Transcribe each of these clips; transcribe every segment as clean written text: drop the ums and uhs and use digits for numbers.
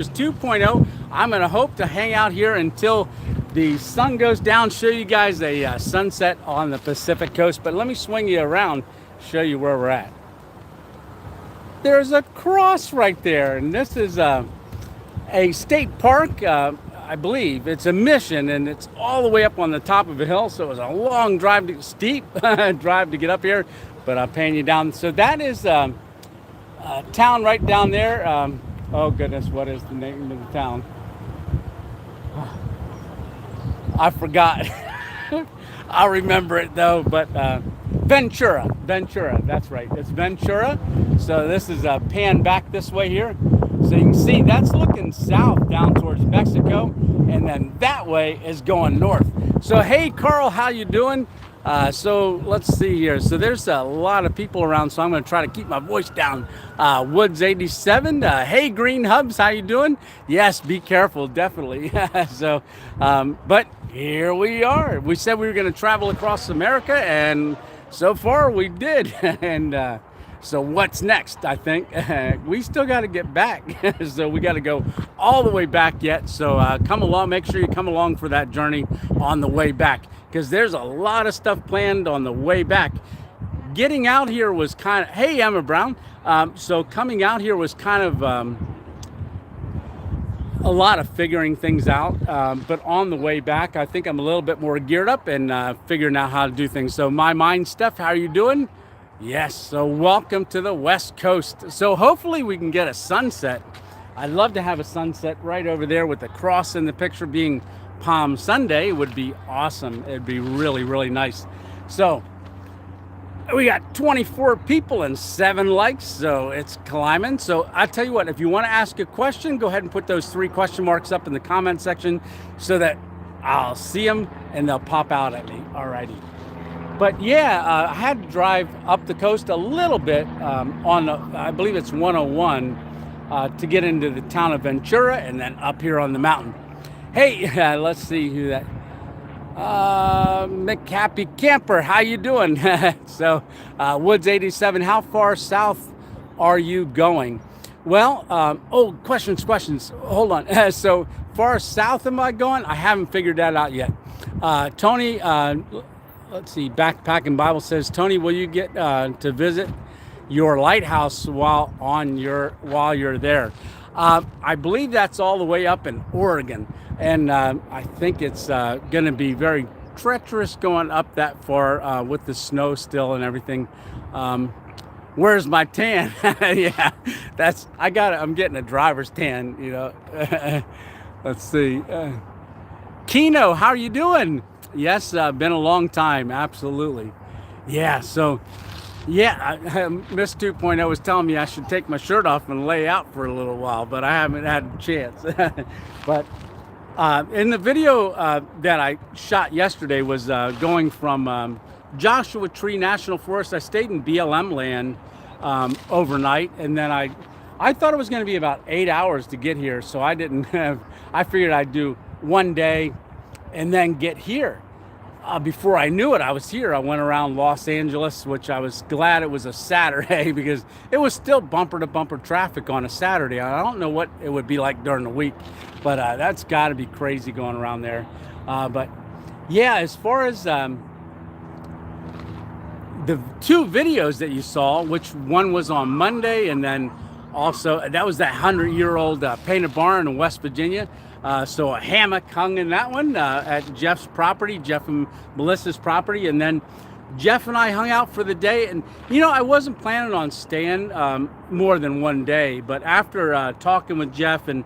2.0. I'm going to hope to hang out here until the sun goes down, show you guys a sunset on the Pacific coast. But let me swing you around, show you where we're at. There's a cross right there, and this is a state park. I believe it's a mission, and it's all the way up on the top of a hill, so it was a long drive, steep drive to get up here, but I'm paying you down. So that is a town right down there. Oh goodness, what is the name of the town? I forgot. I'll remember it though, but Ventura, that's right, it's Ventura. So this is a pan back this way here. So you can see that's looking south down towards Mexico, and then that way is going north. So hey Carl, how you doing? So let's see here. So there's a lot of people around, so I'm going to try to keep my voice down. Woods 87. Hey Green Hubs, how you doing? Yes, be careful, definitely. So, but here we are. We said we were going to travel across America, and so far we did. And so what's next? I think we still got to get back. So we got to go all the way back yet. So come along. Make sure you come along for that journey on the way back, because there's a lot of stuff planned on the way back. Getting out here was kind of, hey Emma Brown. So coming out here was kind of a lot of figuring things out. But on the way back, I think I'm a little bit more geared up and figuring out how to do things. So my mind, Steph, how are you doing? Yes, so welcome to the West Coast. So hopefully we can get a sunset. I'd love to have a sunset right over there with the cross in the picture being Palm Sunday. It would be awesome. It'd be really, really nice. So we got 24 people and 7 likes, so it's climbing. So I tell you what, if you want to ask a question, go ahead and put those 3 question marks up in the comment section so that I'll see them and they'll pop out at me. Alrighty. But yeah, I had to drive up the coast a little bit on, I believe it's 101, to get into the town of Ventura and then up here on the mountain. Hey, let's see who that, McHappy Camper, how you doing? So, Woods 87, how far south are you going? Well, oh, questions, hold on. So far south am I going? I haven't figured that out yet. Tony, let's see, Backpacking Bible says, Tony, will you get to visit your lighthouse while you're there? I believe that's all the way up in Oregon, and I think it's going to be very treacherous going up that far with the snow still and everything. Where's my tan? Yeah, I'm getting a driver's tan, you know. Let's see. Kino, how are you doing? Yes, been a long time, absolutely. Yeah, so, yeah, Miss 2.0 was telling me I should take my shirt off and lay out for a little while, but I haven't had a chance. But in the video that I shot yesterday was going from Joshua Tree National Forest. I stayed in BLM land overnight, and then I thought it was going to be about 8 hours to get here, so I figured I'd do one day and then get here. Before I knew it, I was here. I went around Los Angeles, which I was glad it was a Saturday because it was still bumper to bumper traffic on a Saturday. I don't know what it would be like during the week, but that's got to be crazy going around there. But yeah, as far as the 2 videos that you saw, which one was on Monday, and then also that was that 100-year-old painted barn in West Virginia. So a hammock hung in that one at Jeff's property, Jeff and Melissa's property. And then Jeff and I hung out for the day. And, you know, I wasn't planning on staying more than one day. But after talking with Jeff and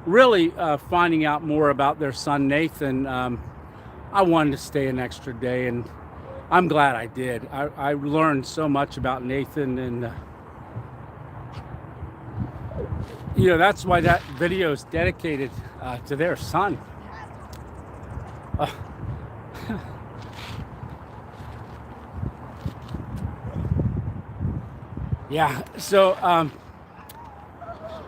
really finding out more about their son, Nathan, I wanted to stay an extra day. And I'm glad I did. I learned so much about Nathan, and you know, that's why that video is dedicated to their son. Yeah, so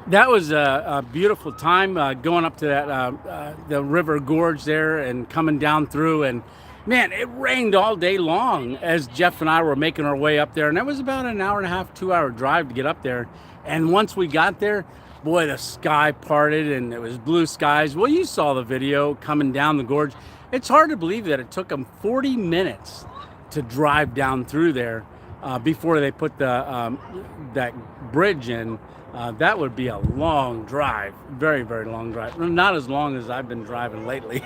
that was a beautiful time going up to that the river gorge there and coming down through. And man, it rained all day long as Jeff and I were making our way up there, and it was about an hour and a half, 2 hour drive to get up there. And once we got there, boy, the sky parted and it was blue skies. Well, you saw the video coming down the gorge. It's hard to believe that it took them 40 minutes to drive down through there before they put the that bridge in. That would be a long drive, very, very long drive. Not as long as I've been driving lately,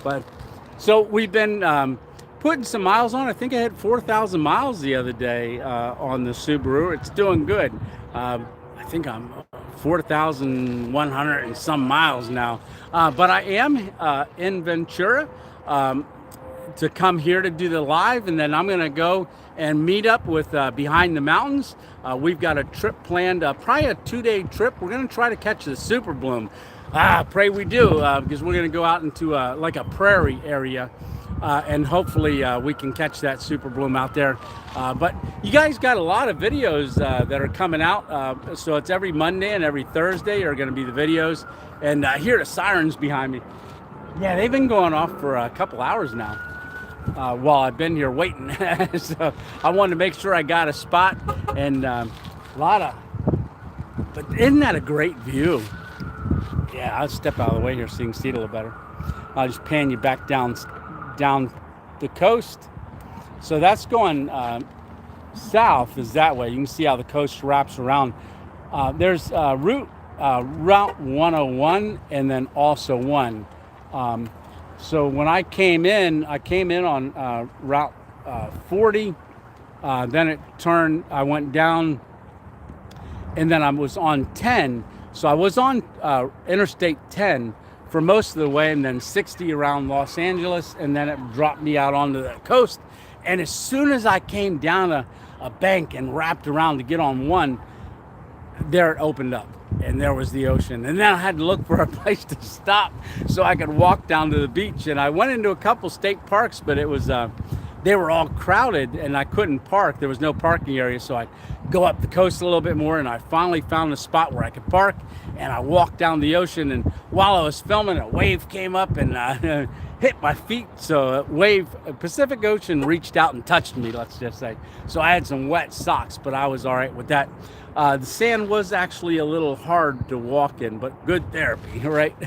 but so we've been putting some miles on. I think I hit 4,000 miles the other day on the Subaru. It's doing good. I think I'm 4,100 and some miles now. But I am in Ventura to come here to do the live, and then I'm going to go and meet up with Behind the Mountains. We've got a trip planned, probably a 2-day trip. We're going to try to catch the super bloom. Pray we do, because we're going to go out into like a prairie area. And hopefully we can catch that super bloom out there. But you guys got a lot of videos that are coming out. So it's every Monday and every Thursday are going to be the videos. And I hear the sirens behind me. Yeah, they've been going off for a couple hours now while I've been here waiting. So I wanted to make sure I got a spot, and a lot of, but isn't that a great view? Yeah, I'll step out of the way here so you can see it a little better. I'll just pan you back down the coast. So that's going south is that way. You can see how the coast wraps around. There's Route 101 and then also 1. So when I came in on Route 40. Then it turned, I went down, and then I was on 10. So I was on Interstate 10 for most of the way, and then 60 around Los Angeles, and then it dropped me out onto the coast. And as soon as I came down a bank and wrapped around to get on 1, there it opened up, and there was the ocean. And then I had to look for a place to stop so I could walk down to the beach. And I went into a couple state parks, but it was they were all crowded and I couldn't park. There was no parking area, so I'd go up the coast a little bit more, and I finally found a spot where I could park, and I walked down the ocean. And while I was filming, a wave came up and hit my feet. So Pacific Ocean reached out and touched me, let's just say. So I had some wet socks, but I was all right with that. The sand was actually a little hard to walk in, but good therapy, right?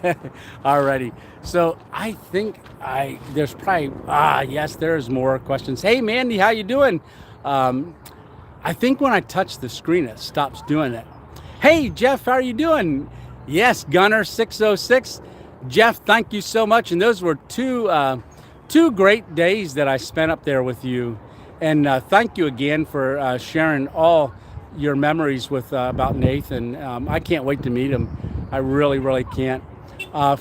Alrighty. So I think there's probably, yes, there's more questions. Hey, Mandy, how you doing? I think when I touch the screen, it stops doing it. Hey, Jeff, how are you doing? Yes, Gunner 606. Jeff, thank you so much. And those were two great days that I spent up there with you. And thank you again for sharing all your memories with about Nathan. I can't wait to meet him. I really, really can't.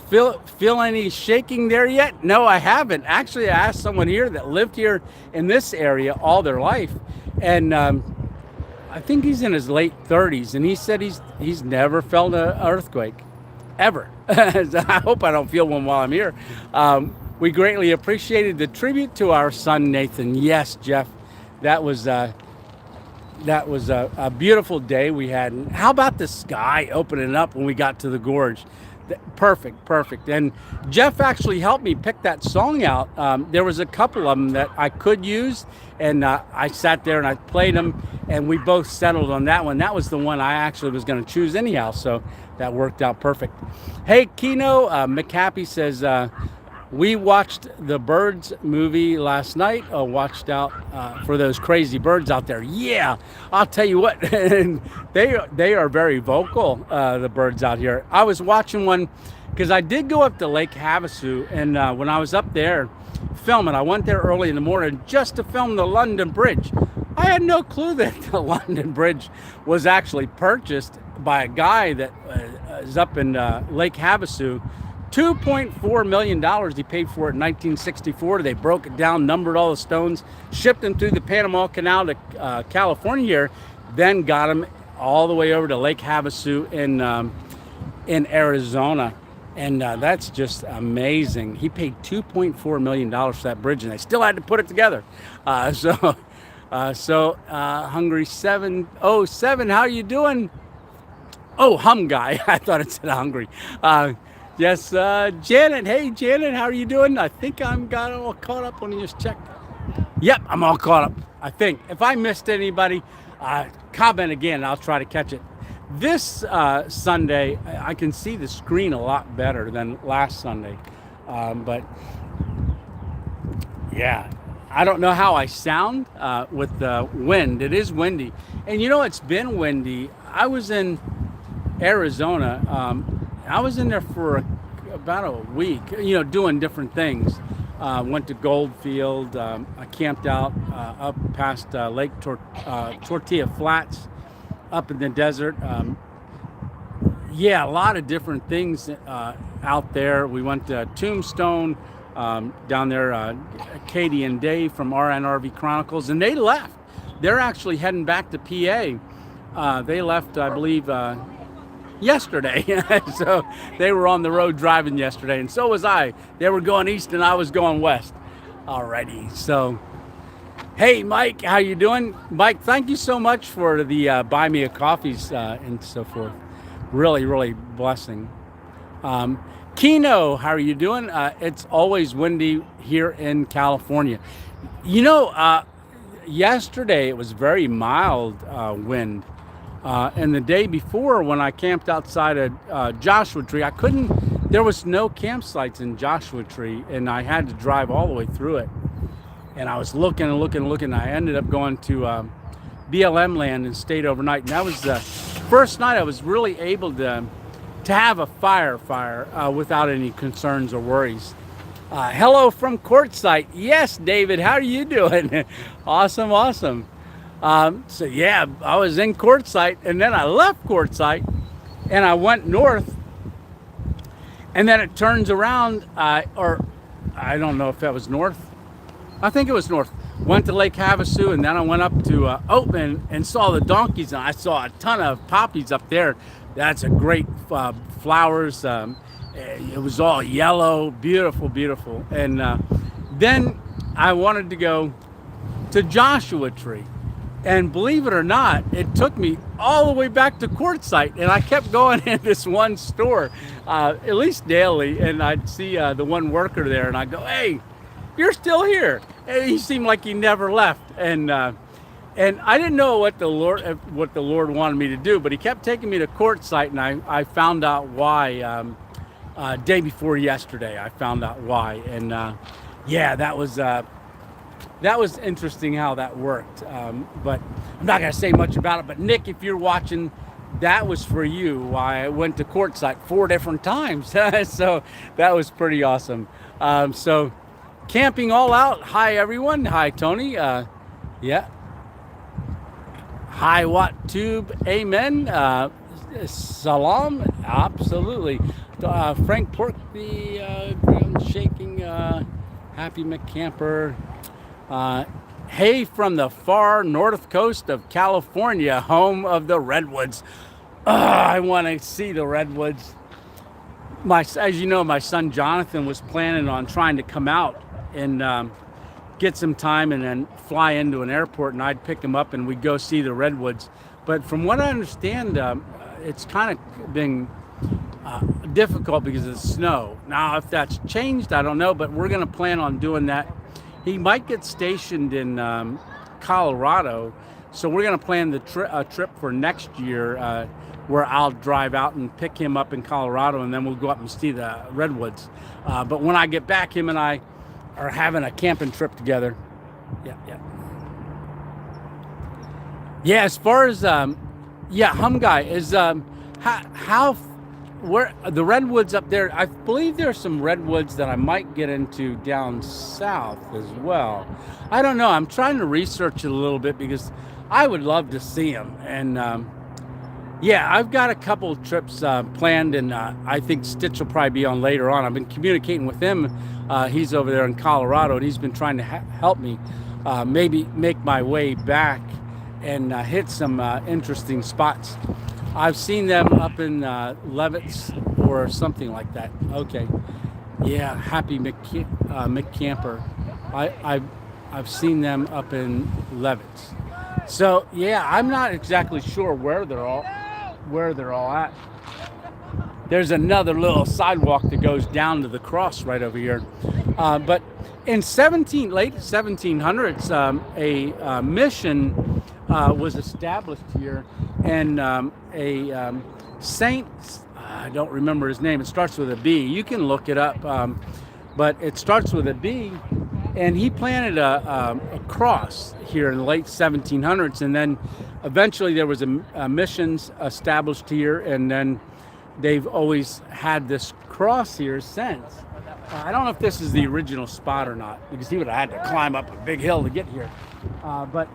Feel any shaking there yet? No, I haven't. Actually, I asked someone here that lived here in this area all their life, and I think he's in his late 30s, and he said he's never felt an earthquake, ever. I hope I don't feel one while I'm here. We greatly appreciated the tribute to our son Nathan. Yes, Jeff, that was a beautiful day we had. And how about the sky opening up when we got to the gorge? Perfect. And Jeff actually helped me pick that song out. There was a couple of them that I could use, and I sat there and I played them, and we both settled on that one. That was the one I actually was going to choose anyhow, so that worked out perfect. Hey, Kino, McHappy says, we watched the Birds movie last night. Watched out for those crazy birds out there. Yeah, I'll tell you what, they are very vocal, the birds out here. I was watching one because I did go up to Lake Havasu, and when I was up there filming, I went there early in the morning just to film the London Bridge. I had no clue that the London Bridge was actually purchased by a guy that is up in Lake Havasu. $2.4 million he paid for it in 1964. They broke it down, numbered all the stones, shipped them through the Panama Canal to California here, then got them all the way over to Lake Havasu in Arizona. And that's just amazing. He paid $2.4 million for that bridge, and they still had to put it together. So Hungry 707, how you doing? Oh, hum guy. I thought it said hungry. Yes, Janet. Hey, Janet, how are you doing? I think got all caught up. Let me just check. Yep, I'm all caught up, I think. If I missed anybody, comment again. I'll try to catch it. This Sunday, I can see the screen a lot better than last Sunday. But yeah, I don't know how I sound with the wind. It is windy. And you know, it's been windy. I was in Arizona. I was in there for about a week, you know, doing different things. Went to Goldfield. I camped out up past Tortilla Flats up in the desert. Yeah, a lot of different things out there. We went to Tombstone down there, Katie and Dave from RNRV Chronicles, and they left. They're actually heading back to PA. They left, I believe, yesterday. So they were on the road driving yesterday, and so was I. They were going east and I was going west. Alrighty, so hey Mike, how you doing? Mike, thank you so much for the buy me a coffees and so forth. Really blessing. Kino, how are you doing? It's always windy here in California. You know, yesterday it was very mild wind. And the day before, when I camped outside of Joshua Tree, there was no campsites in Joshua Tree, and I had to drive all the way through it. And I was looking and looking and looking. I ended up going to BLM land and stayed overnight. And that was the first night I was really able to have a fire without any concerns or worries. Hello from Quartzsite. Yes, David, how are you doing? Awesome. So yeah, I was in Quartzsite, and then I left Quartzsite, and I went north, and then it turns around, or I don't know if that was north. I think it was north. Went to Lake Havasu, and then I went up to Oatman and saw the donkeys, and I saw a ton of poppies up there. That's a great flowers. It was all yellow, beautiful. And then I wanted to go to Joshua Tree. And believe it or not, it took me all the way back to Quartzsite, and I kept going in this one store, at least daily, and I'd see the one worker there, and I'd go, "Hey, you're still here." And he seemed like he never left, and I didn't know what the Lord wanted me to do, but he kept taking me to Quartzsite, and I found out why. Day before yesterday, I found out why, and yeah, that was interesting how that worked, but I'm not going to say much about it. But Nick, if you're watching, that was for you. I went to Quartzsite 4 different times, so that was pretty awesome. So camping all out. Hi, everyone. Hi, Tony. Yeah. Hi, Watt Tube. Amen. Salam. Absolutely. Frank Pork, the ground shaking. Happy McCamper. Hey, from the far north coast of California, home of the redwoods. I want to see the redwoods. As you know, my son Jonathan was planning on trying to come out and get some time and then fly into an airport, and I'd pick him up and we'd go see the redwoods. But from what I understand, it's kind of been difficult because of the snow. Now, if that's changed, I don't know, but we're going to plan on doing that. He might get stationed in Colorado, so we're going to plan a trip for next year where I'll drive out and pick him up in Colorado, and then we'll go up and see the redwoods. But when I get back, him and I are having a camping trip together. Yeah, as far as, Hum Guy, is where the redwoods up there, I believe there's some redwoods that I might get into down south as well. I don't know. I'm trying to research it a little bit because I would love to see them. And yeah, I've got a couple trips planned, and I think Stitch will probably be on later on. I've been communicating with him. He's over there in Colorado, and he's been trying to help me maybe make my way back and hit some interesting spots. I've seen them up in Levitts or something like that. Okay, yeah, Happy McCamper. I've seen them up in Levitts. So yeah, I'm not exactly sure where they're all at. There's another little sidewalk that goes down to the cross right over here. But in late 1700s, a mission was established here, and a Saint. I don't remember his name. It starts with a B. You can look it up, but it starts with a B. And he planted a cross here in the late 1700s, and then eventually there was a missions established here, and then they've always had this cross here since. I don't know if this is the original spot or not, because he would have had to climb up a big hill to get here. But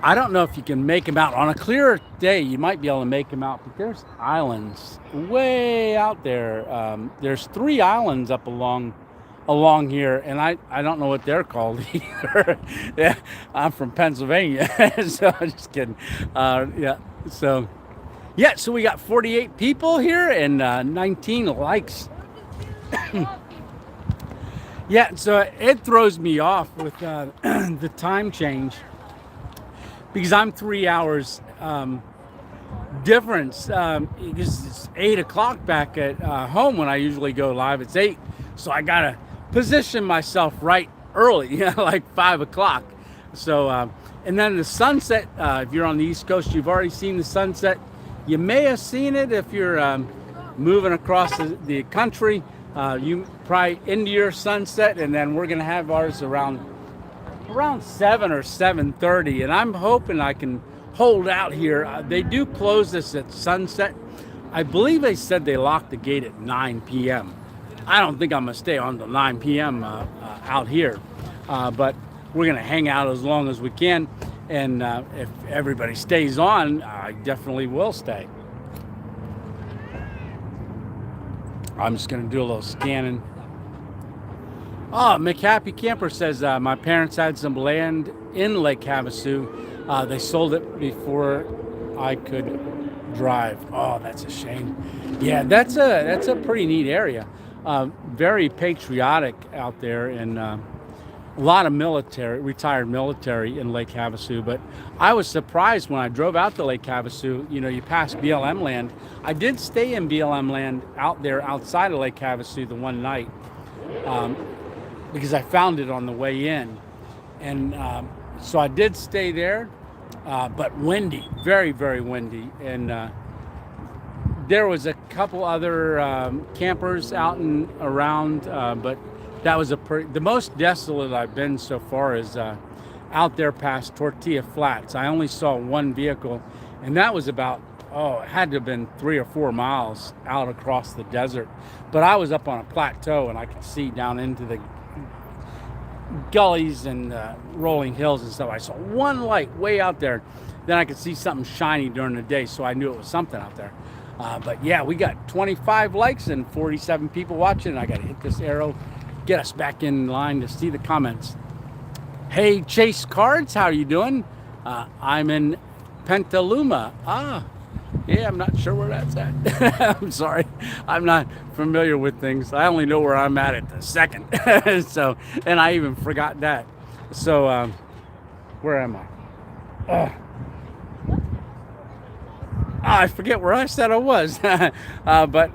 I don't know if you can make him out. On a clear day, you might be able to make him out, but there's islands way out there. There's 3 islands up along here, and I don't know what they're called either. Yeah, I'm from Pennsylvania, so I'm just kidding. So we got 48 people here and 19 likes. Yeah, so it throws me off with the time change, because I'm 3 hours difference, because it's 8 o'clock back at home when I usually go live. It's 8, so I gotta position myself right early, like 5 o'clock. So and then the sunset, if you're on the East Coast, you've already seen the sunset. You may have seen it if you're moving across the country. You probably into your sunset, and then we're gonna have ours around 7 or 7:30, and I'm hoping I can hold out here. They do close this at sunset. I believe they said they locked the gate at 9 p.m. I don't think I'm gonna stay on till 9 p.m. Out here, but we're gonna hang out as long as we can, and if everybody stays on, I definitely will stay. I'm just gonna do a little scanning. Oh, McHappy Camper says, my parents had some land in Lake Havasu. They sold it before I could drive. Oh, that's a shame. Yeah, that's a pretty neat area. Very patriotic out there, and a lot of retired military in Lake Havasu. But I was surprised when I drove out to Lake Havasu. You pass BLM land. I did stay in BLM land out there outside of Lake Havasu the one night, because I found it on the way in, and so I did stay there, but windy, very, very windy, and there was a couple other campers out and around, but that was the most desolate I've been so far is out there past Tortilla Flats. I only saw one vehicle, and that was about, it had to have been 3 or 4 miles out across the desert, but I was up on a plateau, and I could see down into the gullies and rolling hills and stuff. I saw one light way out there. Then I could see something shiny during the day, so I knew it was something out there. But yeah, we got 25 likes and 47 people watching. I got to hit this arrow, get us back in line to see the comments. Hey, Chase Cards, how are you doing? I'm in Petaluma. Yeah, I'm not sure where that's at. I'm sorry. I'm not familiar with things. I only know where I'm at the second. So, and I even forgot that. So, where am I? I forget where I said I was. But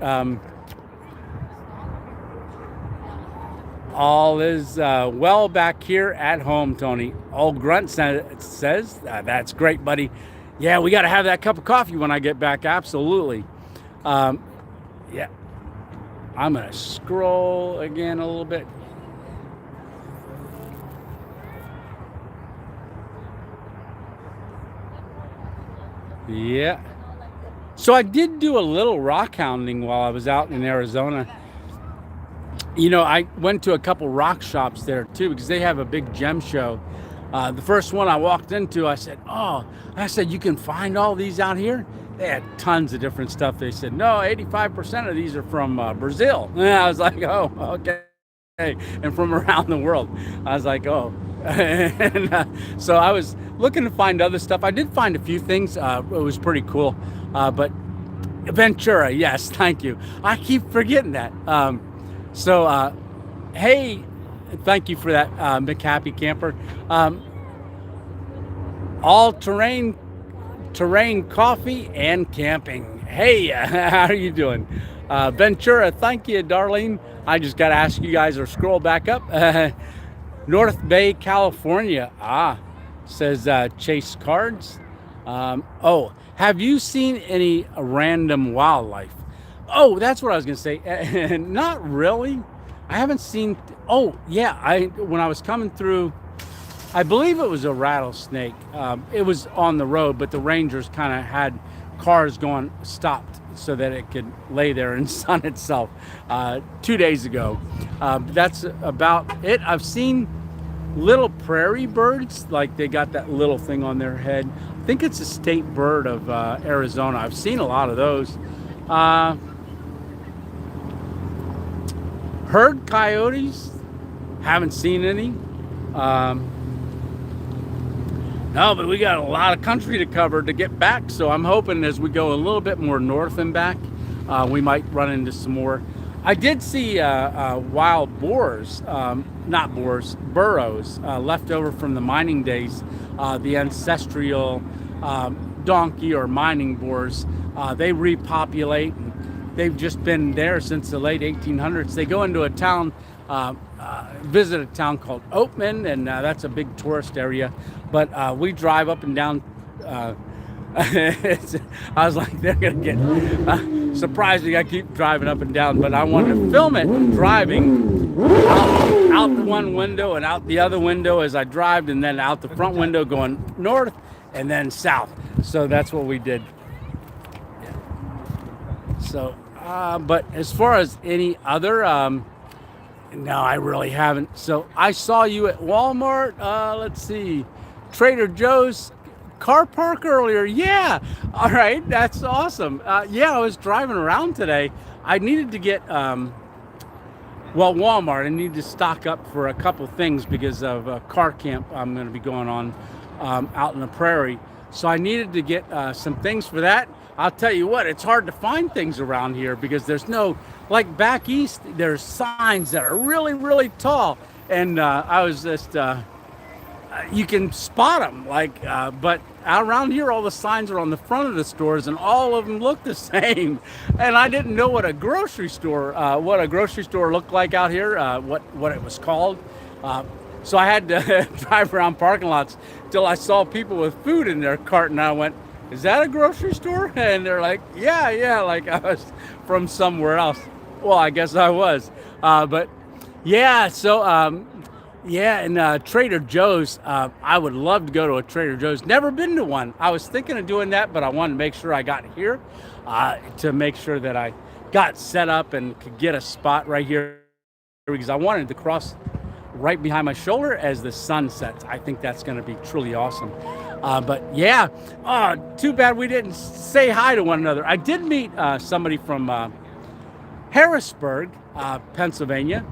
all is well back here at home, Tony. Old Grunt says, that's great, buddy. Yeah, we got to have that cup of coffee when I get back. Absolutely. Yeah. I'm going to scroll again a little bit. Yeah. So I did do a little rock hounding while I was out in Arizona. I went to a couple rock shops there too, because they have a big gem show. The first one I walked into, I said, you can find all these out here? They had tons of different stuff. They said, no, 85% of these are from Brazil. And I was like, oh, okay. And from around the world. I was like, oh. And so I was looking to find other stuff. I did find a few things. It was pretty cool. But Ventura, yes, thank you. I keep forgetting that. Hey, thank you for that, McHappy Camper. All terrain coffee and camping. Hey, how are you doing? Ventura, thank you, Darlene. I just got to ask you guys to scroll back up. North Bay, California. says Chase Cards. Oh, have you seen any random wildlife? Oh, that's what I was going to say. Not really. I haven't seen. Oh, yeah. When I was coming through, I believe it was a rattlesnake. It was on the road, but the rangers kind of had cars going stopped so that it could lay there and sun itself 2 days ago. That's about it. I've seen little prairie birds, like they got that little thing on their head. I think it's a state bird of Arizona. I've seen a lot of those. Heard coyotes, haven't seen any. No, but we got a lot of country to cover to get back, so I'm hoping as we go a little bit more north and back, we might run into some more. I did see wild boars, not boars, burros, left over from the mining days, the ancestral donkey or mining boars. They repopulate, and they've just been there since the late 1800s. They go into a town, visit a town called Oatman, and that's a big tourist area. But we drive up and down. I was like, they're gonna get surprised. I keep driving up and down, but I wanted to film it driving out the one window and out the other window as I drive, and then out the front window going north and then south. So that's what we did. So, but as far as any other, no, I really haven't. So I saw you at Walmart. Let's see, Trader Joe's car park earlier. Yeah. All right. That's awesome. Yeah, I was driving around today. I needed to get, Walmart. I need to stock up for a couple things because of a car camp I'm going to be going on out in the prairie. So I needed to get some things for that. I'll tell you what, it's hard to find things around here because there's no, like back east, there's signs that are really, really tall. And I was just, you can spot them, like, but around here, all the signs are on the front of the stores and all of them look the same. And I didn't know what a grocery store looked like out here, what it was called. So I had to drive around parking lots till I saw people with food in their cart, and I went, "Is that a grocery store?" And they're like, yeah, like I was from somewhere else. Well, I guess I was. But yeah, so yeah, and Trader Joe's, I would love to go to a Trader Joe's. Never been to one. I was thinking of doing that, but I wanted to make sure I got here to make sure that I got set up and could get a spot right here because I wanted to cross right behind my shoulder as the sun sets. I think that's going to be truly awesome. But yeah, too bad we didn't say hi to one another. I did meet somebody from Harrisburg, Pennsylvania,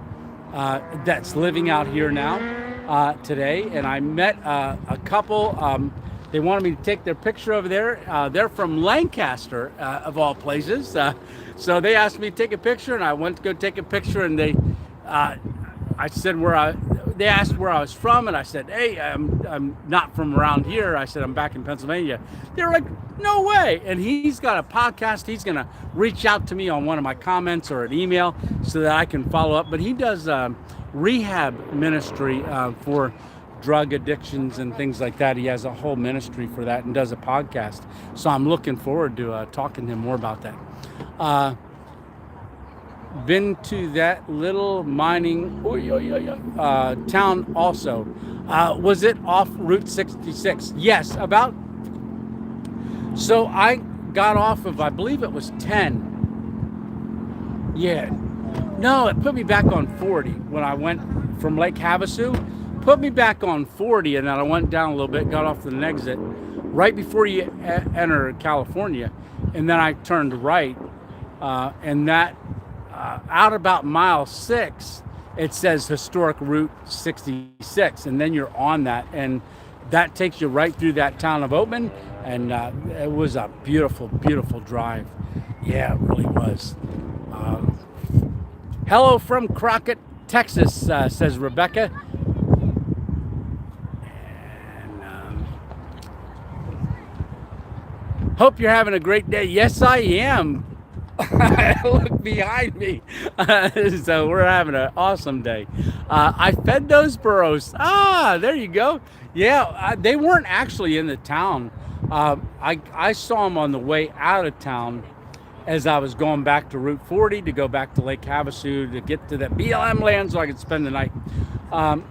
that's living out here now today. And I met a couple. They wanted me to take their picture over there. They're from Lancaster, of all places. So they asked me to take a picture, and I went to go take a picture, and I said they asked where I was from, and I said, "Hey, I'm not from around here." I said, "I'm back in Pennsylvania." They were like, "No way." And he's got a podcast. He's going to reach out to me on one of my comments or an email so that I can follow up. But he does rehab ministry for drug addictions and things like that. He has a whole ministry for that and does a podcast. So I'm looking forward to talking to him more about that. Been to that little mining town also. Was it off Route 66? Yes, about. So I got off of, I believe it was 10. Yeah. No, it put me back on 40 when I went from Lake Havasu. Put me back on 40, and then I went down a little bit, got off the exit right before you enter California, and then I turned right, and that. Out about mile 6, it says historic Route 66, and then you're on that, and that takes you right through that town of Oatman, and it was a beautiful, beautiful drive. Yeah, it really was. Hello from Crockett, Texas, says Rebecca. And hope you're having a great day. Yes, I am. Look behind me. So we're having an awesome day. I fed those burros. Ah, there you go. Yeah, they weren't actually in the town. I saw them on the way out of town as I was going back to Route 40 to go back to Lake Havasu to get to that BLM land so I could spend the night. Um,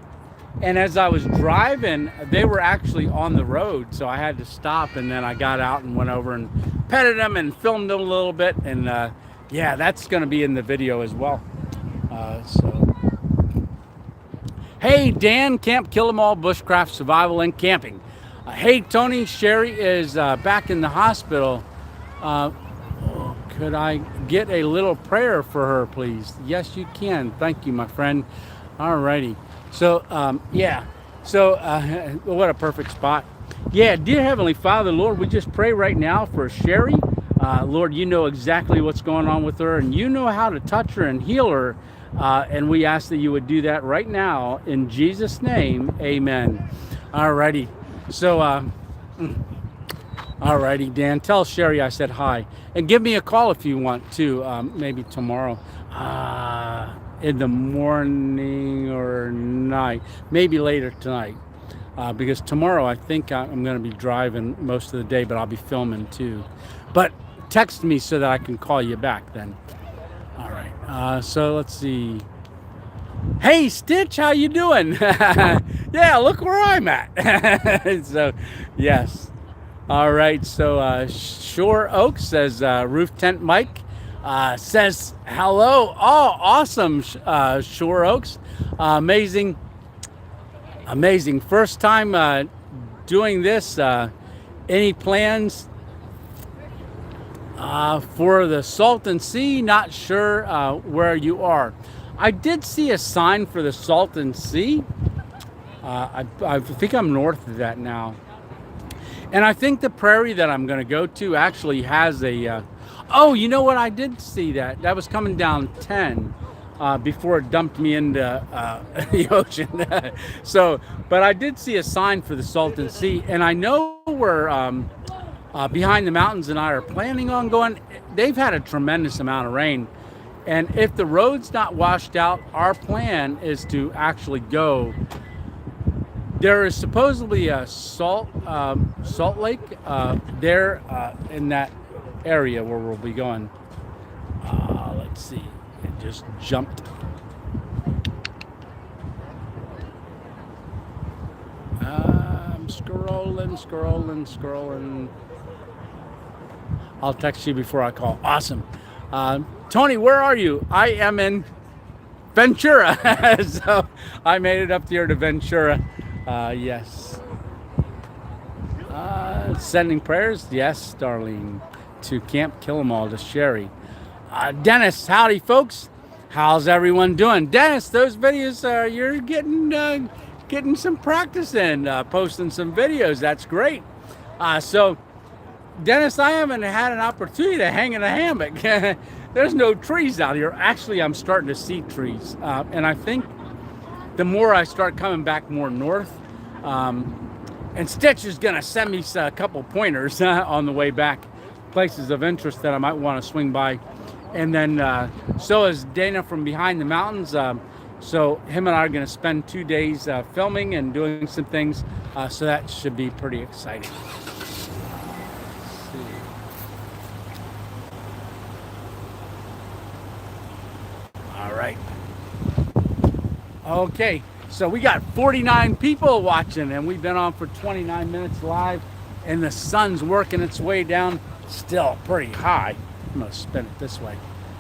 and as I was driving, they were actually on the road, so I had to stop, and then I got out and went over and petted them and filmed them a little bit, and yeah, that's going to be in the video as well. So, hey, Dan, Camp Kill 'Em All, Bushcraft Survival and Camping. Hey, Tony, Sherry is back in the hospital. Could I get a little prayer for her, please? Yes, you can. Thank you, my friend. All righty. So, yeah. So, what a perfect spot. Yeah, dear Heavenly Father, Lord, we just pray right now for Sherry. Lord, you know exactly what's going on with her, and you know how to touch her and heal her. And we ask that you would do that right now. In Jesus' name, amen. All righty. So, all righty, Dan. Tell Sherry I said hi. And give me a call if you want to, maybe tomorrow. In the morning or night, maybe later tonight, because tomorrow I think I'm going to be driving most of the day, but I'll be filming too. But text me so that I can call you back then. All right. So let's see. Hey, Stitch, how you doing? Yeah, look where I'm at. So, yes. All right. So Shore Oaks says Roof Tent Mike. Says hello. Oh, awesome, Shore Oaks. Amazing. First time doing this. Any plans for the Salton Sea? Not sure where you are. I did see a sign for the Salton Sea. I think I'm north of that now. And I think the prairie that I'm going to go to actually has a... oh, you know what? I did see that. That was coming down 10 before it dumped me into the ocean. So, but I did see a sign for the Salton Sea. And I know where Behind the Mountains and I are planning on going. They've had a tremendous amount of rain. And if the road's not washed out, our plan is to actually go. There is supposedly a salt lake there in that area where we'll be going. Let's see. It just jumped. I'm scrolling. I'll text you before I call. Awesome. Tony, where are you? I am in Ventura. So I made it up here to Ventura. Yes. Sending prayers? Yes, Darlene. To Camp Kill 'Em All, to Sherry. Dennis, howdy, folks. How's everyone doing? Dennis, those videos, you're getting some practice in, posting some videos. That's great. So, Dennis, I haven't had an opportunity to hang in a hammock. There's no trees out here. Actually, I'm starting to see trees. And I think the more I start coming back more north, and Stitch is going to send me a couple pointers on the way back, places of interest that I might want to swing by. And then so is Dana from Behind the Mountains. So him and I are going to spend 2 days filming and doing some things. So that should be pretty exciting. All right. Okay. So we got 49 people watching, and we've been on for 29 minutes live, and the sun's working its way down, still pretty high. I'm going to spin it this way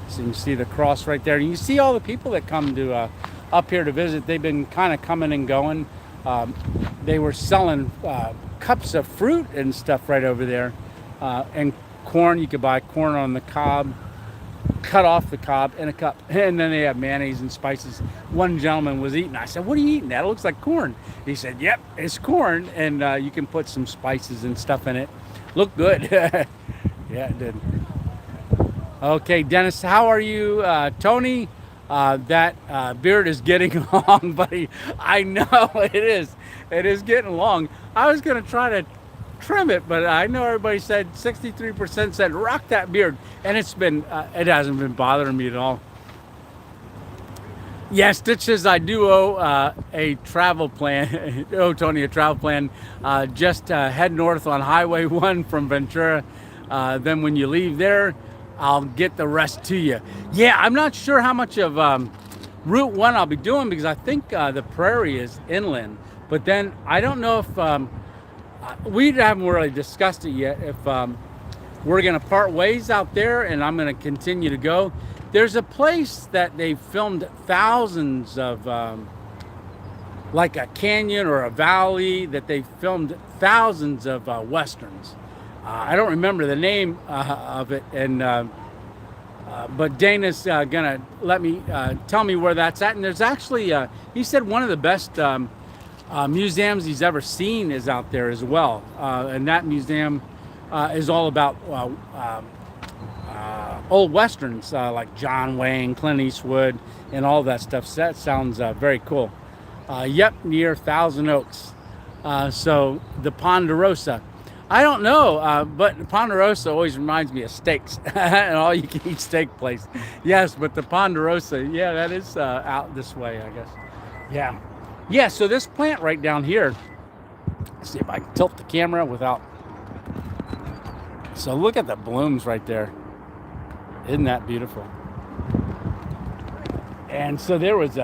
so you can see the cross right there. And you see all the people that come to up here to visit. They've been kind of coming and going. They were selling cups of fruit and stuff right over there, and corn. You could buy corn on the cob, cut off the cob in a cup, and then they have mayonnaise and spices. One gentleman was eating. I said, "What are you eating? That looks like corn." He said, "Yep, it's corn, and you can put some spices and stuff in it. Looked good." Yeah, it did. Okay, Dennis, how are you? Tony, that beard is getting long, buddy. I know it is. It is getting long. I was gonna try to trim it, but I know everybody said 63% said rock that beard, and it hasn't been bothering me at all. Yes, Stitches, I do owe a travel plan. owe Tony a travel plan. Just head north on Highway 1 from Ventura. Then when you leave there, I'll get the rest to you. Yeah, I'm not sure how much of Route 1 I'll be doing because I think the prairie is inland. But then I don't know if we haven't really discussed it yet. If we're going to part ways out there and I'm going to continue to go. There's a place that they filmed thousands of, like a canyon or a valley, that they filmed thousands of westerns. I don't remember the name of it, and but Dana's gonna let me tell me where that's at. And there's actually, he said one of the best museums he's ever seen is out there as well, and that museum is all about old westerns like John Wayne, Clint Eastwood, and all that stuff. So that sounds very cool. Yep, near Thousand Oaks. So the Ponderosa. I don't know, but Ponderosa always reminds me of steaks, an all-you-can-eat steak place. Yes, but the Ponderosa, yeah, that is out this way, I guess. Yeah. Yeah, so this plant right down here, let's see if I can tilt the camera without. So look at the blooms right there. Isn't that beautiful? And so there was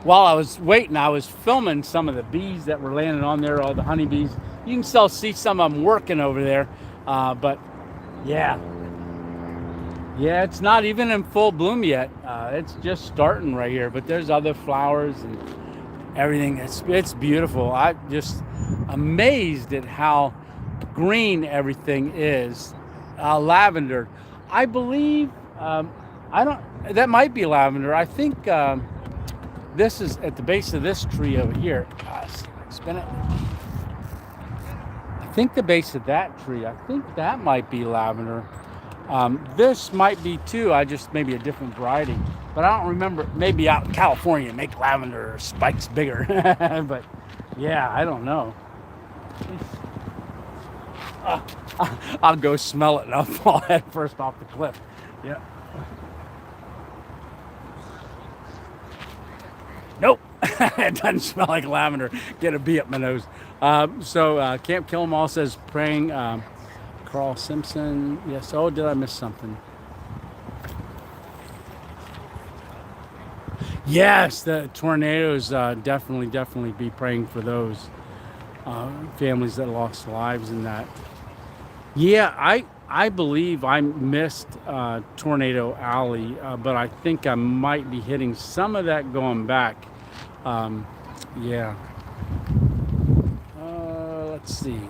while I was waiting, I was filming some of the bees that were landing on there, all the honeybees. You can still see some of them working over there. But yeah. Yeah, it's not even in full bloom yet. It's just starting right here. But there's other flowers and everything. It's beautiful. I'm just amazed at how green everything is. Lavender. I believe, that might be lavender. I think this is at the base of this tree over here. Spin it. I think the base of that tree, I think that might be lavender. This might be too, maybe a different variety. But I don't remember, maybe out in California, make lavender spikes bigger. But yeah, I don't know. I'll go smell it and I'll fall head first off the cliff. Yeah. Nope. It doesn't smell like lavender. Get a bee up my nose. Camp Kill 'Em All says praying. Carl Simpson. Yes. Oh, did I miss something? Yes, the tornadoes. Definitely be praying for those families that lost lives in that. Yeah, I believe I missed Tornado Alley, but I think I might be hitting some of that going back. Yeah. Let's see.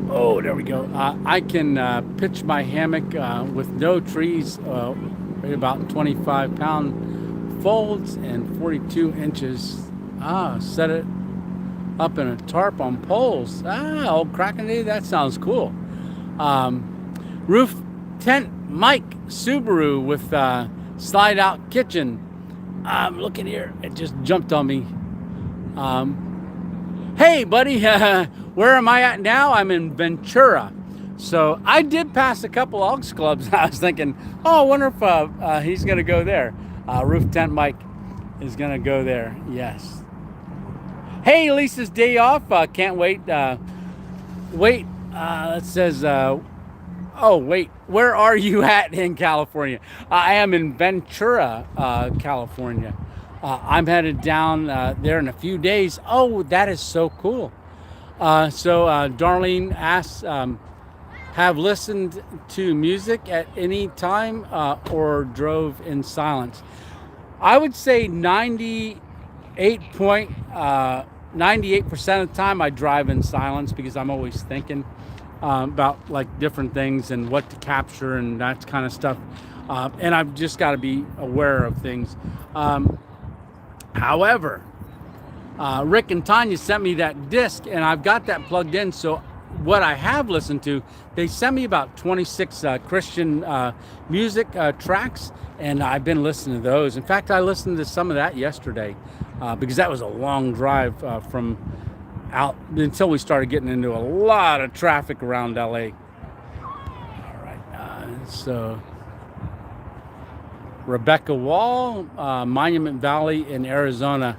Oh, there we go. I can pitch my hammock with no trees, about 25-pound folds and 42 inches. Set it up in a tarp on poles. Old Kraken, that sounds cool. Roof tent Mike Subaru with slide out kitchen. Look at here, it just jumped on me. Hey buddy, where am I at now? I'm in Ventura. So I did pass a couple Elks clubs. I was thinking, I wonder if he's gonna go there. Roof tent Mike is gonna go there, yes. Hey, Lisa's day off. Can't wait. It says, where are you at in California? I am in Ventura, California. I'm headed down there in a few days. Oh, that is so cool. Darlene asks, have listened to music at any time or drove in silence? I would say 98% of the time I drive in silence because I'm always thinking about like different things and what to capture and that kind of stuff. And I've just got to be aware of things. However, Rick and Tanya sent me that disc and I've got that plugged in. So what I have listened to, they sent me about 26 Christian music tracks, and I've been listening to those. In fact, I listened to some of that yesterday because that was a long drive from out until we started getting into a lot of traffic around LA. All right, so Rebecca Wall, Monument Valley in Arizona.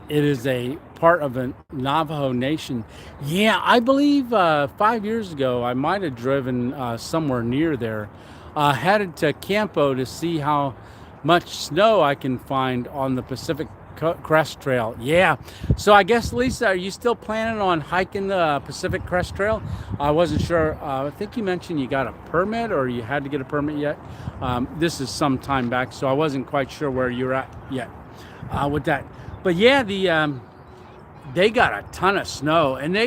It is a part of a Navajo Nation. Yeah, I believe 5 years ago I might have driven somewhere near there. Headed to Campo to see how much snow I can find on the Pacific Crest Trail. Yeah. So I guess, Lisa, are you still planning on hiking the Pacific Crest Trail? I wasn't sure. I think you mentioned you got a permit or you had to get a permit yet. This is some time back, so I wasn't quite sure where you're at yet with that. But yeah, they got a ton of snow, and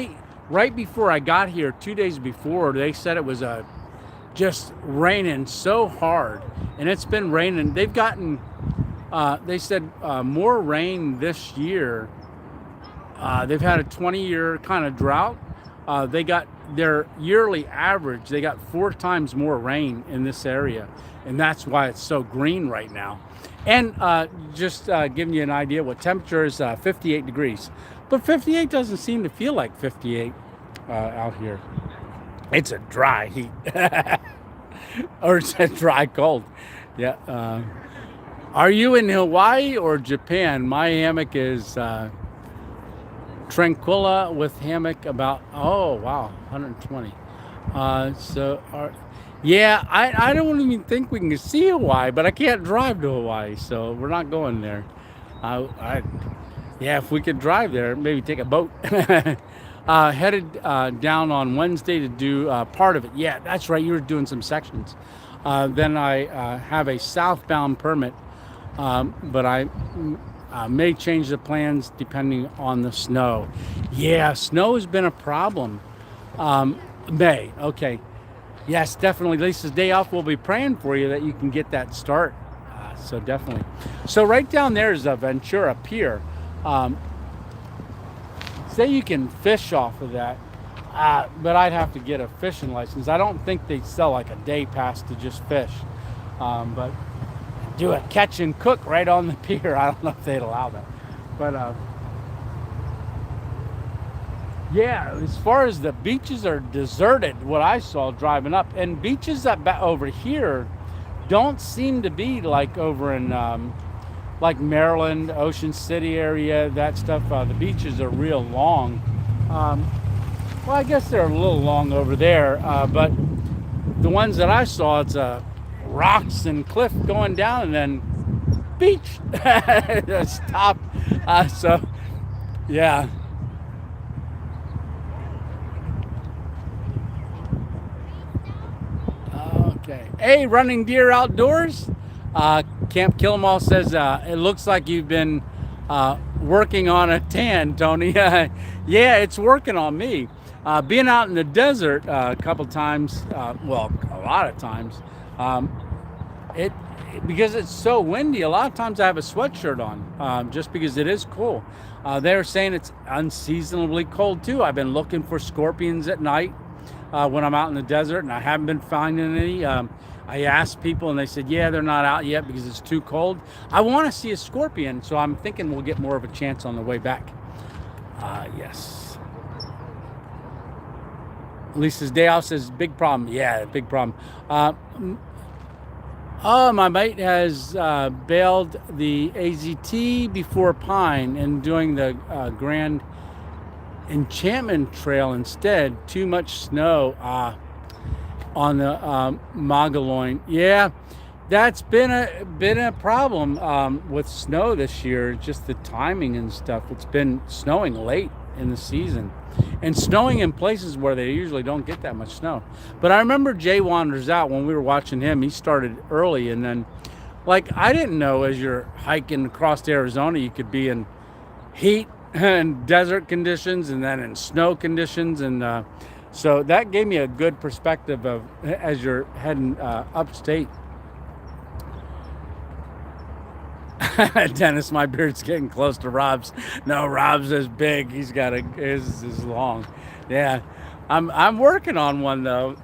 right before I got here, 2 days before, they said it was just raining so hard, and it's been raining. They've gotten, they said, more rain this year. They've had a 20-year kind of drought. They got their yearly average. They got 4 times more rain in this area, and that's why it's so green right now. And just giving you an idea, what temperature is 58 degrees. But 58 doesn't seem to feel like 58 out here. It's a dry heat. Or it's a dry cold. Yeah. Are you in Hawaii or Japan? My hammock is Tranquilla with hammock about, oh, wow, 120. Yeah, I don't even think we can see Hawaii, but I can't drive to Hawaii, so we're not going there. Yeah, if we could drive there, maybe take a boat. Headed down on Wednesday to do part of it. Yeah, that's right, you were doing some sections. Then I have a southbound permit, but I may change the plans depending on the snow. Yeah, snow has been a problem. May, okay. Yes, definitely. Lisa's day off. We'll be praying for you that you can get that start. So definitely. So right down there is a Ventura pier. Say you can fish off of that, but I'd have to get a fishing license. I don't think they sell like a day pass to just fish. But do a catch and cook right on the pier. I don't know if they'd allow that. But yeah, as far as the beaches are deserted, what I saw driving up, and beaches that over here don't seem to be like over in like Maryland, Ocean City area, that stuff. The beaches are real long. Well, I guess they're a little long over there, but the ones that I saw, it's rocks and cliff going down and then beach. Stop. So, yeah. Okay. Hey, running deer outdoors. Camp Kill 'em All says it looks like you've been working on a tan, Tony. Yeah, it's working on me. Being out in the desert a couple times, well, a lot of times, because it's so windy. A lot of times I have a sweatshirt on, just because it is cool. They're saying it's unseasonably cold too. I've been looking for scorpions at night. When I'm out in the desert, and I haven't been finding any. I asked people, and they said, yeah, they're not out yet because it's too cold. I want to see a scorpion, so I'm thinking we'll get more of a chance on the way back. Yes. Lisa's day off says, big problem. Yeah, big problem. My mate has bailed the AZT before Pine and doing the Grand Enchantment Trail instead. Too much snow on the Magaloin. Yeah, that's been a problem with snow this year. Just the timing and stuff. It's been snowing late in the season, and snowing in places where they usually don't get that much snow. But I remember Jay Wanders Out, when we were watching him, he started early, and then, like, I didn't know as you're hiking across Arizona you could be in heat and desert conditions and then in snow conditions, and so that gave me a good perspective of as you're heading upstate. Dennis, my beard's getting close to Rob's. No, Rob's is big. He's got his is long. Yeah, I'm working on one though.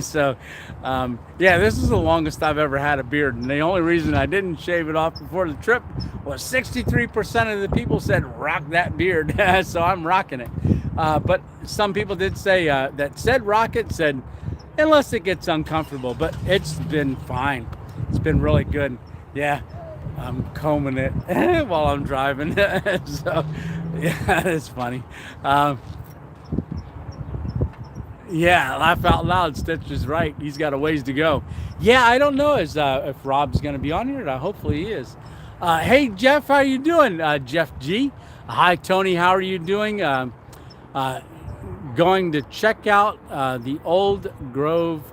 So, yeah, this is the longest I've ever had a beard. And the only reason I didn't shave it off before the trip was 63% of the people said, rock that beard. So I'm rocking it. But some people did say that said rock it, said, unless it gets uncomfortable. But it's been fine. It's been really good. Yeah, I'm combing it while I'm driving. So, yeah, it's funny. Um, Yeah, laugh out loud. Stitch is right. He's got a ways to go. Yeah, I don't know if Rob's going to be on here. Hopefully he is. Hey Jeff, how you doing? Jeff G. Hi Tony, how are you doing? Uh, Going to check out the old growth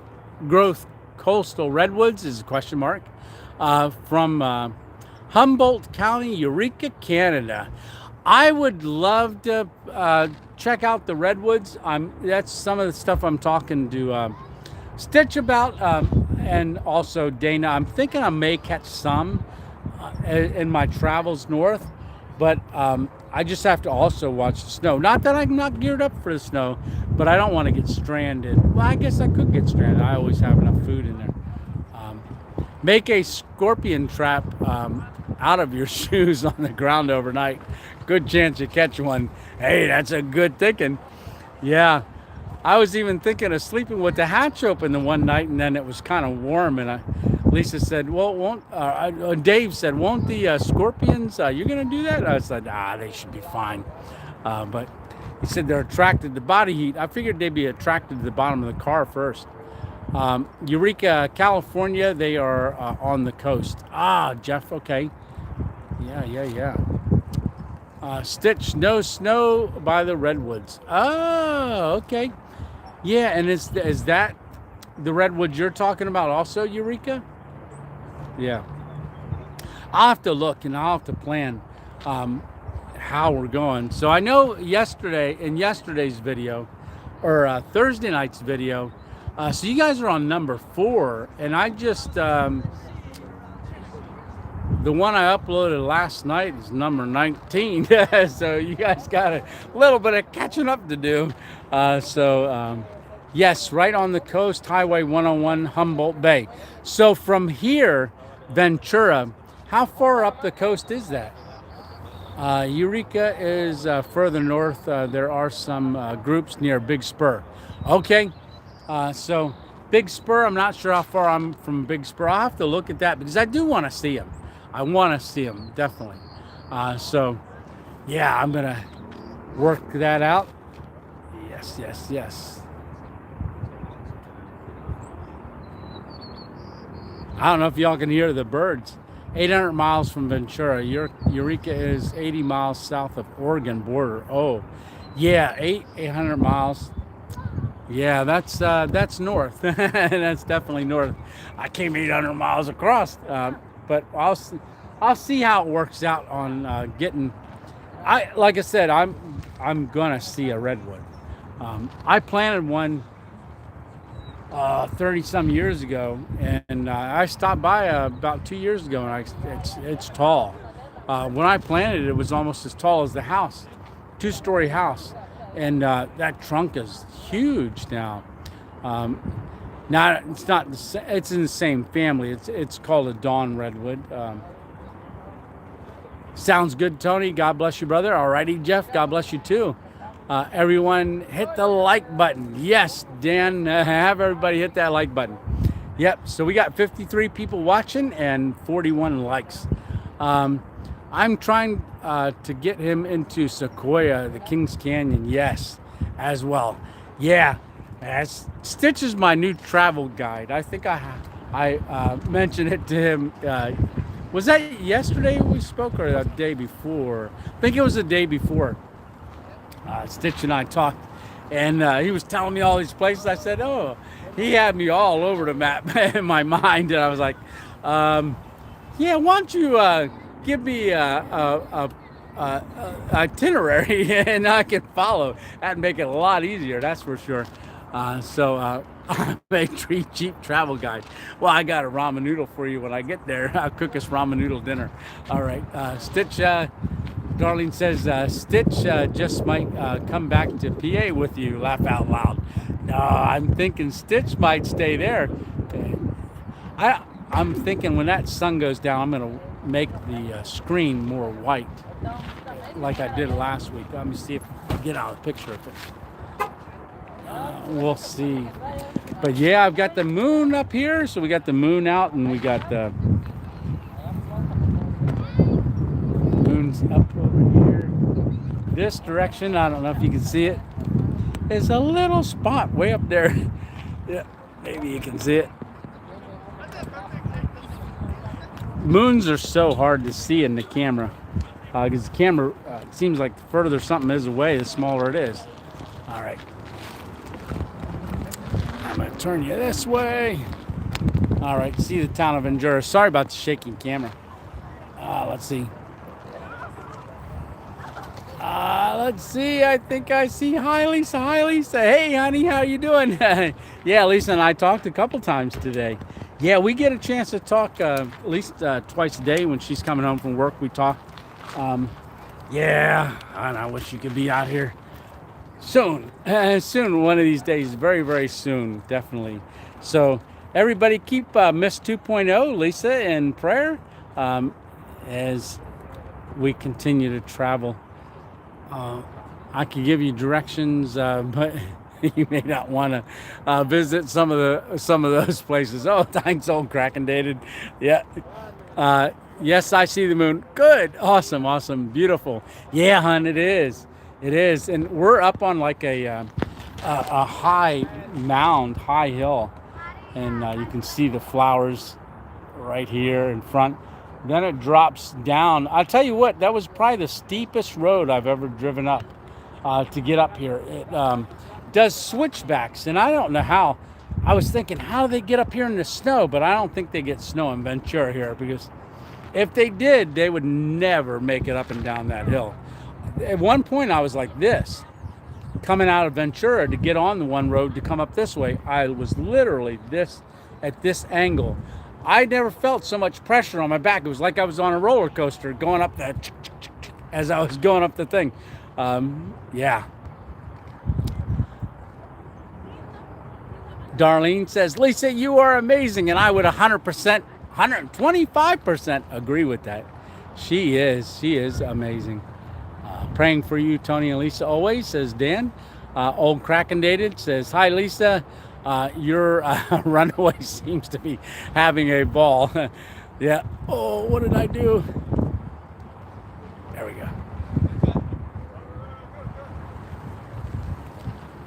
coastal redwoods is a question mark from Humboldt County, Eureka, Canada. I would love to check out the redwoods. That's some of the stuff I'm talking to Stitch about, and also Dana. I'm thinking I may catch some in my travels north, but I just have to also watch the snow. Not that I'm not geared up for the snow, but I don't want to get stranded. Well, I guess I could get stranded. I always have enough food in there. Um, Make a scorpion trap out of your shoes on the ground overnight. Good chance you catch one. Hey, that's a good thinking. Yeah, I was even thinking of sleeping with the hatch open the one night, and then it was kind of warm, and Lisa said, "Well, won't?" Dave said, "Won't the scorpions? You're gonna do that?" I said, "Ah, they should be fine." But he said they're attracted to body heat. I figured they'd be attracted to the bottom of the car first. Eureka, California. They are on the coast. Ah, Jeff. Okay. Yeah, yeah, yeah. Stitch, no snow by the redwoods. Oh, okay. Yeah, and is that the redwoods you're talking about also, Eureka? Yeah. I'll have to look and I'll have to plan how we're going. So I know in yesterday's video, or Thursday night's video, so you guys are on number 4, and I just the one I uploaded last night is number 19. So you guys got a little bit of catching up to do. Yes, right on the coast, Highway 101, Humboldt Bay. So from here, Ventura, how far up the coast is that? Eureka is further north. There are some groups near Big Spur. Okay, so Big Spur, I'm not sure how far I'm from Big Spur. I'll have to look at that because I do want to see them. I want to see them, definitely. So, yeah, I'm going to work that out. Yes, yes, yes. I don't know if y'all can hear the birds. 800 miles from Ventura. Eureka is 80 miles south of Oregon border. Oh, yeah, 800 miles. Yeah, that's north. That's definitely north. I came 800 miles across. But I'll see how it works out on getting. Like I said, I'm gonna see a redwood. I planted one 30 some years ago, and I stopped by about 2 years ago, and it's tall. When I planted it, it was almost as tall as the house, 2-story house, and that trunk is huge now. Now it's not. It's in the same family. It's called a dawn redwood. Sounds good, Tony. God bless you, brother. Alrighty, Jeff. God bless you too. Everyone, hit the like button. Yes, Dan. Have everybody hit that like button. Yep. So we got 53 people watching and 41 likes. I'm trying to get him into Sequoia, the Kings Canyon. Yes, as well. Yeah. As Stitch is my new travel guide. I think I mentioned it to him. Was that yesterday we spoke or the day before? I think it was the day before. Stitch and I talked, and he was telling me all these places. I said, "Oh," he had me all over the map in my mind, and I was like, "Yeah, why don't you give me a itinerary and I can follow? That'd make it a lot easier. That's for sure." I'm a cheap travel guide. Well, I got a ramen noodle for you when I get there. I'll cook us ramen noodle dinner. All right. Stitch, Darlene says, Stitch just might come back to PA with you. Laugh out loud. No, I'm thinking Stitch might stay there. I'm thinking when that sun goes down, I'm going to make the screen more white, like I did last week. Let me see if I can get out a picture of it. We'll see. But yeah, I've got the moon up here, so we got the moon out, and we got the moon's up over here. This direction, I don't know if you can see it. There's a little spot way up there. Yeah, maybe you can see it. Moons are so hard to see in the camera because the camera seems like the further something is away, the smaller it is. All right. I'm going to turn you this way. All right, see the town of Ventura. Sorry about the shaking camera. Let's see. Let's see. I think I see. Hi, Lisa. Hi, Lisa. Hey, honey. How you doing? Yeah, Lisa and I talked a couple times today. Yeah, we get a chance to talk at least twice a day when she's coming home from work. We talk. Yeah, and I wish you could be out here soon. Soon, one of these days. Very, very soon, definitely. So everybody keep Miss 2.0, Lisa, in prayer as we continue to travel. I could give you directions, but you may not want to visit some of those places. Oh, thanks, old Kraken Dated. Yeah. Yes, I see the moon. Good. Awesome. Awesome. Beautiful. Yeah, hon, it is. It is. And we're up on like a high mound, high hill. And you can see the flowers right here in front. Then it drops down. I'll tell you what, that was probably the steepest road I've ever driven up to get up here. It does switchbacks, and I don't know how. I was thinking, how do they get up here in the snow? But I don't think they get snow in Ventura here, because if they did, they would never make it up and down that hill. At one point, I was like this, coming out of Ventura to get on the one road to come up this way. I was literally at this angle. I never felt so much pressure on my back. It was like I was on a roller coaster going up that as I was going up the thing. Yeah. Darlene says, Lisa, you are amazing. And I would 100%, 125% agree with that. She is amazing. Praying for you, Tony and Lisa, always, says Dan. Old Kraken Dated says, hi, Lisa. Your runaway seems to be having a ball. Yeah. Oh, what did I do? There we go.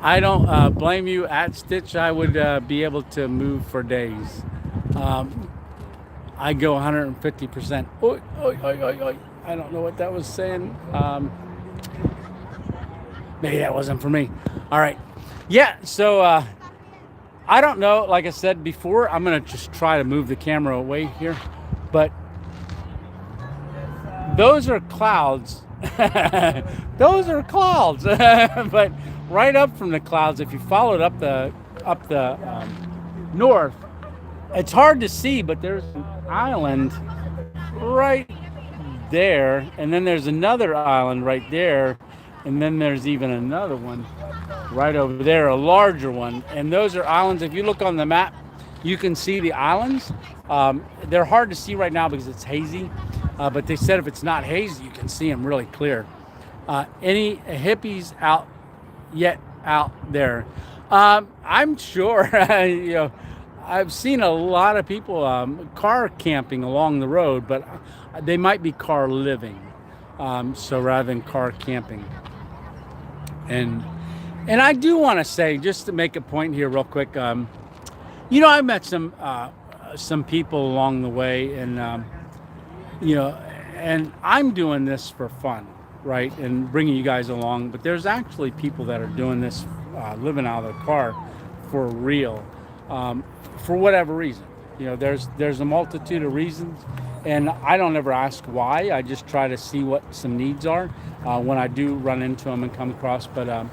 I don't blame you. At Stitch, I would be able to move for days. I go 150%. Oy, oy, oy, oy, oy. I don't know what that was saying. Maybe that wasn't for me. All right. Yeah, so I don't know. Like I said before, I'm going to just try to move the camera away here. But those are clouds. Those are clouds. But right up from the clouds, if you followed up the north, it's hard to see, but there's an island right there, and then there's another island right there, and then there's even another one right over there, a larger one. And those are islands. If you look on the map, you can see the islands. They're hard to see right now because it's hazy, but they said if it's not hazy, you can see them really clear. Any hippies out there? I'm sure. I've seen a lot of people car camping along the road, but they might be car living, so rather than car camping. And I do want to say, just to make a point here real quick, I met some people along the way, and and I'm doing this for fun, right, and bringing you guys along. But there's actually people that are doing this, living out of their car for real, for whatever reason. There's a multitude of reasons, and I don't ever ask why. I just try to see what some needs are when I do run into them and come across. But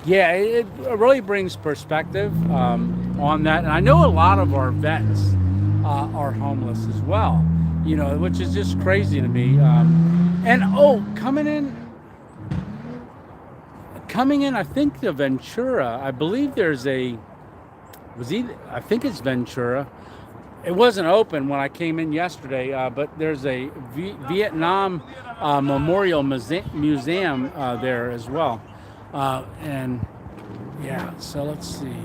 yeah, it really brings perspective on that. And I know a lot of our vets are homeless as well, which is just crazy to me. And coming coming in, I think, to Ventura. I believe there's a, I think it's Ventura. It wasn't open when I came in yesterday, but there's a Vietnam Memorial Museum there as well. And yeah, so let's see.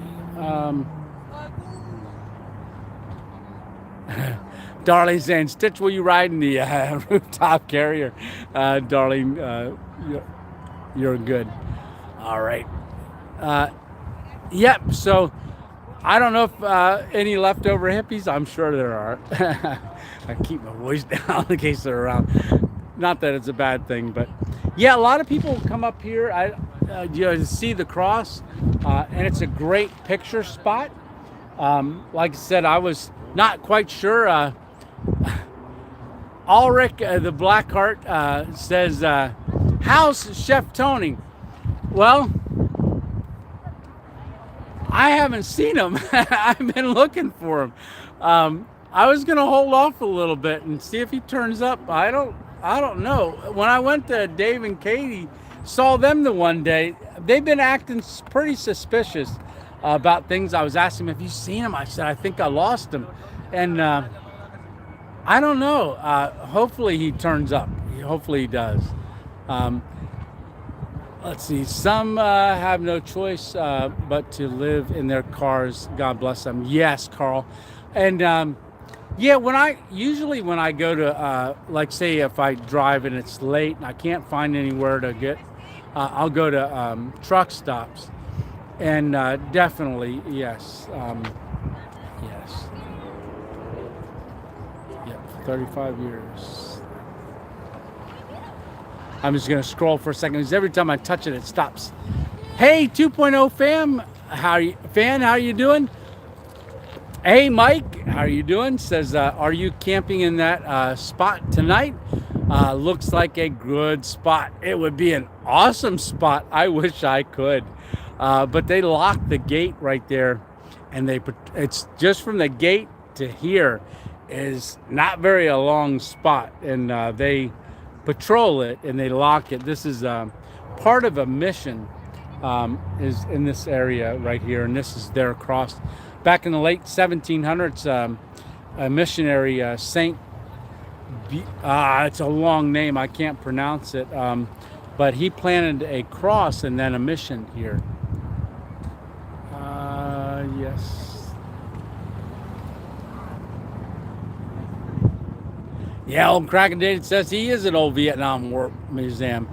Darling saying, Stitch, will you ride in the rooftop carrier? Darling, you're good. All right. Yep, so I don't know if any leftover hippies. I'm sure there are. I keep my voice down in case they're around. Not that it's a bad thing, but yeah, a lot of people come up here. You see the cross, and it's a great picture spot. Like I said, I was not quite sure. Ulrich, the Blackheart, says, how's Chef Tony? Well, I haven't seen him. I've been looking for him. I was gonna hold off a little bit and see if he turns up. I don't know. When I went to Dave and Katie, saw them the one day, they've been acting pretty suspicious about things. I was asking him, have you seen him? I said, I think I lost him. And I don't know. Hopefully he turns up. Hopefully he does. Let's see. Some have no choice but to live in their cars. God bless them. Yes, Carl. And yeah, when I go to like, say if I drive and it's late and I can't find anywhere to get, I'll go to truck stops. And definitely, yes. Yes. Yep, 35 years. I'm just going to scroll for a second because every time I touch it, it stops. Hey, 2.0 fam, how you doing? Hey, Mike, how are you doing? Says, are you camping in that spot tonight? Looks like a good spot. It would be an awesome spot. I wish I could. But they locked the gate right there, and it's just from the gate to here is not very a long spot, and they patrol it and they lock it. This is part of a mission is in this area right here, and this is there across. Back in the late 1700s, a missionary, Saint, it's a long name, I can't pronounce it, but he planted a cross and then a mission here. Yes. Yeah, old Kraken Dated says he is an old Vietnam War museum.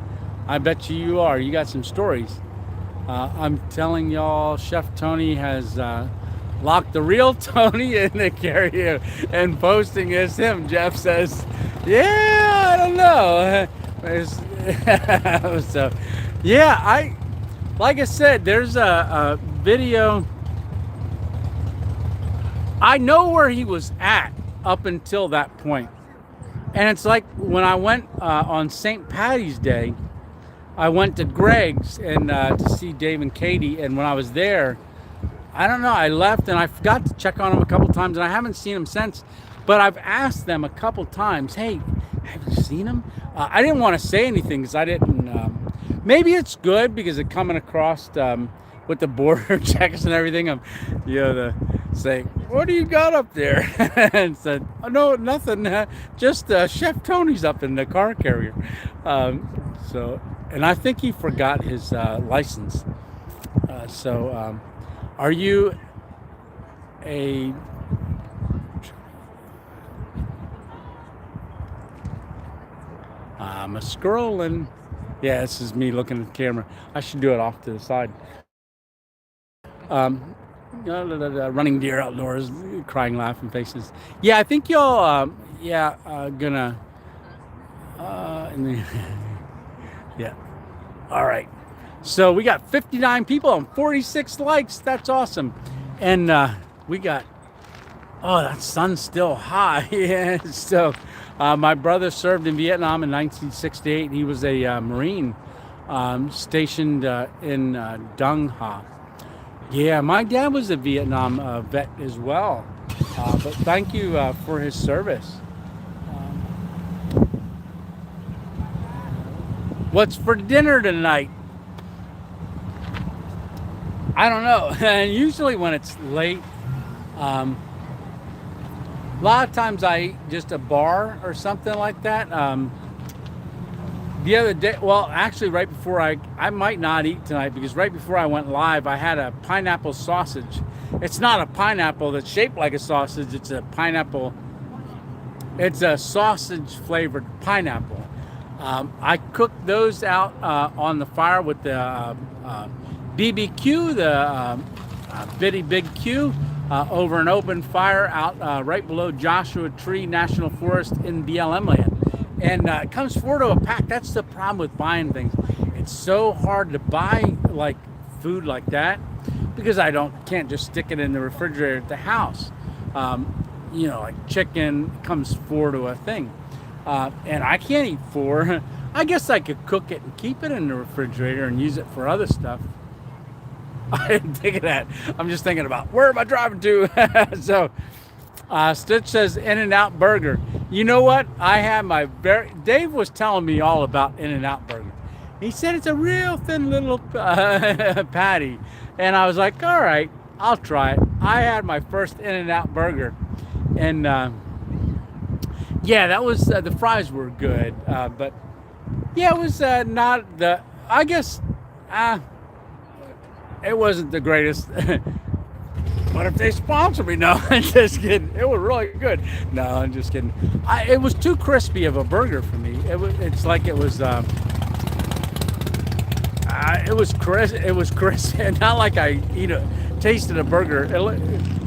I bet you are. You got some stories. I'm telling y'all, Chef Tony has locked the real Tony in the carrier and posting as him. Jeff says, yeah, I don't know. So, yeah, like I said, there's a video. I know where he was at up until that point. And it's like when I went on St. Patty's Day, I went to Greg's and to see Dave and Katie. And when I was there, I don't know, I left and I forgot to check on him a couple times, and I haven't seen him since. But I've asked them a couple times, hey, have you seen him? I didn't want to say anything because I didn't. Maybe it's good because of coming across with the border checks and everything. Say, what do you got up there? And said, oh, no, nothing. Just Chef Tony's up in the car carrier. And I think he forgot his license. Are you I'm scrolling. Yeah, this is me looking at the camera. I should do it off to the side. Running deer outdoors, crying, laughing faces. Yeah, I think y'all, gonna, yeah. All right. So we got 59 people and 46 likes. That's awesome. And we got, that sun's still high. Yeah. So my brother served in Vietnam in 1968. He was a Marine stationed in Dung Ha. Yeah, my dad was a Vietnam vet as well. But thank you for his service. What's for dinner tonight? I don't know. And usually when it's late, um, a lot of times I eat just a bar or something like that. The other day, well, actually, right before I might not eat tonight because right before I went live, I had a pineapple sausage. It's not a pineapple that's shaped like a sausage. It's a pineapple. It's a sausage flavored pineapple. I cooked those out on the fire with the BBQ, the Bitty Big Q, over an open fire out right below Joshua Tree National Forest in BLM land. And it comes four to a pack. That's the problem with buying things. It's so hard to buy like food like that because can't just stick it in the refrigerator at the house. Like chicken comes four to a thing. And I can't eat four. I guess I could cook it and keep it in the refrigerator and use it for other stuff. I didn't think of that. I'm just thinking about where am I driving to? So Stitch says In-N-Out Burger. You know what? Dave was telling me all about In-N-Out Burger. He said it's a real thin little patty. And I was like, all right, I'll try it. I had my first In-N-Out Burger. And yeah, that was, the fries were good. But yeah, it was not the, I guess, it wasn't the greatest. What if they sponsor me? No, I'm just kidding. It was really good. No, I'm just kidding. It was too crispy of a burger for me. It's like it was crisp. It was crisp. Not like I tasted a burger.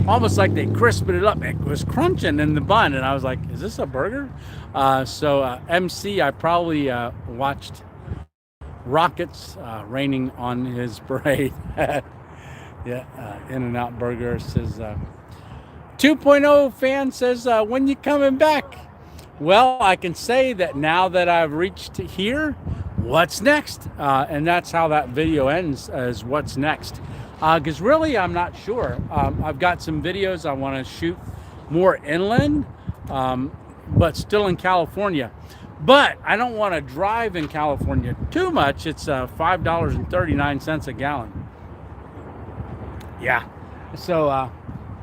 Almost like they crisped it up. It was crunching in the bun, and I was like, "Is this a burger?" So MC, I probably watched rockets raining on his parade. Yeah, In-N-Out Burger says 2.0 fan says, when you coming back? Well, I can say that now that I've reached here, what's next? And that's how that video ends, as what's next. Because really, I'm not sure. I've got some videos I want to shoot more inland, but still in California. But I don't want to drive in California too much. It's $5.39 a gallon. Yeah, so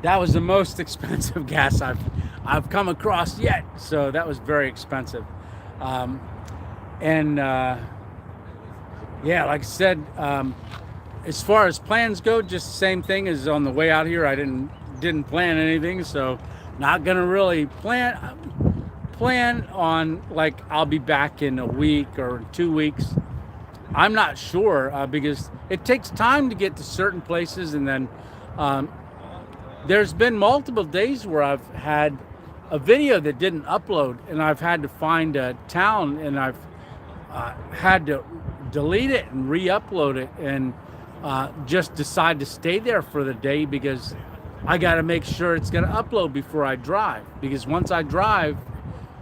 that was the most expensive gas I've come across yet. So that was very expensive, and yeah, like I said, as far as plans go, just the same thing as on the way out here. I didn't plan anything, so not gonna really plan on like I'll be back in a week or 2 weeks. I'm not sure because it takes time to get to certain places, and then there's been multiple days where I've had a video that didn't upload, and I've had to find a town, and I've had to delete it and re-upload it, and just decide to stay there for the day because I got to make sure it's going to upload before I drive. Because once I drive,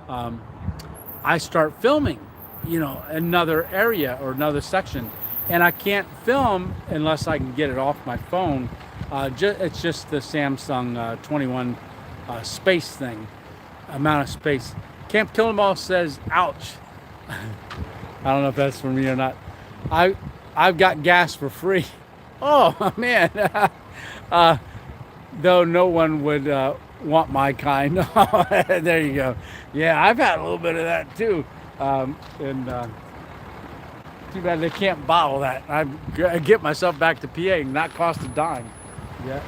I start filming, another area or another section, and I can't film unless I can get it off my phone. It's just the Samsung 21 space thing, amount of space. Camp Kill 'Em All says, ouch. I don't know if that's for me or not. I've got gas for free. Oh man. Though no one would want my kind. There you go. Yeah, I've had a little bit of that too. Too bad they can't bottle that. I get myself back to PA and not cost a dime. Yeah.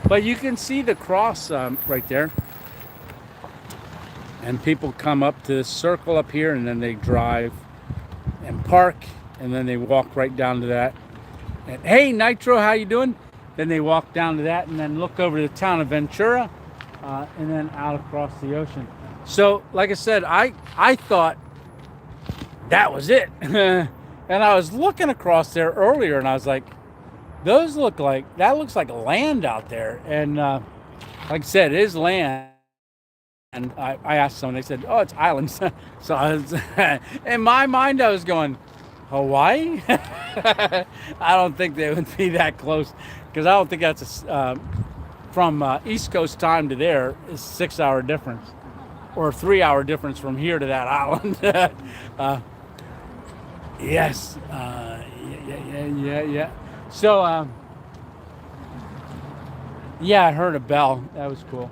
But you can see the cross right there. And people come up to this circle up here, and then they drive and park, and then they walk right down to that. And hey, Nitro, how you doing? Then they walk down to that, and then look over to the town of Ventura, and then out across the ocean. So, like I said, I thought that was it. And I was looking across there earlier, and I was like, that looks like land out there. And like I said, it is land. And I asked someone, they said, oh, it's islands. So I was, in my mind, I was going, Hawaii? I don't think they would be that close, because I don't think that's from East Coast time to there is 6 hour difference, or 3 hour difference from here to that island. Yes. Yeah. So Yeah, I heard a bell. That was cool.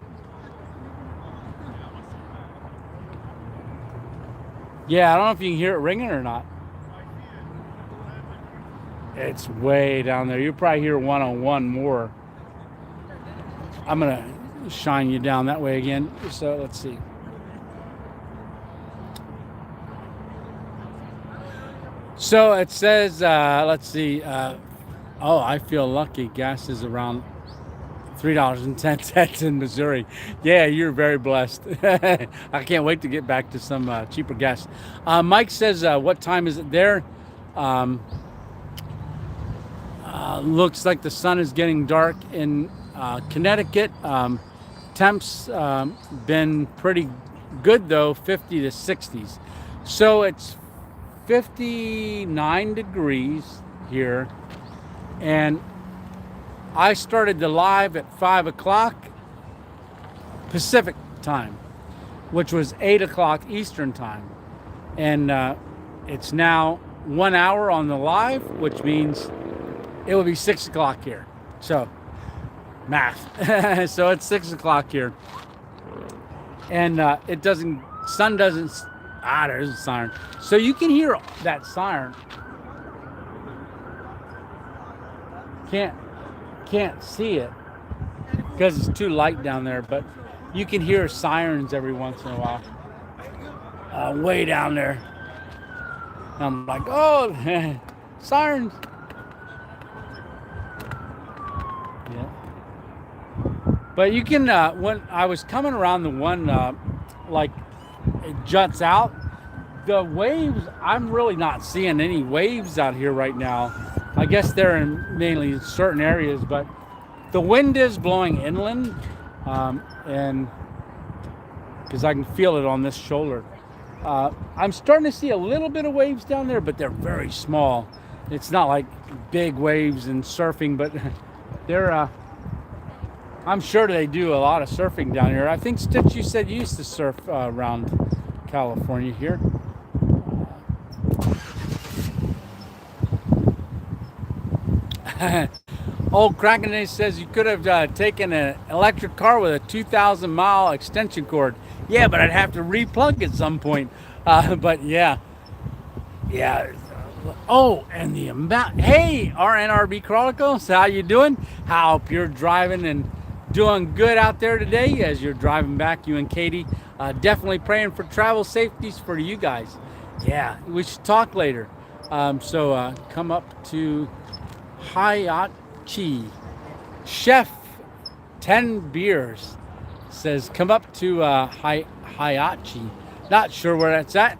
Yeah, I don't know if you can hear it ringing or not. It's way down there. You'll probably hear 101 more. I'm gonna shine you down that way again. So let's see. So it says, let's see. Oh, I feel lucky. Gas is around $3.10 in Missouri. Yeah, you're very blessed. I can't wait to get back to some cheaper gas. Mike says, what time is it there? Um, looks like the sun is getting dark in Connecticut. Temps been pretty good though, 50 to 60s. So it's 59 degrees here, and I started the live at 5 o'clock Pacific time, which was 8 o'clock Eastern time. And it's now 1 hour on the live, which means it will be 6 o'clock here. So, math. So it's 6 o'clock here. And it doesn't, sun doesn't, there's a siren. So you can hear that siren. Can't can't see it because it's too light down there, but you can hear sirens every once in a while. Way down there. I'm like, oh, sirens. Yeah. But you can, when I was coming around the one, like it juts out, the waves, I'm really not seeing any waves out here right now. I guess they're in mainly certain areas, but the wind is blowing inland, and because I can feel it on this shoulder. I'm starting to see a little bit of waves down there, but they're very small. It's not like big waves and surfing, but they're, I'm sure they do a lot of surfing down here. I think Stitch, you said you used to surf around California here. Old Kraken says you could have taken an electric car with a 2,000-mile extension cord. Yeah, but I'd have to replug at some point. But yeah, yeah. Oh, and the amount. Hey, RNRB Chronicles, how you doing? Hope you're driving and doing good out there today as you're driving back, you and Katie. Definitely praying for travel safeties for you guys. Yeah, we should talk later. So come up to Hayachi. Chef 10 beers says come up to Hayachi. Not sure where that's at.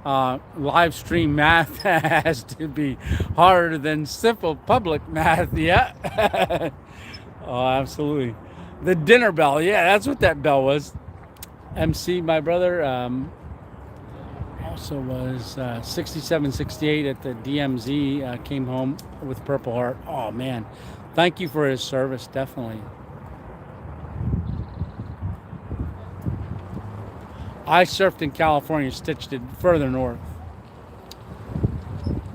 Live stream math has to be harder than simple public math. Yeah. Oh, absolutely. The dinner bell. Yeah, that's what that bell was. MC, my brother, also was 67, 68 at the DMZ. Came home with Purple Heart. Oh, man. Thank you for his service, definitely. I surfed in California, stitched it further north.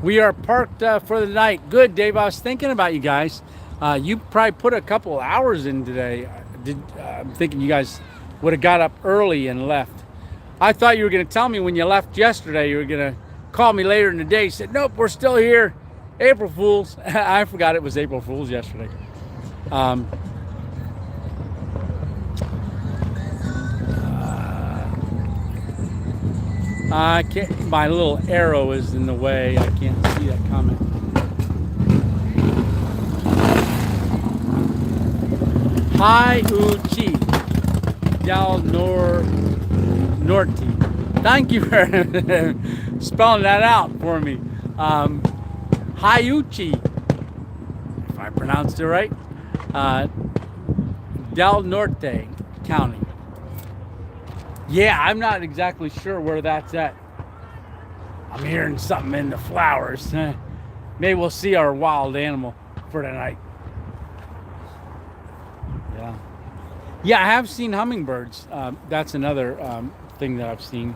We are parked for the night. Good, Dave. I was thinking about you guys. You probably put a couple hours in today. I'm thinking you guys would have got up early and left. I thought you were going to tell me when you left yesterday, you were going to call me later in the day. You said, nope, we're still here. April Fools. I forgot it was April Fools yesterday. I can't, my little arrow is in the way. I can't see that comment. Hi Uchi Del Norte. Thank you for spelling that out for me. Hayuchi, if I pronounced it right. Del Norte County. Yeah, I'm not exactly sure where that's at. I'm hearing something in the flowers. Maybe we'll see our wild animal for tonight. Yeah. Yeah, I have seen hummingbirds. That's another thing that I've seen.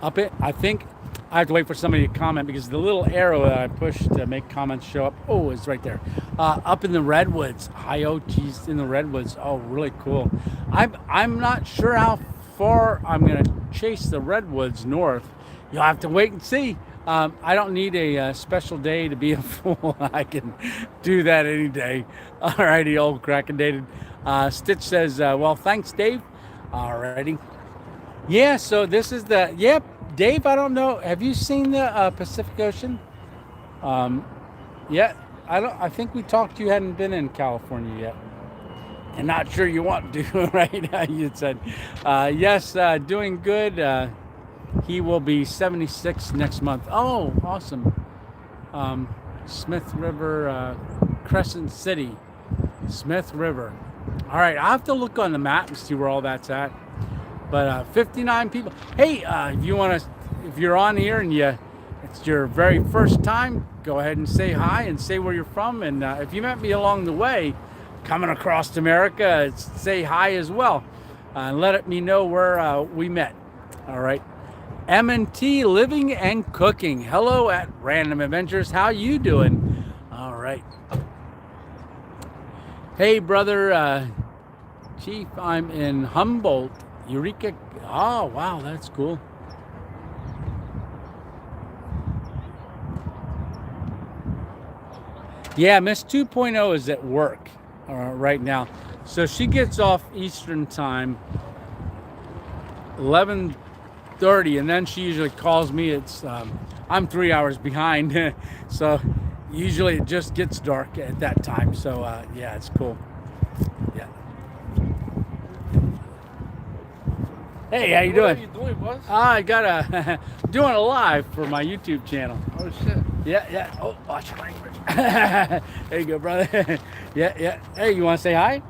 Up it, I think I have to wait for somebody to comment because the little arrow that I push to make comments show up, oh, is right there. Up in the redwoods. Oh, geez, in the redwoods. Oh, really cool. I'm not sure how far I'm gonna chase the redwoods north. You'll have to wait and see. I don't need a special day to be a fool. I can do that any day. Alrighty, old Kraken Dated. Stitch says, well, thanks, Dave. Alrighty. Yeah, so this is the, yep, Dave, I don't know. Have you seen the Pacific Ocean? Yeah, I think we talked, you hadn't been in California yet. And not sure you want to, right? You said, yes, doing good. He will be 76 next month. Oh, awesome. Smith River, Crescent City, Smith River. All right, I'll have to look on the map and see where all that's at. But 59 people. Hey, if you want to, if you're on here and it's your very first time, go ahead and say hi and say where you're from. And if you met me along the way, coming across America, say hi as well. And let me know where we met. All right. M&T Living and Cooking. Hello at Random Adventures. How you doing? All right. Hey, brother Chief, I'm in Humboldt, Eureka. Oh, wow, that's cool. Yeah, Miss 2.0 is at work right now. So she gets off Eastern time, 11:30, and then she usually calls me. It's I'm 3 hours behind, so usually it just gets dark at that time. So yeah, it's cool. Yeah. Hey, how you doing? What are you doing, boss? I got a doing a live for my YouTube channel. Oh shit. Yeah, yeah. Oh, watch your language. There you go, brother. Yeah, yeah. Hey, you want to say hi?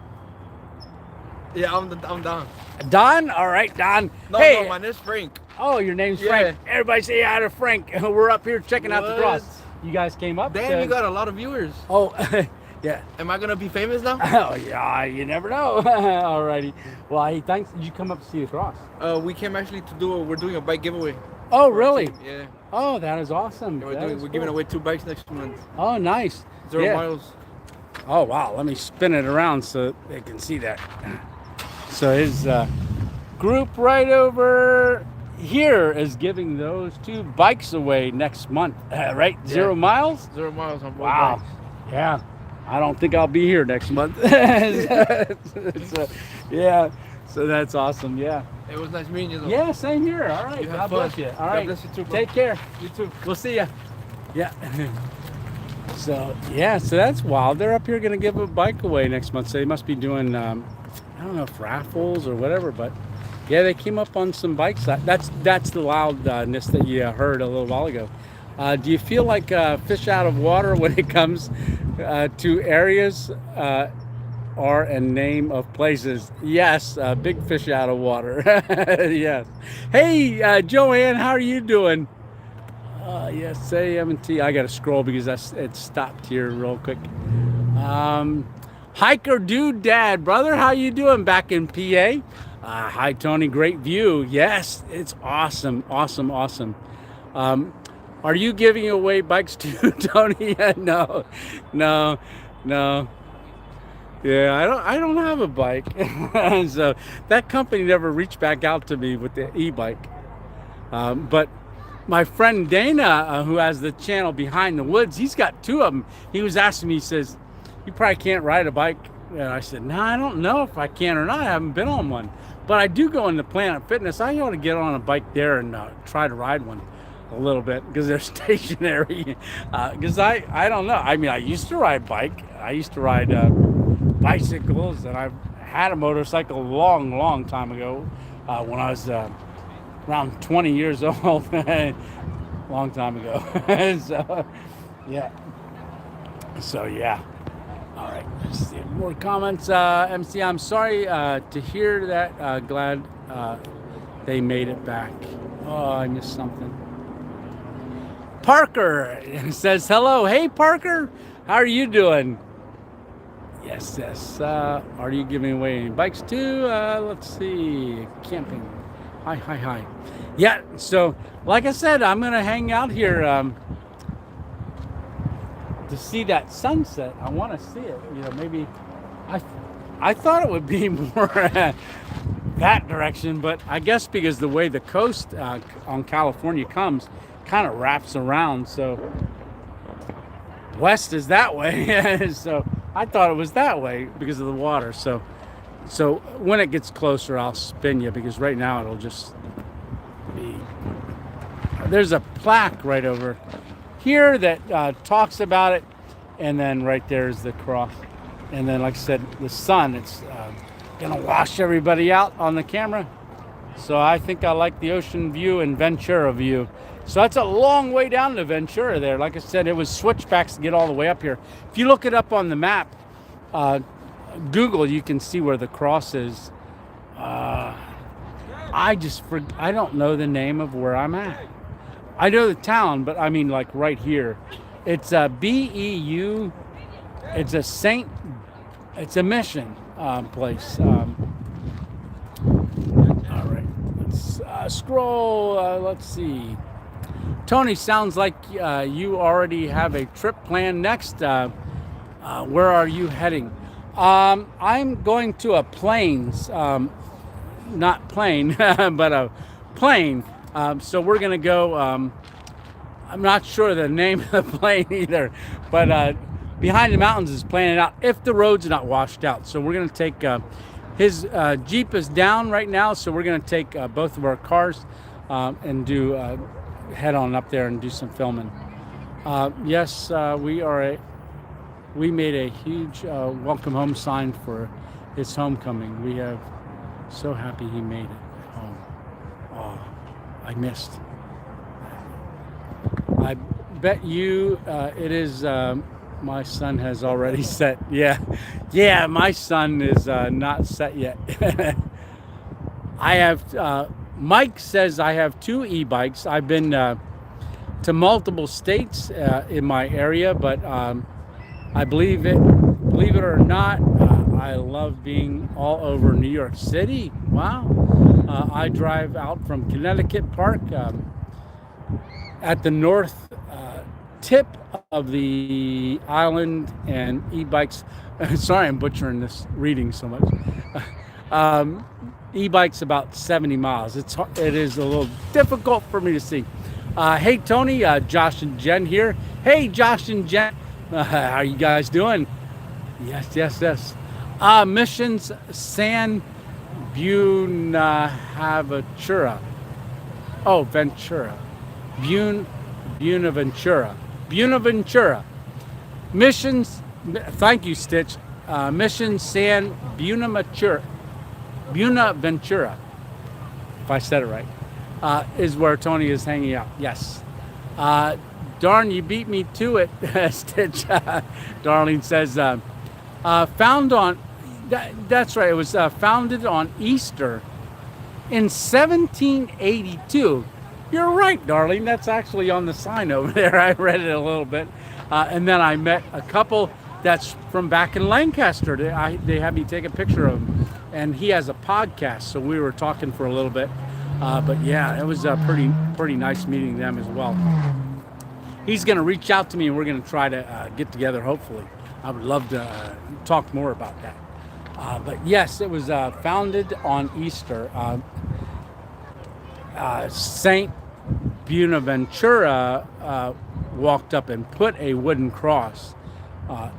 Yeah, I'm Don. Don? All right, Don. No, hey. no, my name's Frank. Oh, your name's Yeah. Frank. Everybody say hi to Frank. We're up here checking out the What? cross. You guys came up? Damn, you got a lot of viewers. Oh, yeah. Am I gonna be famous now? Oh, yeah, you never know. Alrighty. Well, hey, thanks. Did you come up to see the cross? We came actually to do. We're doing a bike giveaway. Oh, really? Yeah. Oh, that is awesome. Yeah, That is we're giving cool. away 2 bikes next month. Oh, nice. 0 Yeah. miles. Oh, wow. Let me spin it around so they can see that. So his group right over here is giving those 2 bikes away next month, right? Yeah. 0 miles? 0 miles on both Wow. bikes. Yeah. I don't think I'll be here next month. So, yeah. So that's awesome. Yeah. It was nice meeting you though. Yeah, same here. All right. You have God fun. bless you. All God right. bless you too, bro. Take care. You too. We'll see ya. Yeah. So, yeah, so that's wild. They're up here going to give a bike away next month. So they must be doing, I don't know if raffles or whatever, but yeah, they came up on some bikes. That's the loudness that you heard a little while ago. Do you feel like fish out of water when it comes to areas or a name of places? Yes, big fish out of water. Yes. Hey, Joanne, how are you doing? Yes, say M&T. I got to scroll because it stopped here real quick. Hiker Dude Dad, brother, how you doing back in PA? Hi, Tony. Great view. Yes, it's awesome, awesome, awesome. Are you giving away bikes too, Tony? No, no, no. Yeah, I don't have a bike, so that company never reached back out to me with the e-bike. But my friend Dana, who has the channel Behind the Woods, he's got 2 of them. He was asking me, he says, "You probably can't ride a bike." And I said, "No, I don't know if I can or not. I haven't been on one, but I do go into Planet Fitness. I ought to get on a bike there and try to ride one a little bit because they're stationary. Because I don't know. I mean, I used to ride bike. I used to ride bicycles, and I've had a motorcycle a long, long time ago when I was around 20 years old. Long time ago. So, yeah. So, yeah. All right. Let's see. More comments. MC, I'm sorry to hear that. Glad they made it back. Oh, I missed something. Parker says hello. Hey, Parker. How are you doing? Yes, yes. Are you giving away any bikes too? Let's see. Camping. Hi. Yeah, so like I said, I'm going to hang out here to see that sunset. I want to see it. Maybe I, I thought it would be more that direction, but I guess because the way the coast on California comes kind of wraps around, so west is that way. So I thought it was that way because of the water. So when it gets closer, I'll spin you because right now it'll just be. There's a plaque right over here that talks about it, and then right there is the cross. And then, like I said, the sun, it's gonna wash everybody out on the camera. So I think I like the ocean view and Ventura view. So that's a long way down to Ventura there. Like I said, it was switchbacks to get all the way up here. If you look it up on the map, Google, you can see where the cross is. I don't know the name of where I'm at. I know the town, but I mean like right here. It's a BEU. It's a mission place. All right, let's scroll. Let's see. Tony, sounds like you already have a trip planned next. Where are you heading? I'm going to a plains, not plane, but a plane. So we're going to go, I'm not sure the name of the plane either, but Behind the Mountains is planning out if the road's not washed out. So we're going to take, his Jeep is down right now, so we're going to take both of our cars and head on up there and do some filming. Yes, we made a huge welcome home sign for his homecoming. We have so happy he made it home. Oh, I missed. I bet you it is. My son has already set. Yeah. My son is not set yet. I have. Mike says I have 2 e-bikes. I've been to multiple states in my area, but I believe it or not, I love being all over New York City. Wow. I drive out from Connecticut Park at the north tip of the island, and e-bikes. Sorry, I'm butchering this reading so much. E-bikes about 70 miles. It is a little difficult for me to see. Hey Tony, Josh and Jen here. Hey Josh and Jen, how you guys doing? Yes. Missions San Buenaventura. Oh, Ventura. Buenaventura. Missions. Thank you, Stitch. Mission San Buenaventura, if I said it right, is where Tony is hanging out. Yes. Darn, you beat me to it, Stitch. Darlene says, found on, that's right, it was founded on Easter in 1782. You're right, Darlene, that's actually on the sign over there. I read it a little bit. And then I met a couple that's from back in Lancaster. They had me take a picture of him. And he has a podcast, so we were talking for a little bit. But yeah, it was pretty nice meeting them as well. He's going to reach out to me, and we're going to try to get together, hopefully. I would love to talk more about that. But yes, it was founded on Easter. Saint Buenaventura walked up and put a wooden cross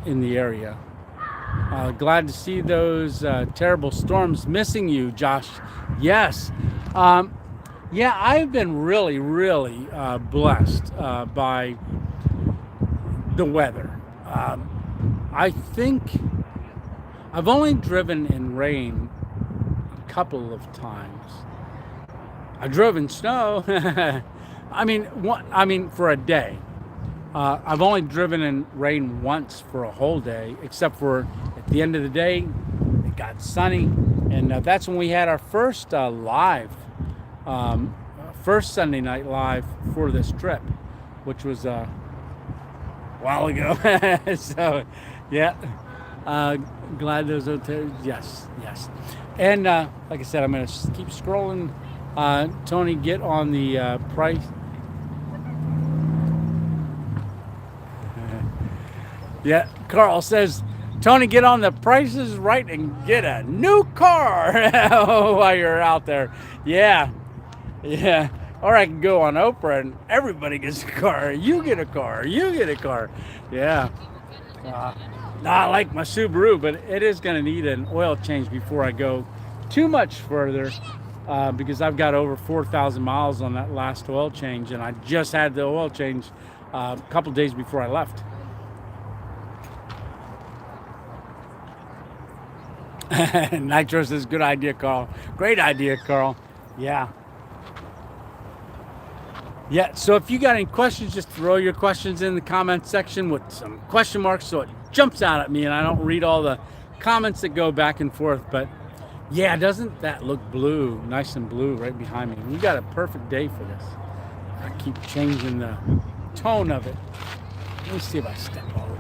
in the area. Glad to see those terrible storms. Missing you, Josh. Yes. Yeah, I've been really blessed by the weather. I think I've only driven in rain a couple of times. I drove in snow. I mean, for a day. I've only driven in rain once for a whole day, except for at the end of the day, it got sunny, and that's when we had our first first Sunday night live for this trip, which was a while ago. So, yeah, glad those hotels. Yes, and like I said, I'm gonna keep scrolling Tony, get on the price. Yeah, Carl says, Tony, get on the prices right and get a new car while you're out there. Yeah, yeah. Or I can go on Oprah and everybody gets a car. You get a car. You get a car. Yeah. I like my Subaru, but it is going to need an oil change before I go too much further because I've got over 4,000 miles on that last oil change, and I just had the oil change a couple days before I left. Nitro says, good idea, Carl. Great idea, Carl. Yeah. Yeah, so if you got any questions, just throw your questions in the comment section with some question marks so it jumps out at me and I don't read all the comments that go back and forth. But yeah, doesn't that look blue? Nice and blue right behind me. We got a perfect day for this. I keep changing the tone of it. Let me see if I step over.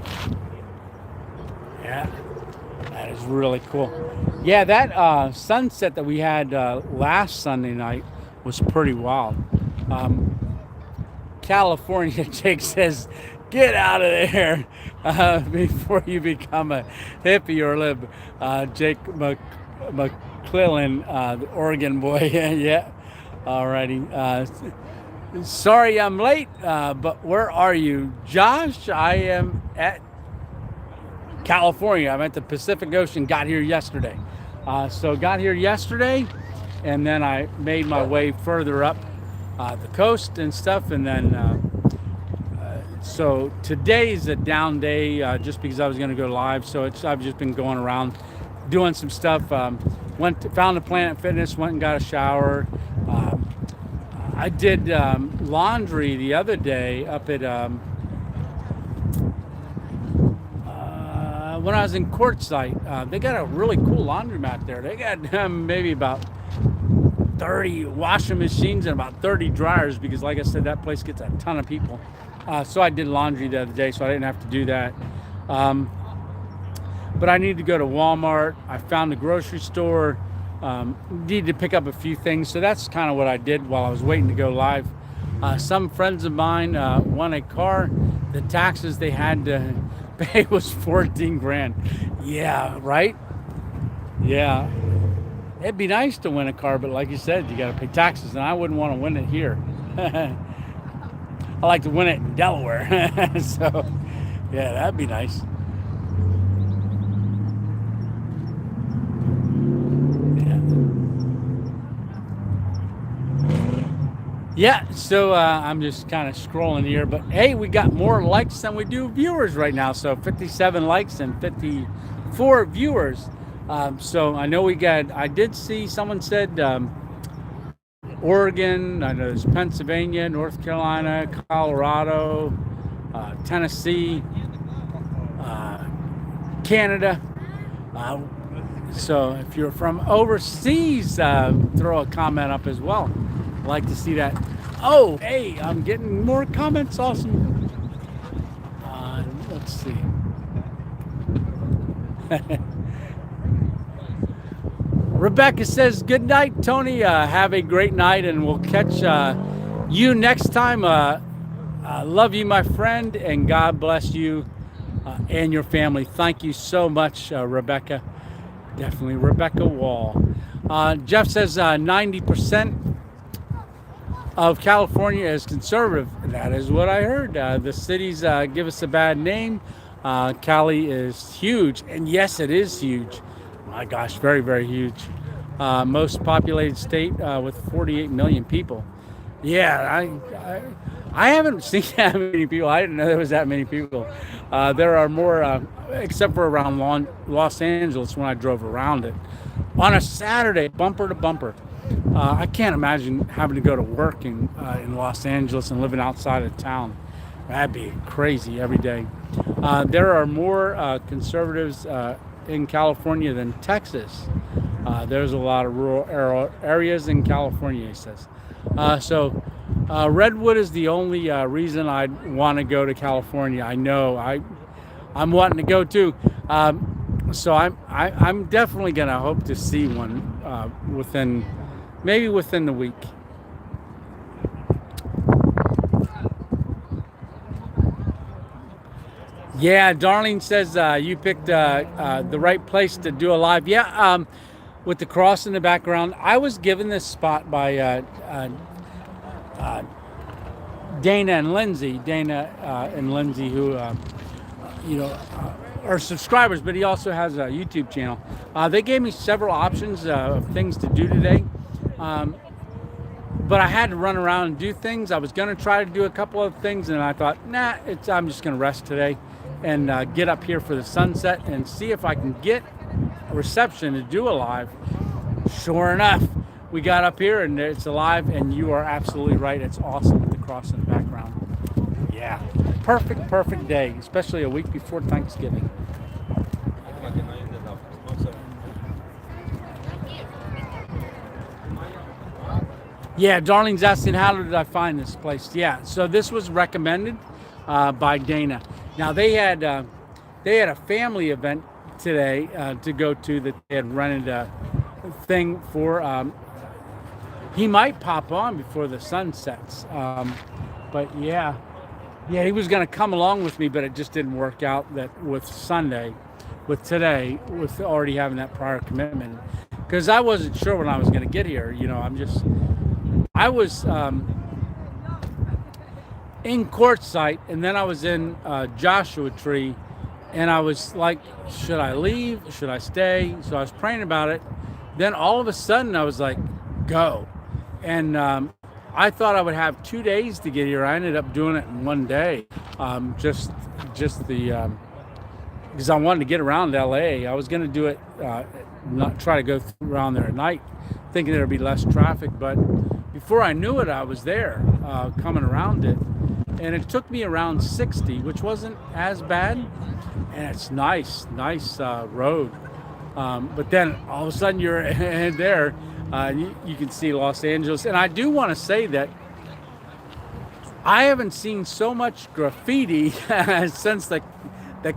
Yeah. That is really cool. Yeah, that sunset that we had last Sunday night was pretty wild. California Jake says, get out of there before you become a hippie or lib. Jake McClellan, the Oregon boy. Yeah. Alrighty. Sorry I'm late, but where are you? Josh, I am at California. I'm at the Pacific Ocean, got here yesterday. So got here yesterday, and then I made my way further up the coast and stuff, and then so today's a down day just because I was going to go live. So I've just been going around doing some stuff. Found a Planet Fitness, went and got a shower. I did laundry the other day up at when I was in Quartzsite. They got a really cool laundromat there. They got maybe about 30 washing machines and about 30 dryers because, like I said, that place gets a ton of people. So I did laundry the other day, so I didn't have to do that. But I need to go to Walmart. I found a grocery store. Needed to pick up a few things, so that's kind of what I did while I was waiting to go live. Some friends of mine won a car. The taxes they had to pay was 14 grand. Yeah, right? Yeah. It'd be nice to win a car, but like you said, you got to pay taxes, and I wouldn't want to win it here. I like to win it in Delaware. So, yeah, that'd be nice. Yeah, so I'm just kind of scrolling here, but hey, we got more likes than we do viewers right now. So 57 likes and 54 viewers. So I know I did see someone said Oregon, I know there's Pennsylvania, North Carolina, Colorado, Tennessee, Canada. So if you're from overseas, throw a comment up as well. Like to see that. Oh, hey, I'm getting more comments. Awesome. Let's see. Rebecca says, good night, Tony. Have a great night, and we'll catch you next time. Love you, my friend, and God bless you and your family. Thank you so much, Rebecca. Definitely Rebecca Wall. Jeff says 90% of California is conservative. That is what I heard. The cities give us a bad name. Cali is huge, and yes, it is huge. My gosh, very, very huge. Most populated state with 48 million people. Yeah, I haven't seen that many people. I didn't know there was that many people. There are more, except for around Los Angeles when I drove around it. On a Saturday, bumper to bumper. I can't imagine having to go to work in Los Angeles and living outside of town. That'd be crazy every day. There are more conservatives in California than Texas. There's a lot of rural areas in California, he says. So Redwood is the only reason I'd want to go to California. I know I'm wanting to go too. So I'm definitely gonna hope to see one within maybe within the week. Yeah, Darlene says you picked the right place to do a live. Yeah, with the cross in the background. I was given this spot by Dana and Lindsay. Dana and Lindsay, who you know are subscribers, but he also has a YouTube channel. They gave me several options of things to do today. But I had to run around and do things. I was going to try to do a couple of things, and I thought, nah, I'm just going to rest today and get up here for the sunset and see if I can get a reception to do a live. Sure enough, we got up here and it's alive, and you are absolutely right. It's awesome with the cross in the background. Yeah, perfect day, especially a week before Thanksgiving. Yeah, Darlene's asking, how did I find this place? Yeah, so this was recommended by Dana. Now they had a family event today to go to that they had rented a thing for. He might pop on before the sun sets, but yeah, he was going to come along with me, but it just didn't work out. That with Sunday, with today, with already having that prior commitment, because I wasn't sure when I was going to get here. I was in Quartzsite, and then I was in Joshua Tree, and I was like, should I leave? Should I stay? So I was praying about it. Then all of a sudden, I was like, go. And I thought I would have 2 days to get here. I ended up doing it in 1 day, just the because I wanted to get around LA. I was going to do it, not try to go around there at night, thinking there'd be less traffic, but before I knew it, I was there coming around it, and it took me around 60, which wasn't as bad, and it's nice road. But then all of a sudden you're there, you can see Los Angeles, and I do want to say that I haven't seen so much graffiti since the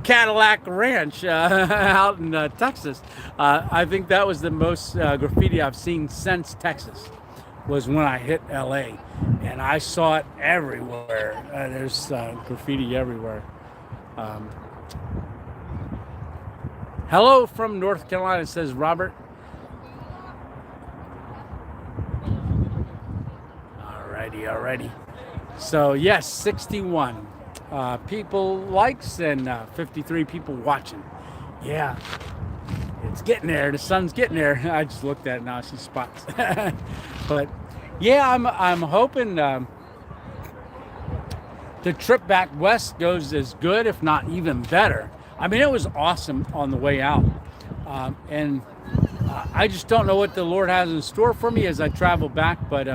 Cadillac Ranch out in Texas. I think that was the most graffiti I've seen since Texas. Was when I hit LA, and I saw it everywhere. There's graffiti everywhere. Hello from North Carolina, says Robert. Alrighty. So yes, 61 people likes and 53 people watching. Yeah, it's getting there. The sun's getting there. I just looked at it now. I see spots. But yeah, I'm hoping the trip back west goes as good, if not even better. I mean, it was awesome on the way out, and I just don't know what the Lord has in store for me as I travel back. But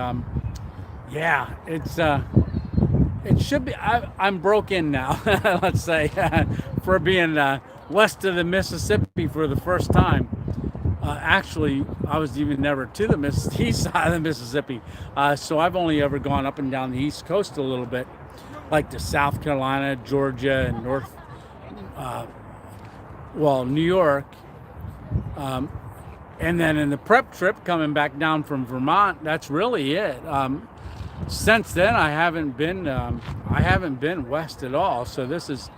yeah, it should be. I'm broke in now. Let's say for being west of the Mississippi for the first time. Actually, I was even never to the east side of the Mississippi, so I've only ever gone up and down the East Coast a little bit, like to South Carolina, Georgia, and New York, and then in the prep trip coming back down from Vermont, that's really it. Since then, I haven't been west at all, so this is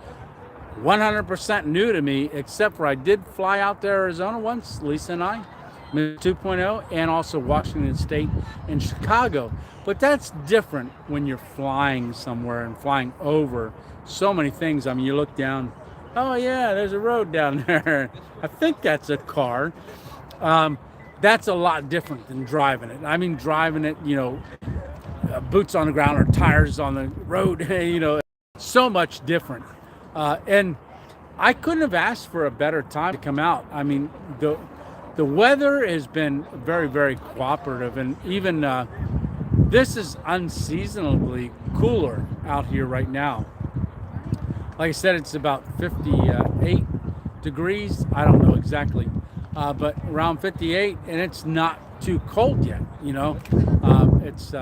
100% new to me, except for I did fly out to Arizona once, Lisa and I, 2.0, and also Washington State and Chicago. But that's different when you're flying somewhere and flying over so many things. I mean, you look down, oh yeah, there's a road down there. I think that's a car. That's a lot different than driving it. I mean, driving it, boots on the ground or tires on the road, so much different. And I couldn't have asked for a better time to come out. I mean, the weather has been very, very cooperative, and even this is unseasonably cooler out here right now. Like I said, it's about 58 degrees. I don't know exactly, but around 58, and it's not too cold yet. It's.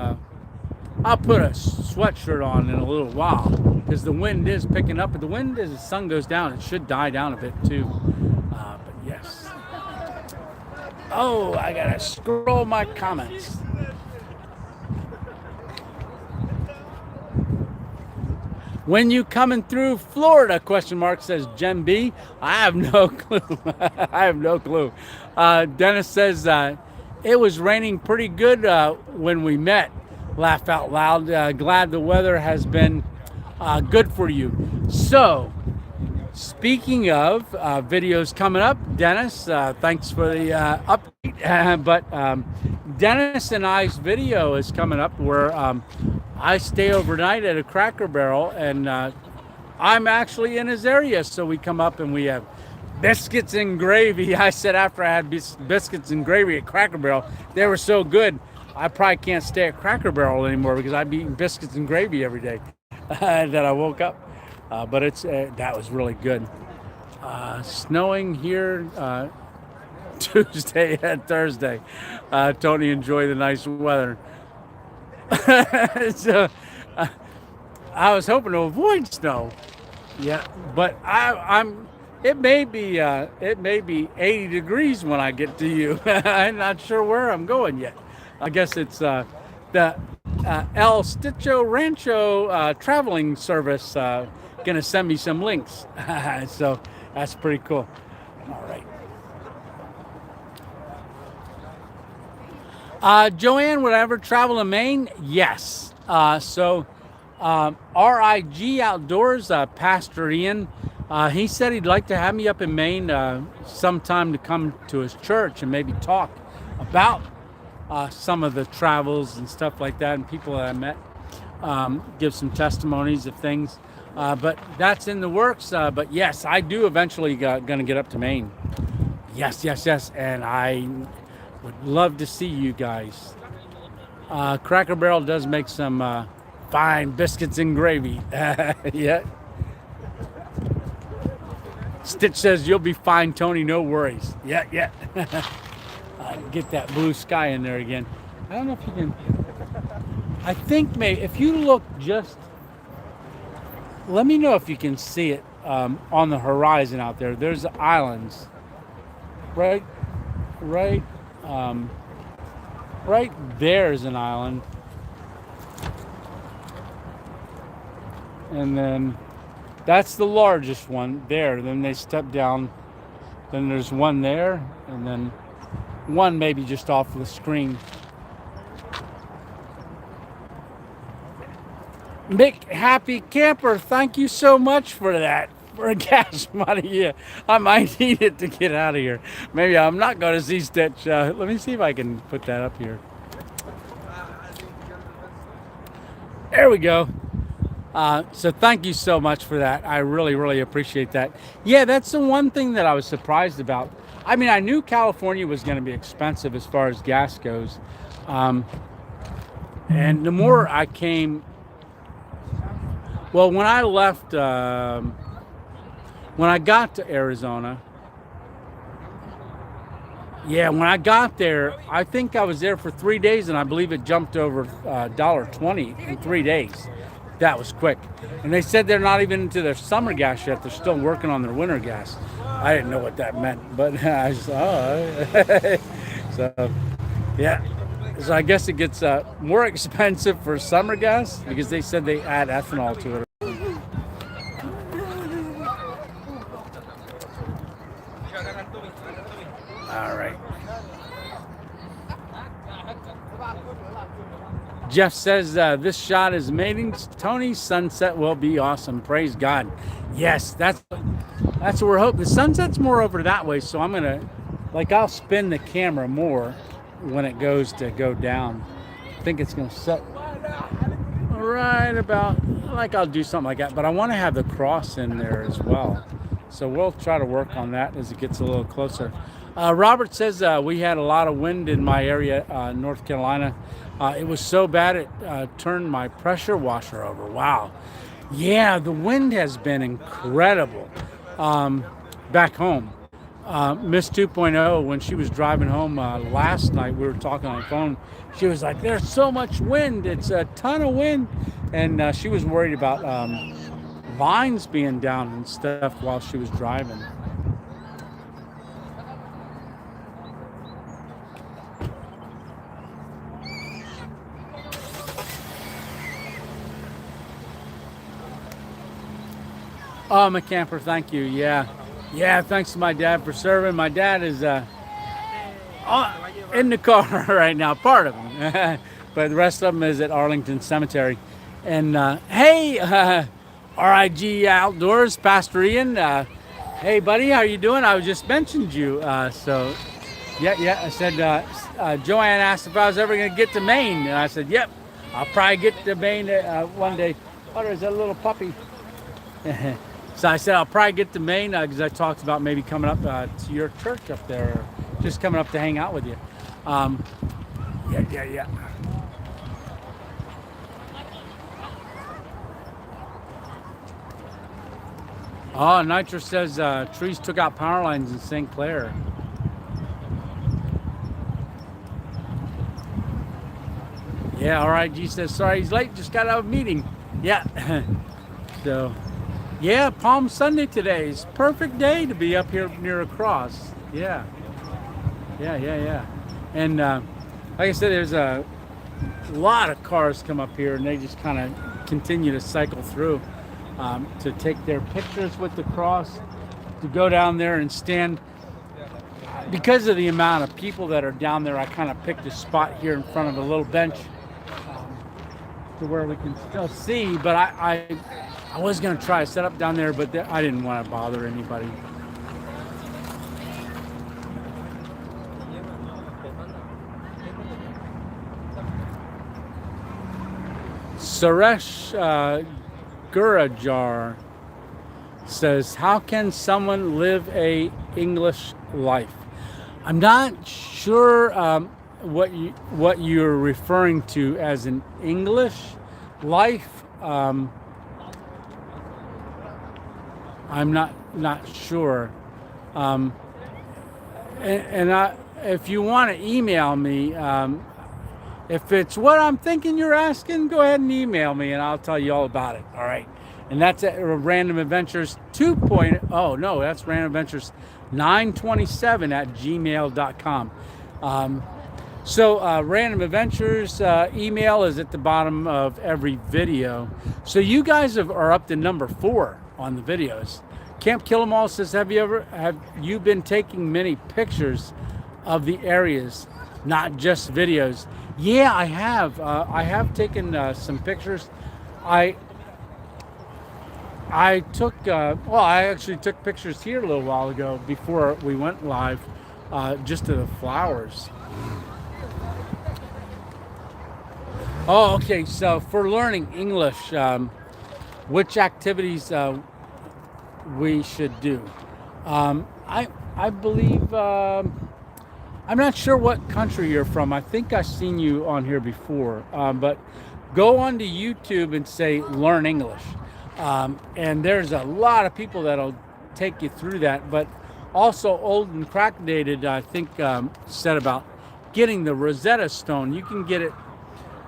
I'll put a sweatshirt on in a little while because the wind is picking up. But the wind, as the sun goes down, it should die down a bit too. But yes. Oh, I gotta scroll my comments. When you coming through Florida? Question mark, says Jen B. I have no clue. I have no clue. Dennis says it was raining pretty good when we met. Laugh out loud. Glad the weather has been good for you. So, speaking of videos coming up, Dennis, thanks for the update. But Dennis and I's video is coming up where I stay overnight at a Cracker Barrel, and I'm actually in his area. So we come up and we have biscuits and gravy. I said after I had biscuits and gravy at Cracker Barrel, they were so good, I probably can't stay at Cracker Barrel anymore because I'd be eating biscuits and gravy every day that I woke up. But that was really good. Snowing here Tuesday and Thursday. Tony, enjoy the nice weather. So I was hoping to avoid snow. Yeah, but I'm. It may be 80 degrees when I get to you. I'm not sure where I'm going yet. I guess it's the El Sticho Rancho traveling service gonna send me some links. So that's pretty cool. All right. Joanne, would I ever travel to Maine? Yes. So RIG Outdoors, Pastor Ian, he said he'd like to have me up in Maine sometime to come to his church and maybe talk about some of the travels and stuff like that and people that I met, give some testimonies of things. But that's in the works. But yes, I do eventually going to get up to Maine. Yes. And I would love to see you guys. Cracker Barrel does make some fine biscuits and gravy. Yeah. Stitch says, you'll be fine, Tony. No worries. Yeah. Get that blue sky in there again. I don't know if you can. I think maybe if you look just. Let me know if you can see it on the horizon out there. There's islands. Right there's an island. And then that's the largest one there. Then they step down. Then there's one there. And then one maybe just off the screen. Mick Happy Camper, thank you so much for that. For gas money, yeah. I might need it to get out of here. Maybe I'm not going to see Stitch. Let me see if I can put that up here. There we go. So thank you so much for that. I really appreciate that. Yeah, that's the one thing that I was surprised about. I mean, I knew California was going to be expensive as far as gas goes. And the more I came, well, when I left, when I got to Arizona, when I got there, I think I was there for 3 days, and I believe it jumped over $1.20 in 3 days. That was quick. And they said they're not even into their summer gas yet. They're still working on their winter gas. I didn't know what that meant, but I said, oh. So, yeah. So I guess it gets more expensive for summer gas because they said they add ethanol to it. All right. Jeff says this shot is amazing. Tony, sunset will be awesome. Praise God. Yes, that's what we're hoping. The sunset's more over that way, so I'm gonna, I'll spin the camera more when it goes to go down. I think it's gonna set right about, I'll do something like that, but I want to have the cross in there as well. So we'll try to work on that as it gets a little closer. Robert says we had a lot of wind in my area, North Carolina. It was so bad it turned my pressure washer over. Wow. Yeah, the wind has been incredible back home. Miss 2.0, when she was driving home last night, we were talking on the phone. She was like, there's so much wind. It's a ton of wind. And she was worried about lines being down and stuff while she was driving. Oh, I'm a camper. Thank you. Yeah. Yeah. Thanks to my dad for serving. My dad is in the car right now, part of him. But the rest of them is at Arlington Cemetery. And hey, RIG Outdoors, Pastor Ian. Hey, buddy, how you doing? I just mentioned you. Yeah. I said, Joanne asked if I was ever going to get to Maine. And I said, yep, I'll probably get to Maine one day. Oh, there's a little puppy. So I said, I'll probably get to Maine because I talked about maybe coming up to your church up there, or just coming up to hang out with you. Yeah. Oh, Nitro says trees took out power lines in St. Clair. Yeah, RIG says, sorry he's late, just got out of a meeting. Yeah. So, yeah, Palm Sunday today is perfect day to be up here near a cross. Yeah. And like I said, there's a lot of cars come up here, and they just kind of continue to cycle through to take their pictures with the cross, to go down there and stand. Because of the amount of people that are down there, I kind of picked a spot here in front of a little bench to where we can still see. But I was going to try to set up down there, but I didn't want to bother anybody. Suresh Gurajar says, how can someone live a English life? I'm not sure what you're referring to as an English life. I'm not sure. If you want to email me, if it's what I'm thinking you're asking, go ahead and email me and I'll tell you all about it. All right. And that's at Random Adventures 2.0. Oh, no, that's Random Adventures 927 at gmail.com. Random Adventures email is at the bottom of every video. So you guys are up to number 4 on the videos. Camp Kill 'Em All says, have you been taking many pictures of the areas, not just videos? Yeah, I have. I have taken some pictures. I took, I actually took pictures here a little while ago before we went live, just of the flowers. Oh, okay. So for learning English, which activities we should do? I believe. I'm not sure what country you're from. I think I've seen you on here before, but go onto YouTube and say Learn English. And there's a lot of people that'll take you through that. But also Old and Crackdated, I think, said about getting the Rosetta Stone. You can get it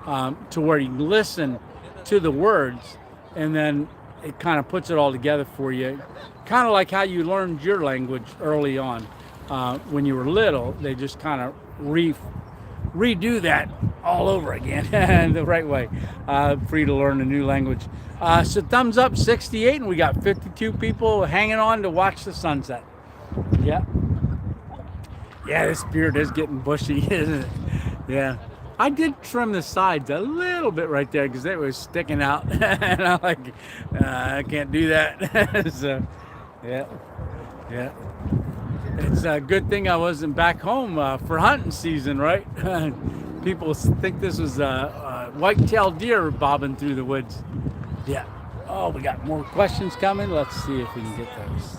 to where you can listen to the words, and then it kind of puts it all together for you. Kind of like how you learned your language early on. When you were little, they just kind of redo that all over again the right way for you to learn a new language. So thumbs up 68, and we got 52 people hanging on to watch the sunset. Yeah, this beard is getting bushy, isn't it? Yeah, I did trim the sides a little bit right there because it was sticking out, and I'm like, I can't do that. So yeah. It's a good thing I wasn't back home for hunting season, right? People think this was a white-tailed deer bobbing through the woods. Yeah. Oh, we got more questions coming. Let's see if we can get those.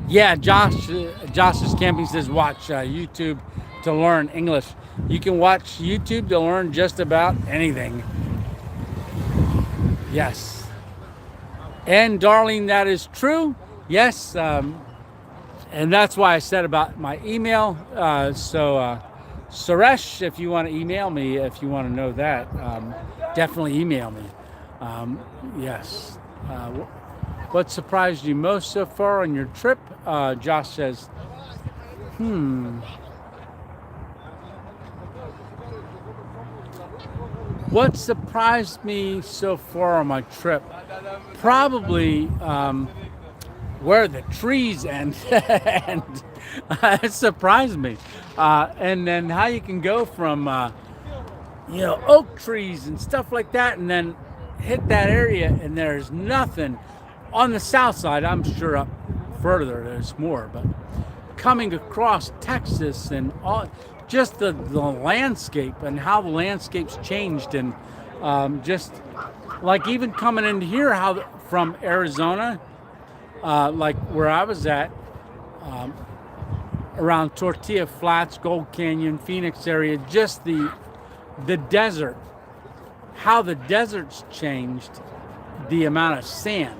Yeah, Josh's Camping says watch YouTube to learn English. You can watch YouTube to learn just about anything. Yes. And darling, that is true. Yes, and that's why I said about my email. Suresh, if you want to email me, if you want to know that, definitely email me. Yes. What surprised you most so far on your trip? Josh says, What surprised me so far on my trip? Probably where the trees end, and it surprised me. And then how you can go from oak trees and stuff like that, and then hit that area, and there's nothing on the south side. I'm sure up further there's more, but coming across Texas and all, just the landscape and how the landscape's changed, and just like even coming into here, how from Arizona, like where I was at, around Tortilla Flats, Gold Canyon, Phoenix area, just the desert, how the desert's changed the amount of sand.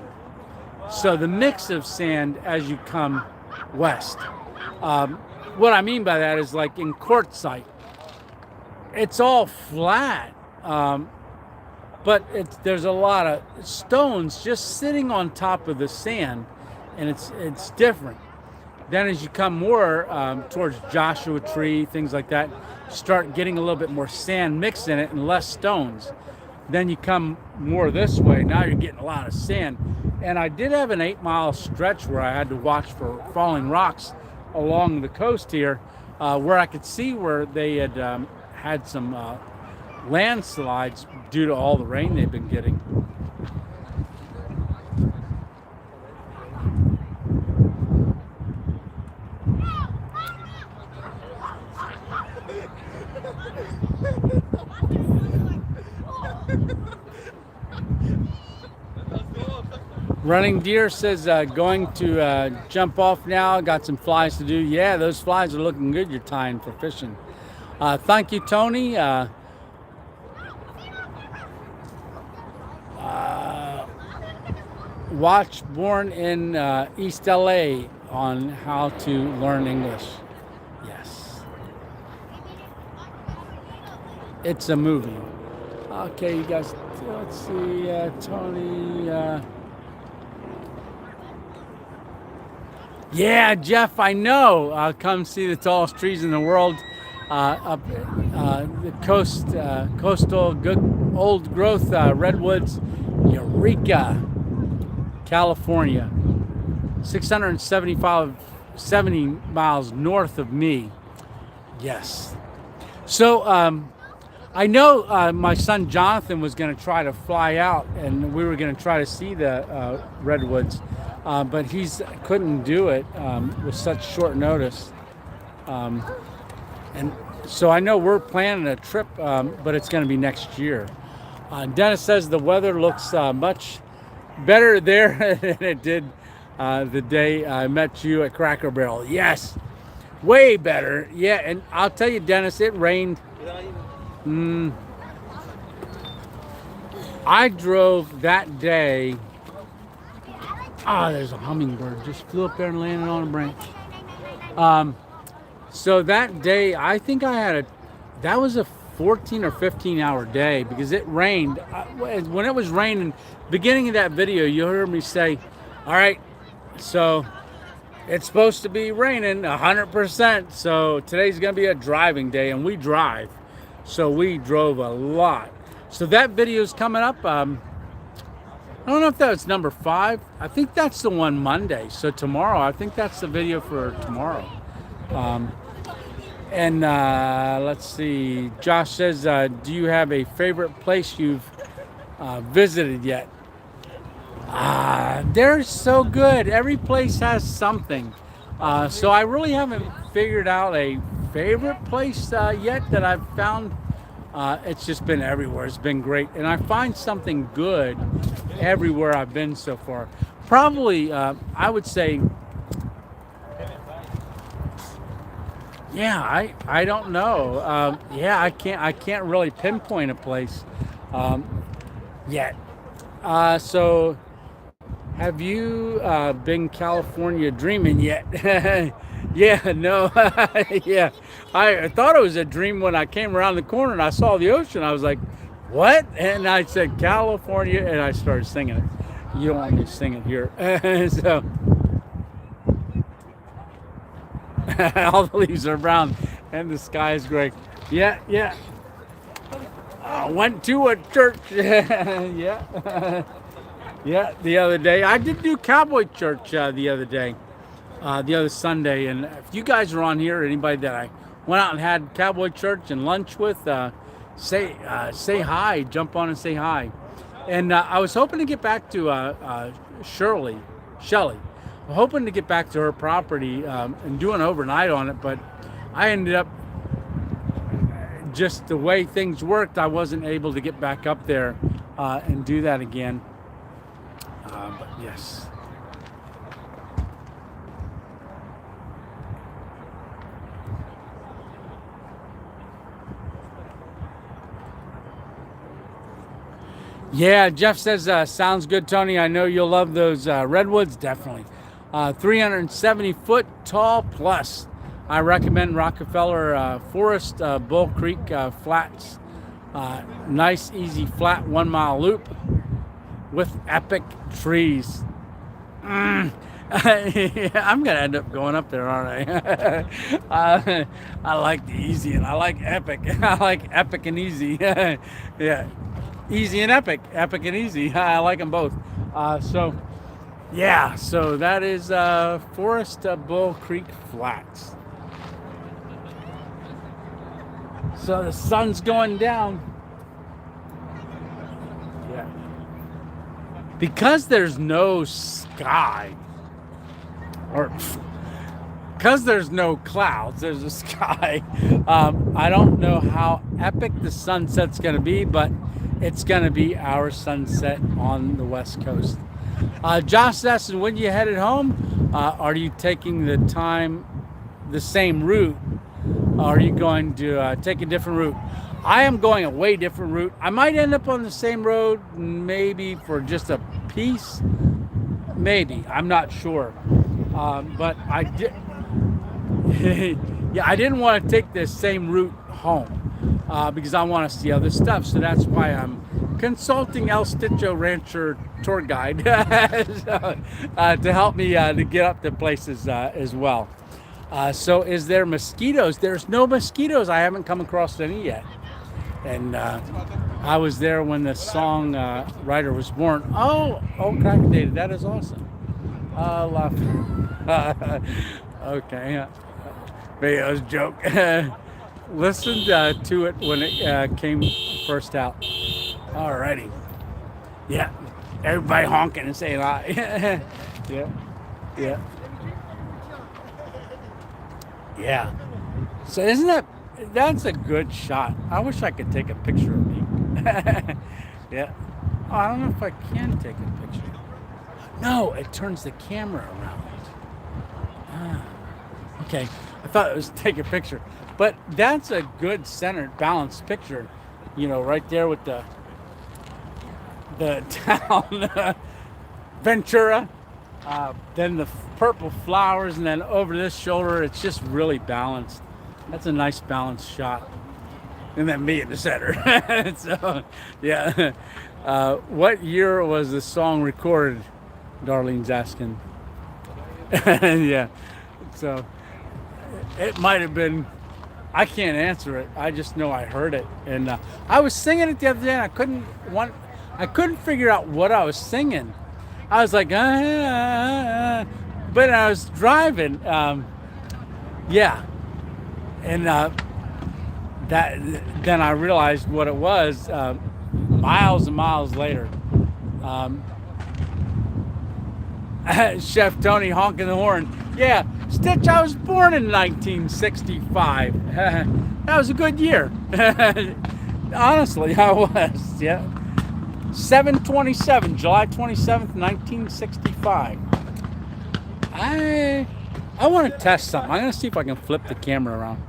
So the mix of sand as you come west. What I mean by that is like in Quartzsite, it's all flat, but there's a lot of stones just sitting on top of the sand, and it's different. Then as you come more towards Joshua Tree, things like that, start getting a little bit more sand mixed in it and less stones. Then you come more this way, now you're getting a lot of sand. And I did have an 8-mile stretch where I had to watch for falling rocks along the coast here, where I could see where they had had some landslides due to all the rain they've been getting. Running Deer says going to jump off now. Got some flies to do. Yeah, those flies are looking good you're tying for fishing. Thank you, Tony. Watch Born in East LA on how to learn English. Yes. It's a movie. Okay, you guys, let's see, Tony. Yeah, Jeff, I know. Come see the tallest trees in the world up the coast, coastal, good old growth redwoods, Eureka, California, 70 miles north of me. Yes. So I know my son Jonathan was going to try to fly out, and we were going to try to see the redwoods. But he's couldn't do it with such short notice, and so I know we're planning a trip, but it's going to be next year. Dennis says the weather looks much better there than it did the day I met you at Cracker Barrel. Yes, way better. Yeah, and I'll tell you, Dennis, it rained. I drove that day. There's a hummingbird just flew up there and landed on a branch. So that day, I think that was a 14 or 15 hour day because it rained. When it was raining, beginning of that video, you heard me say, all right, so it's supposed to be raining 100%. So today's going to be a driving day, and we drive. So we drove a lot. So that video's coming up. I don't know if that's number 5. I think that's the one Monday. So tomorrow, I think that's the video for tomorrow. And let's see. Josh says, do you have a favorite place you've visited yet? They're so good. Every place has something. So I really haven't figured out a favorite place yet that I've found. It's just been everywhere. It's been great. And I find something good everywhere I've been so far. Probably, I would say, yeah, I don't know. Yeah, I can't really pinpoint a place yet. So have you been California dreaming yet? Yeah, no, yeah. I thought it was a dream when I came around the corner and I saw the ocean. I was like, what? And I said, California, and I started singing it. You don't want me to sing it here. So, all the leaves are brown and the sky is gray. Yeah, yeah. Went to a church. Yeah. Yeah, the other day. I did do cowboy church the other day, the other Sunday. And if you guys are on here, anybody that I went out and had cowboy church and lunch with, say hi, jump on and say hi. And I was hoping to get back to Shelley. I'm hoping to get back to her property and do an overnight on it, but I ended up, just the way things worked, I wasn't able to get back up there and do that again. But yes. Yeah, Jeff says, sounds good, Tony. I know you'll love those redwoods, definitely. 370 foot tall plus. I recommend Rockefeller Forest, Bull Creek Flats. Nice, easy, flat 1 mile loop with epic trees. I'm gonna end up going up there, aren't I? I like the easy and I like epic. I like epic and easy. Yeah, easy and epic, epic and easy. I like them both. So that is Forest Bull Creek Flats. So the sun's going down. Yeah. Because there's no sky, or because there's no clouds, there's a sky. I don't know how epic the sunset's going to be, but it's going to be our sunset on the West Coast. Josh asks, when you headed home, are you taking the same route? Or are you going to take a different route? I am going a way different route. I might end up on the same road, maybe for just a piece. Maybe, I'm not sure. But I did. Yeah, I didn't want to take the same route home because I want to see other stuff. So that's why I'm consulting El Stitcho Rancher tour guide so, to help me to get up to places as well. So is there mosquitoes? There's no mosquitoes. I haven't come across any yet. And I was there when the song writer was born. Oh, crackdated. That is awesome. Okay. Maybe that was a joke. Listened to it when it came first out. Alrighty. Yeah. Everybody honking and saying hi. Yeah. Yeah. So that's a good shot. I wish I could take a picture of me. Yeah. Oh, I don't know if I can take a picture. No, it turns the camera around. Okay. I thought it was take a picture. But that's a good centered, balanced picture. You know, right there with the town, Ventura. Then the purple flowers, and then over this shoulder, it's just really balanced. That's a nice balanced shot. And then me in the center. So, yeah. What year was the song recorded? Darlene's asking. Yeah. So, it might have been, I can't answer it. I just know I heard it. And I was singing it the other day, and I couldn't figure out what I was singing. I was like, but I was driving, yeah, and then I realized what it was miles and miles later. Chef Tony honking the horn. Yeah, Stitch, I was born in 1965. That was a good year. Honestly, I was, yeah. 7/27, July 27th, 1965. I want to test something. I'm going to see if I can flip the camera around.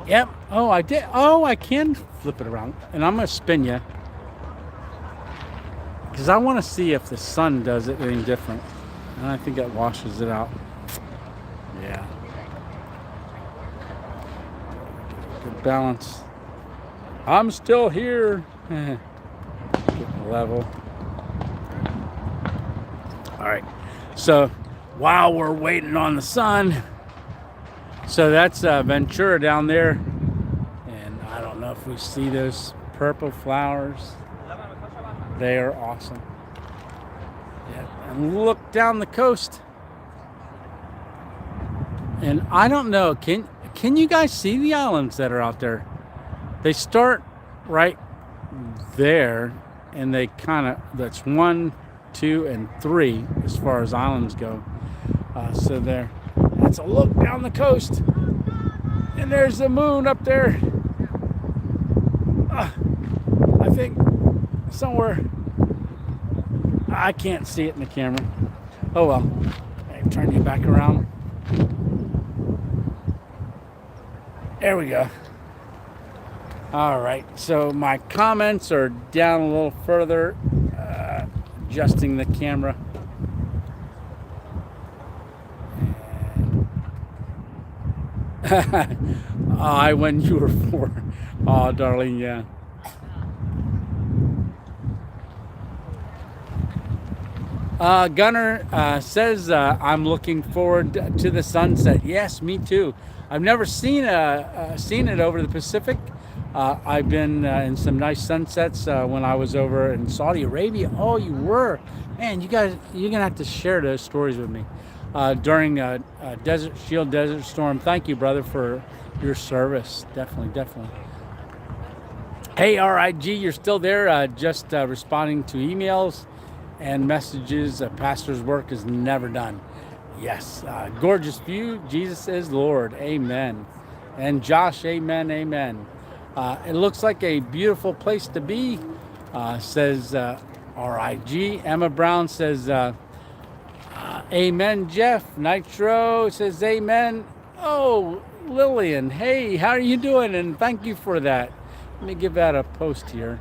Yep. Oh, I did. Oh, I can flip it around. And I'm going to spin you. Because I want to see if the sun does it any different. And I think that washes it out. Yeah. Good balance. I'm still here. Get the level. All right. So while we're waiting on the sun, so that's Ventura down there, If we see those purple flowers, they are awesome. Yeah. And look down the coast. And I don't know, can you guys see the islands that are out there? They start right there, and they kind of, that's 1, 2, and 3 as far as islands go. So there, that's a look down the coast. And there's the moon up there. I think somewhere. I can't see it in the camera. Oh well. I'll turn you back around. There we go. All right. So my comments are down a little further. Adjusting the camera. I when you were 4. Oh, darling, yeah. Gunnar says I'm looking forward to the sunset. Yes, me too. I've never seen it over the Pacific. I've been in some nice sunsets when I was over in Saudi Arabia. Oh, you were, man. You guys, you're gonna have to share those stories with me during Desert Shield Desert Storm. Thank you, brother, for your service. Definitely. Hey, RIG, you're still there? Just responding to emails and messages. Pastor's work is never done. Yes, gorgeous view. Jesus is Lord. Amen. And Josh, amen. It looks like a beautiful place to be, says RIG. Emma Brown says, amen, Jeff. Nitro says, amen. Oh, Lillian, hey, how are you doing? And thank you for that. Let me give that a post here.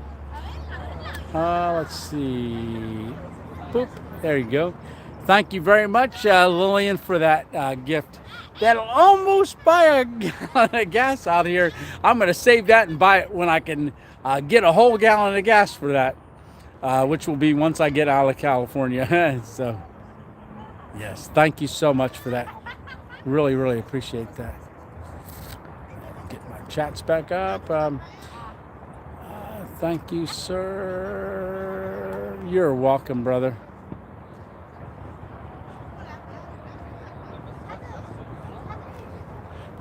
Let's see. Boop. There you go. Thank you very much, Lillian, for that gift. That'll almost buy a gallon of gas out here. I'm going to save that and buy it when I can get a whole gallon of gas for that, which will be once I get out of California. So, yes, thank you so much for that. Really appreciate that. Get my chats back up. Thank you, sir. You're welcome, brother.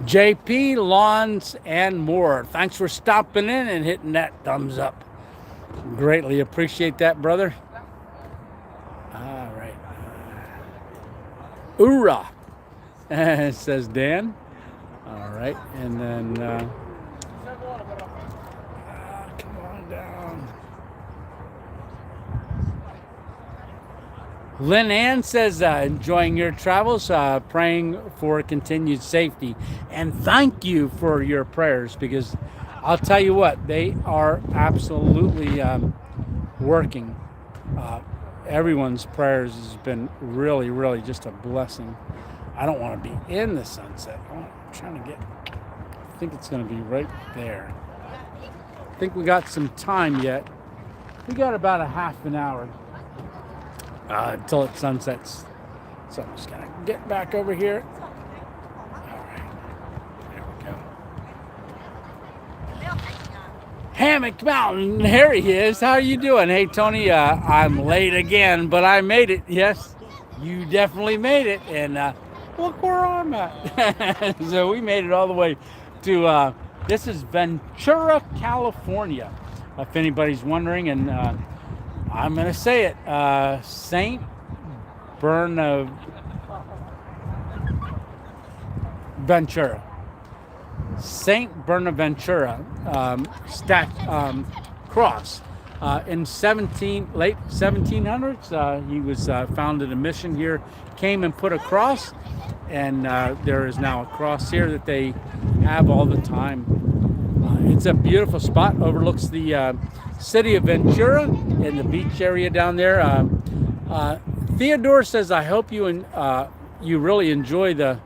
JP, Lawns, and more. Thanks for stopping in and hitting that thumbs up. Greatly appreciate that, brother. All right. Hoorah, says Dan. All right, and then come on down. Lynn Ann says, enjoying your travels, praying for continued safety. And thank you for your prayers, because I'll tell you what, they are absolutely working. Everyone's prayers has been really just a blessing. I don't want to be in the sunset. I'm trying to get, I think it's going to be right there. I think we got some time yet. We got about a half an hour. Until it sunsets. So I'm just gonna get back over here. All right, there we go. Hammock Mountain, here he is. How are you doing? Hey, Tony, I'm late again, but I made it. Yes, you definitely made it. And look where I'm at. So we made it all the way to, this is Ventura, California, if anybody's wondering. And I'm going to say it, St. Bonaventura. St. Bonaventura cross. In late 1700s, he was founded a mission here, came and put a cross, and there is now a cross here that they have all the time. It's a beautiful spot, overlooks the city of Ventura in the beach area down there. Theodore says, I hope you really enjoy the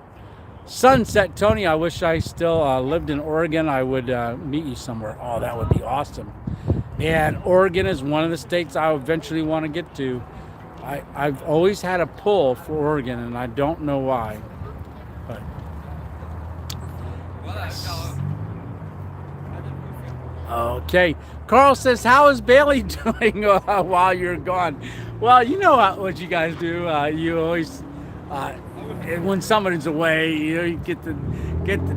sunset. Tony, I wish I still lived in Oregon. I would meet you somewhere. Oh, that would be awesome. And Oregon is one of the states I eventually want to get to. I've always had a pull for Oregon, and I don't know why. But yes. Okay. Carl says, "How is Bailey doing while you're gone?" Well, you know what you guys do. You always, uh, when somebody's away, you get the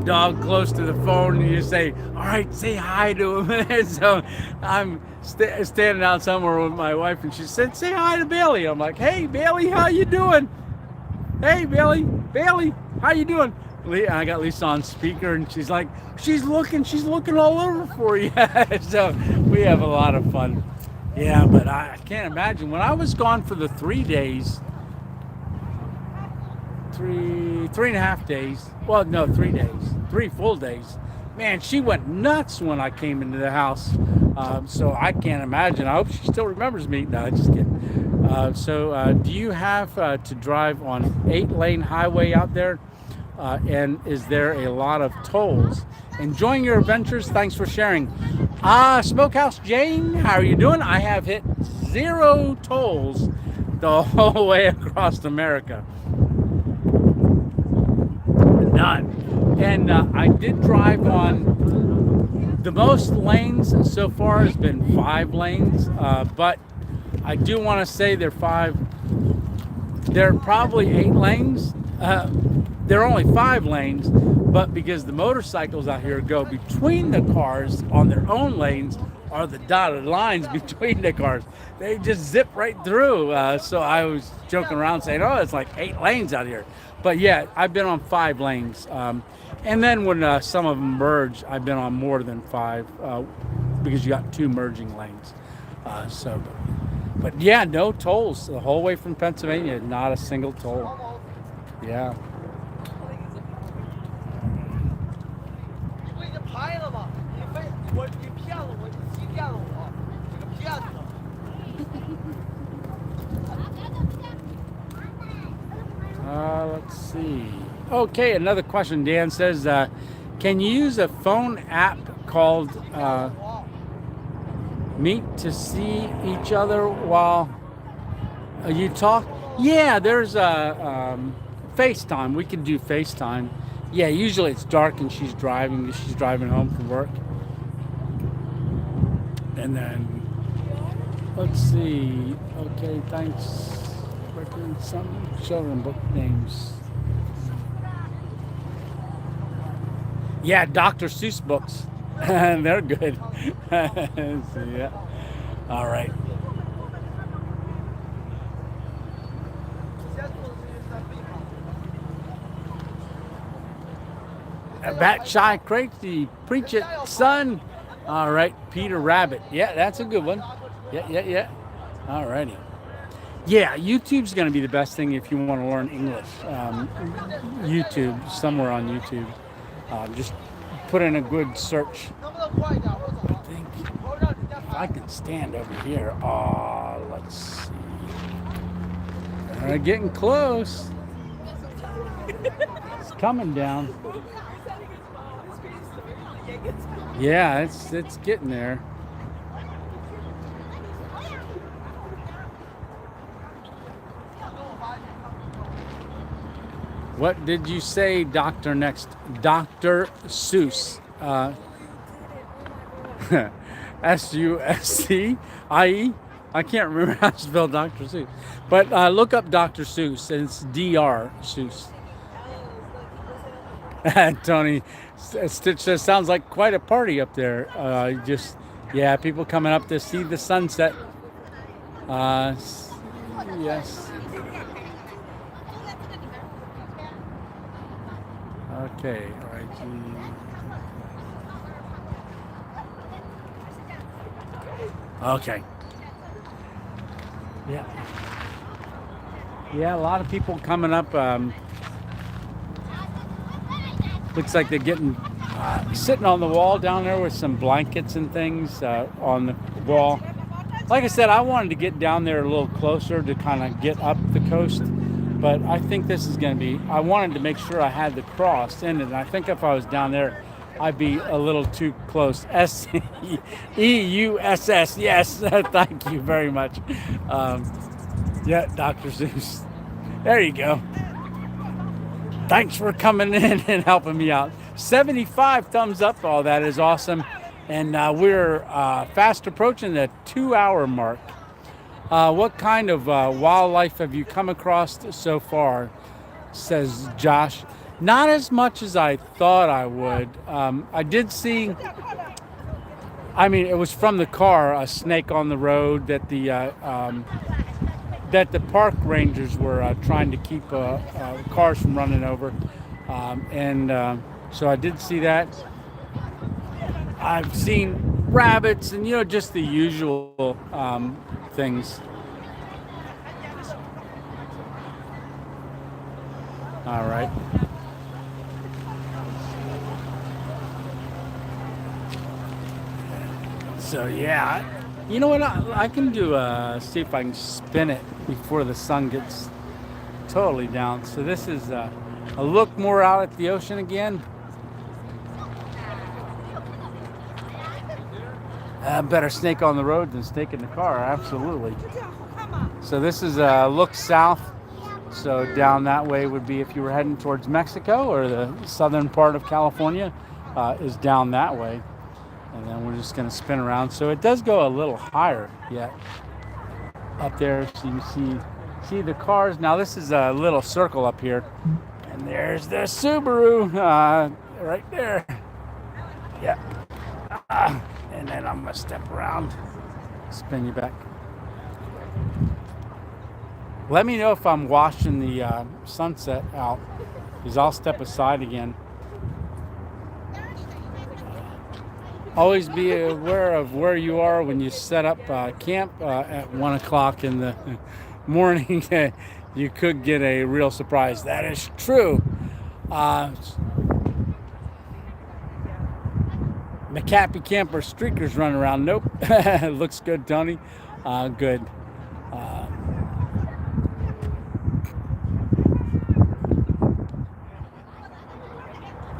dog close to the phone, and you say, "All right, say hi to him." And so I'm standing out somewhere with my wife, and she said, "Say hi to Bailey." I'm like, "Hey, Bailey, how you doing? Hey, Bailey, how you doing?" I got Lisa on speaker, and she's like, she's looking all over for you. So we have a lot of fun. Yeah, but I can't imagine when I was gone for the 3 days, three and a half days. Well, no, 3 days, 3 full days. Man, she went nuts when I came into the house. So I can't imagine. I hope she still remembers me. No, just kidding. Do you have to drive on 8-lane highway out there? And is there a lot of tolls? Enjoying your adventures. Thanks for sharing. Smokehouse Jane, how are you doing? I have hit 0 tolls the whole way across America. None. And I did drive on the most lanes so far has been 5 lanes, but I do want to say they're probably 8 lanes. They're only 5 lanes, but because the motorcycles out here go between the cars on their own lanes are the dotted lines between the cars. They just zip right through. So I was joking around saying, "Oh, it's like 8 lanes out here." But yeah, I've been on 5 lanes. And then when some of them merge, I've been on more than 5 because you got 2 merging lanes. But yeah, no tolls the whole way from Pennsylvania. Not a single toll. Yeah. Let's see. Okay, another question. Dan says, can you use a phone app called Meet to see each other while you talk? Yeah, there's a FaceTime. We can do FaceTime. Yeah, usually it's dark and she's driving home from work. And then, let's see. Okay, thanks. Some children book names. Yeah, Dr. Seuss books. They're good. So, yeah. All right. Bat shy crazy, preach it, son. All right, Peter Rabbit. Yeah, that's a good one. Yeah. All righty. Yeah, YouTube's going to be the best thing if you want to learn English. YouTube, somewhere on YouTube. Just put in a good search. I think if I can stand over here. Let's see. Getting close. It's coming down. Yeah, it's getting there. What did you say, Doctor, next? Dr. Seuss. Suscie? I can't remember how to spell Dr. Seuss. But look up Dr. Seuss, and it's Dr. Seuss. Tony Stitch says, sounds like quite a party up there. Yeah, people coming up to see the sunset. Yes. Okay, all right. Okay. Yeah, a lot of people coming up. Looks like they're getting sitting on the wall down there with some blankets and things on the wall. Like I said, I wanted to get down there a little closer to kind of get up the coast. But I think this is going to be, I wanted to make sure I had the cross in it. And I think if I was down there, I'd be a little too close. S-E-U-S-S. Yes, thank you very much. Yeah, Dr. Seuss. There you go. Thanks for coming in and helping me out. 75 thumbs up. Oh, that is awesome. and we're fast approaching the 2-hour mark. What kind of wildlife have you come across so far? Says Josh. Not as much as I thought I would. I did see, I mean, it was from the car, a snake on the road that the park rangers were trying to keep cars from running over. And so I did see that. I've seen rabbits and, just the usual things. All right. So yeah, you know what? I can do. See if I can spin it before the sun gets totally down. So this is a look more out at the ocean again. Better snake on the road than snake in the car, absolutely. So this is a look south. So down that way would be if you were heading towards Mexico, or the southern part of California is down that way. And then we're just going to spin around. So it does go a little higher yet up there. So you can see the cars. Now this is a little circle up here. And there's the Subaru right there. Yeah. And then I'm going to step around, spin you back. Let me know if I'm washing the sunset out, because I'll step aside again. Always be aware of where you are when you set up camp at 1 o'clock in the morning. You could get a real surprise. That is true. McCappy camper streakers running around. Nope. Looks good, Tony. Good.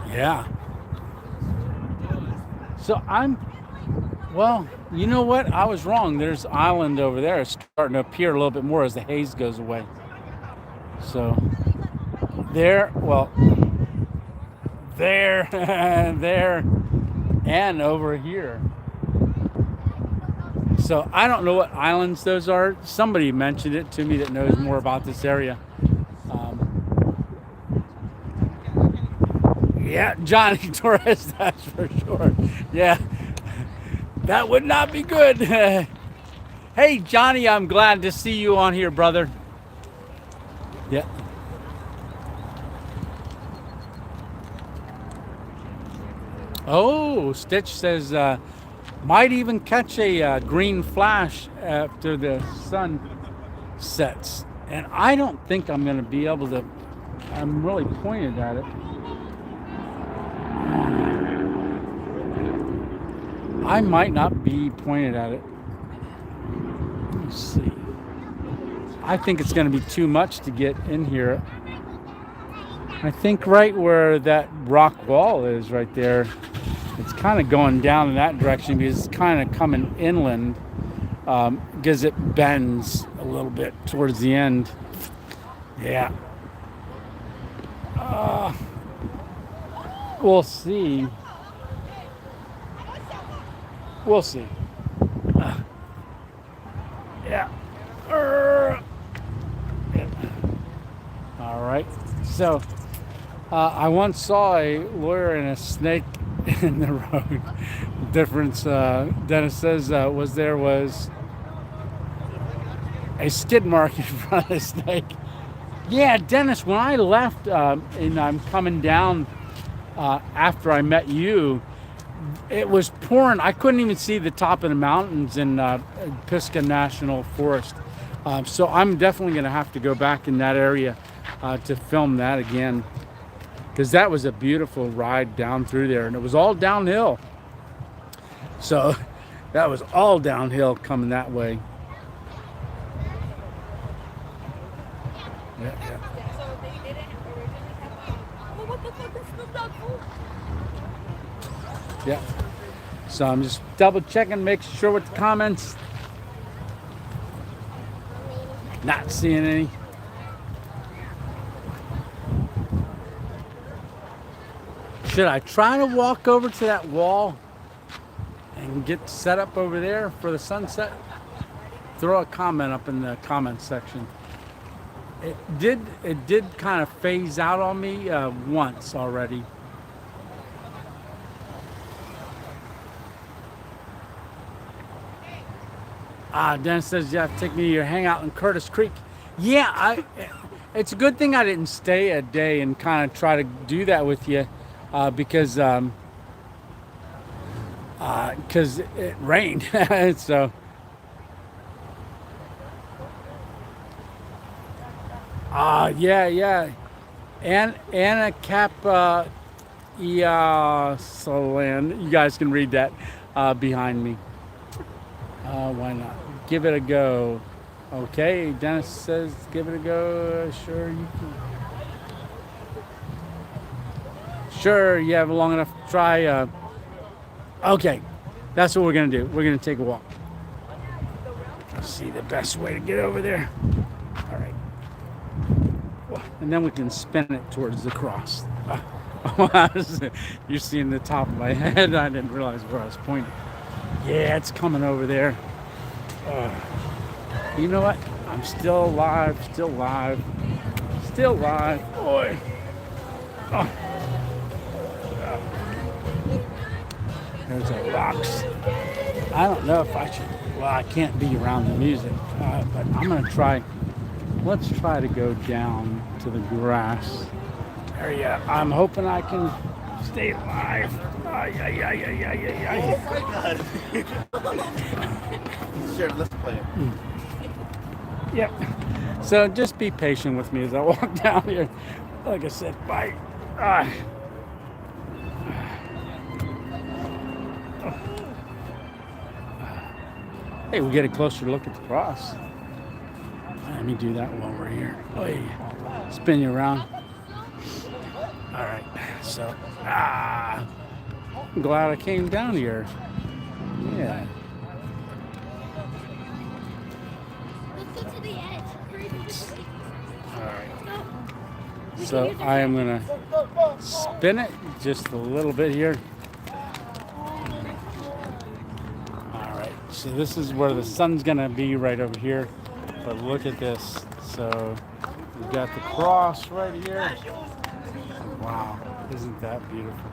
Yeah. So well, you know what? I was wrong. There's island over there. It's starting to appear a little bit more as the haze goes away. So there, there, and over here. So I don't know what islands those are. Somebody mentioned it to me that knows more about this area. Yeah, Johnny Torres, that's for sure. Yeah, that would not be good. Hey, Johnny, I'm glad to see you on here, brother. Yeah. Oh, Stitch says, might even catch a green flash after the sun sets. And I don't think I'm going to be able to. I'm really pointed at it. I might not be pointed at it. Let me see. I think it's going to be too much to get in here. I think right where that rock wall is right there, it's kind of going down in that direction because it's kind of coming inland because it bends a little bit towards the end. Yeah. We'll see. We'll see. Yeah. All right. So I once saw a lawyer and a snake in the road. The difference, Dennis says, was a skid mark in front of the snake. Yeah, Dennis, when I left and I'm coming down after I met you, it was pouring. I couldn't even see the top of the mountains in Pisgah National Forest. So I'm definitely going to have to go back in that area to film that again, because that was a beautiful ride down through there, and it was all downhill. So that was all downhill coming that way. Yeah. So they didn't originally have what the fuck is Snoop Dogg for? Yeah. So I'm just double checking, making sure with the comments. Not seeing any. Should I try to walk over to that wall? and get set up over there for the sunset, throw a comment up in the comment section. It did kind of phase out on me once already. Dennis says you have to take me to your hangout in Curtis Creek. Yeah, it's a good thing I didn't stay a day and kind of try to do that with you because it rained. So yeah. And Anna Cap Solan. You guys can read that behind me. Why not? Give it a go. Okay, Dennis says give it a go. Sure, you can. Sure, you have long enough to try. Okay, that's what we're going to do. We're going to take a walk. Let's see the best way to get over there. All right. And then we can spin it towards the cross. You're seeing the top of my head. I didn't realize where I was pointing. Yeah, it's coming over there. You know what? I'm still alive. Boy. Oh. There's our rocks. I don't know if I should. Well, I can't be around the music, but I'm going to try. Let's try to go down to the grass area. I'm hoping I can stay alive. Oh my God. Sure, let's play it. Yep. So just be patient with me as I walk down here. Like I said, bye. Hey, we get a closer look at the cross. Let me do that while we're here. Spin you around. All right. So, I'm glad I came down here. Yeah. Let's go to the edge. All right. So I am gonna spin it just a little bit here. All right. So this is where the sun's gonna be right over here. But look at this. So we've got the cross right here. Wow. Isn't that beautiful?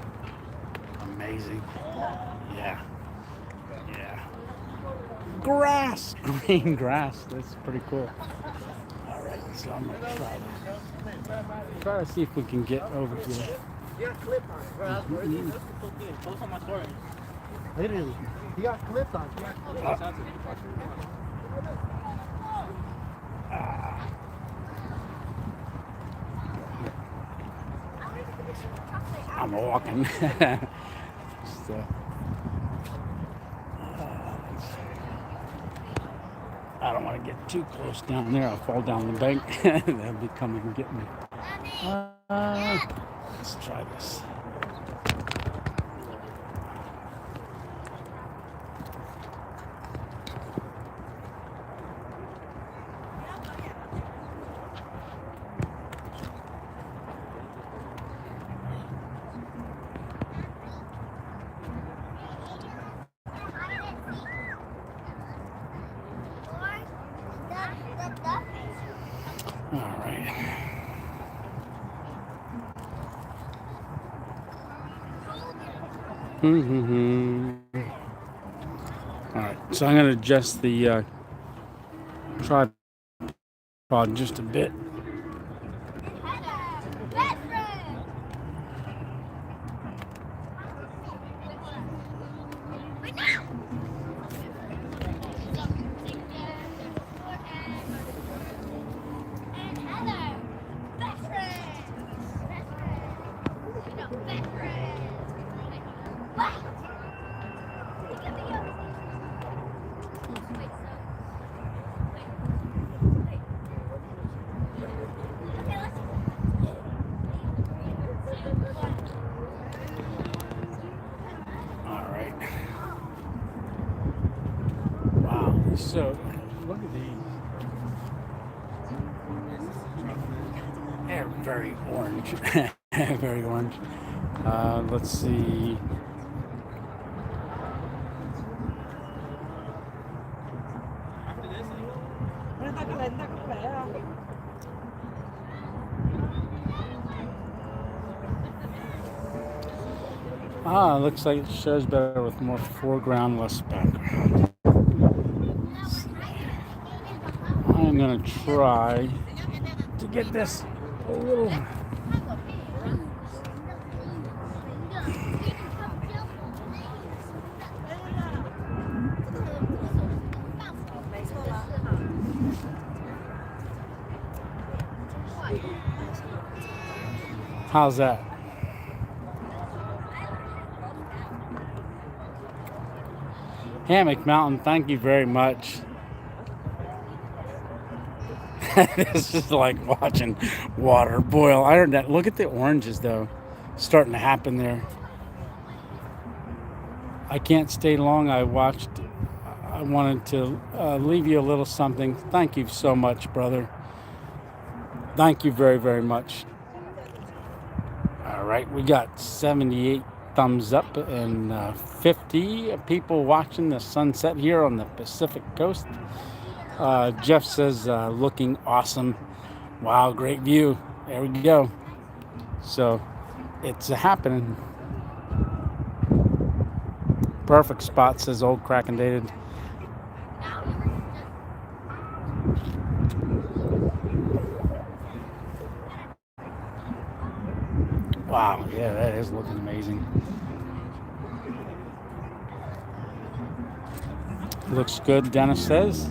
Amazing. Yeah. Grass. Green grass. That's pretty cool. All right. So I'm going to try to see if we can get over here. You got clip on, bro. Post on my story. Literally. He got clipped on. I'm walking. I don't want to get too close down there. I'll fall down the bank. They'll be coming and get me. Let's try this. All right. All right, so I'm going to adjust the tripod just a bit. So, look at these. They're very orange. Very orange. Let's see. ta có lên ta có khỏe không? Looks like it shows better with more foreground, less background. I'm gonna try to get this a little. How's that? Hammock Mountain, thank you very much. This is like watching water boil. I heard that. Look at the oranges, though, starting to happen there. I can't stay long. I wanted to leave you a little something. Thank you so much, brother. Thank you very, very much. All right, we got 78 thumbs up and 50 people watching the sunset here on the Pacific Coast. Jeff says, looking awesome. Wow, great view. There we go. So it's happening. Perfect spot, says Old Crack and Dated. Wow, yeah, that is looking amazing. Looks good, Dennis says.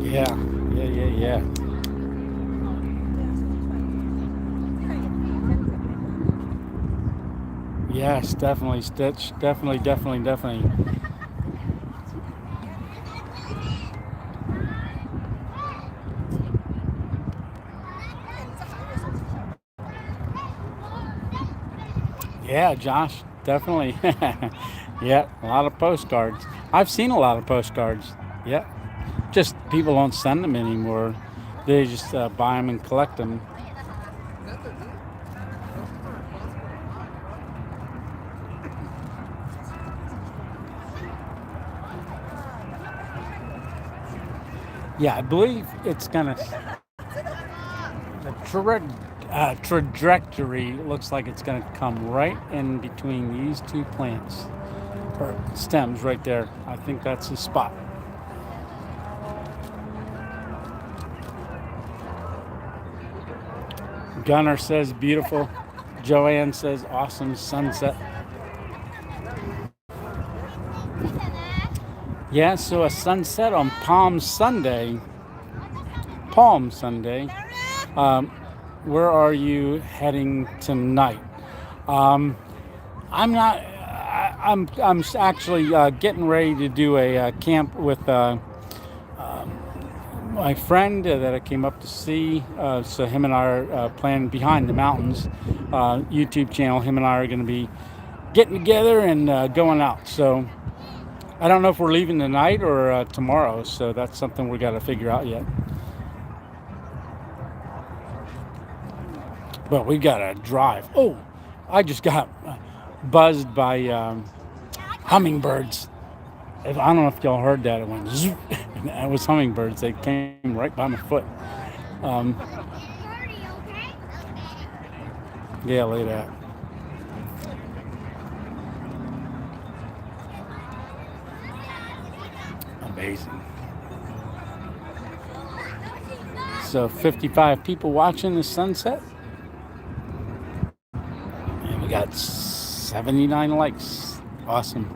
Yeah. Yes, definitely, Stitch. Definitely. Yeah, Josh, definitely. Yeah, a lot of postcards. I've seen a lot of postcards. Yeah, just people don't send them anymore. They just buy them and collect them. Yeah, I believe it's gonna. The trajectory looks like it's gonna come right in between these two plants or stems right there. I think that's the spot. Gunnar says beautiful. Joanne says awesome sunset. Yeah, so a sunset on Palm Sunday. Where are you heading tonight? I'm not. I'm actually getting ready to do a camp with my friend that I came up to see. So him and I are planning Behind the Mountains YouTube channel. Him and I are going to be getting together and going out. So I don't know if we're leaving tonight or tomorrow. So that's something we got to figure out yet. But we got to drive. Oh, I just got buzzed by hummingbirds. I don't know if y'all heard that. It went zoop. It was hummingbirds. They came right by my foot. Yeah, look at that. Amazing. So 55 people watching the sunset. And we got 79 likes. Awesome.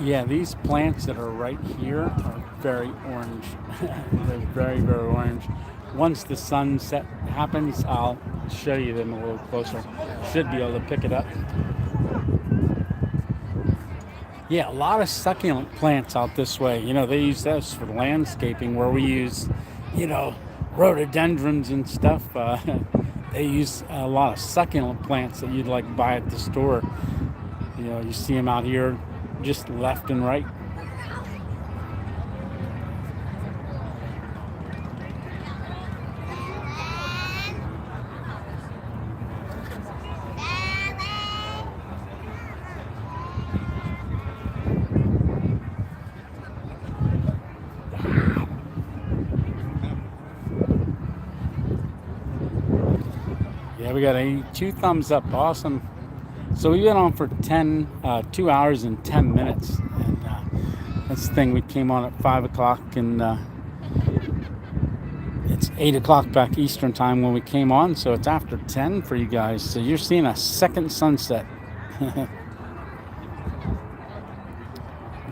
Yeah, these plants that are right here are very orange. They're very, very orange. Once the sunset happens, I'll show you them a little closer. Should be able to pick it up. Yeah, a lot of succulent plants out this way. They use those for landscaping where we use, you know, rhododendrons and stuff. They use a lot of succulent plants that you'd like buy at the store. You see them out here just left and right. Yeah, we got two thumbs up. Awesome. So we've been on for 2 hours and 10 minutes. And that's the thing. We came on at 5 o'clock, and it's 8 o'clock back Eastern time when we came on. So it's after 10 for you guys. So you're seeing a second sunset.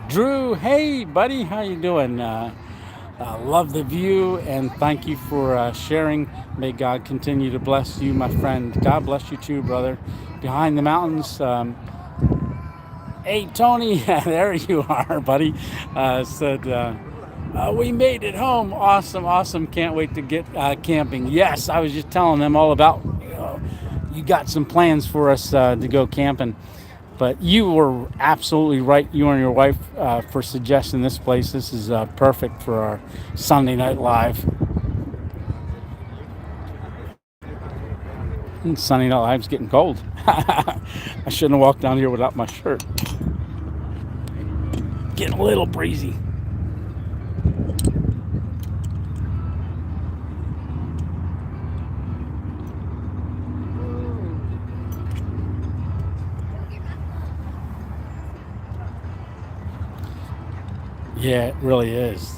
Drew, hey, buddy. How you doing? Love the view, and thank you for sharing. May God continue to bless you, my friend. God bless you too, brother. Behind the mountains. Hey, Tony, there you are, buddy. Said, we made it home. Awesome, awesome. Can't wait to get camping. Yes, I was just telling them all about, you got some plans for us to go camping. But you were absolutely right, you and your wife, for suggesting this place. This is perfect for our Sunday Night Live. And Sunday Night Live's getting cold. I shouldn't have walked down here without my shirt. Getting a little breezy. Yeah, it really is.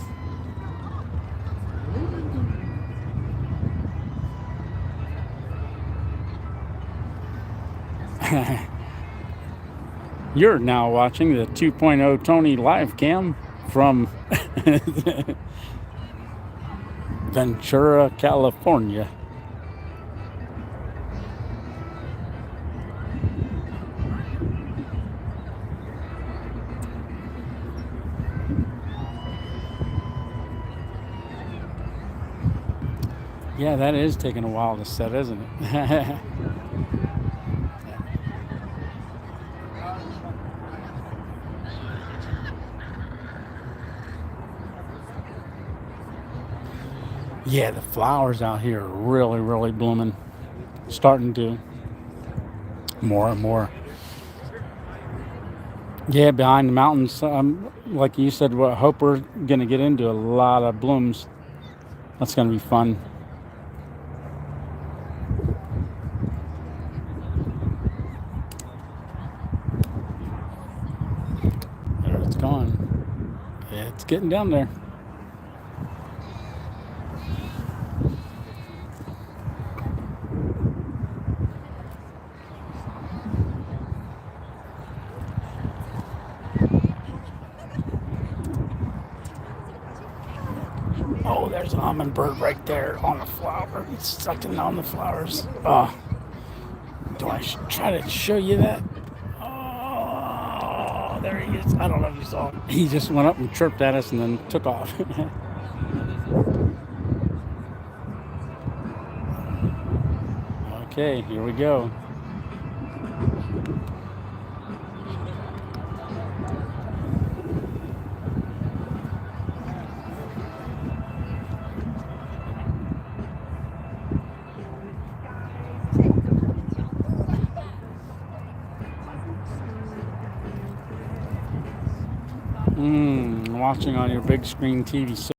You're now watching the 2.0 Tony live cam from Ventura, California. Yeah, that is taking a while to set, isn't it? Yeah, the flowers out here are really, really blooming. Starting to more and more. Yeah, behind the mountains, like you said, I hope we're going to get into a lot of blooms. That's going to be fun. There it's gone. Yeah, it's getting down there. Oh, there's an almond bird right there on the flower. It's sucking on the flowers. Oh, do I try to show you that? Oh, there he is. I don't know if you saw him. He just went up and chirped at us and then took off. Okay, here we go. Watching on your big screen TV.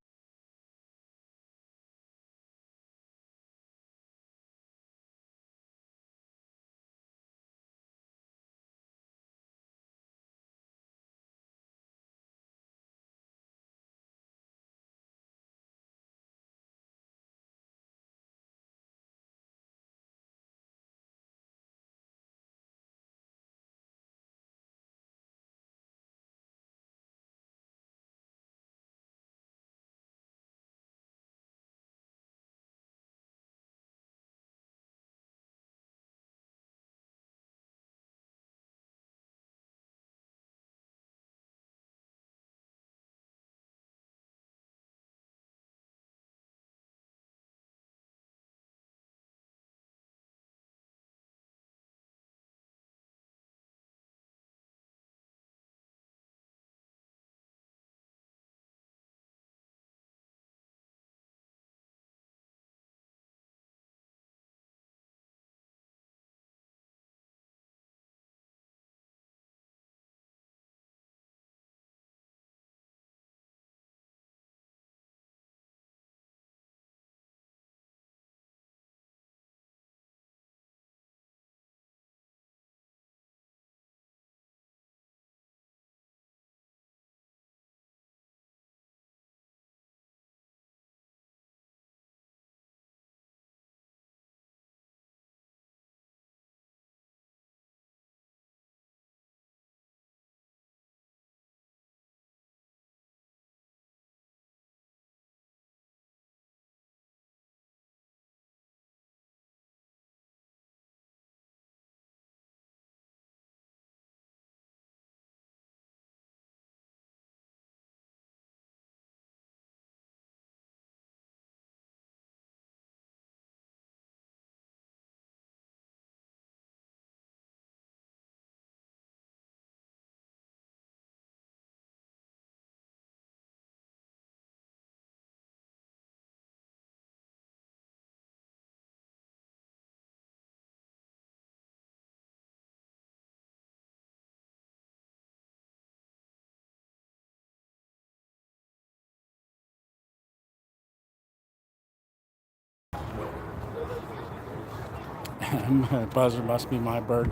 Buzzer must be my bird.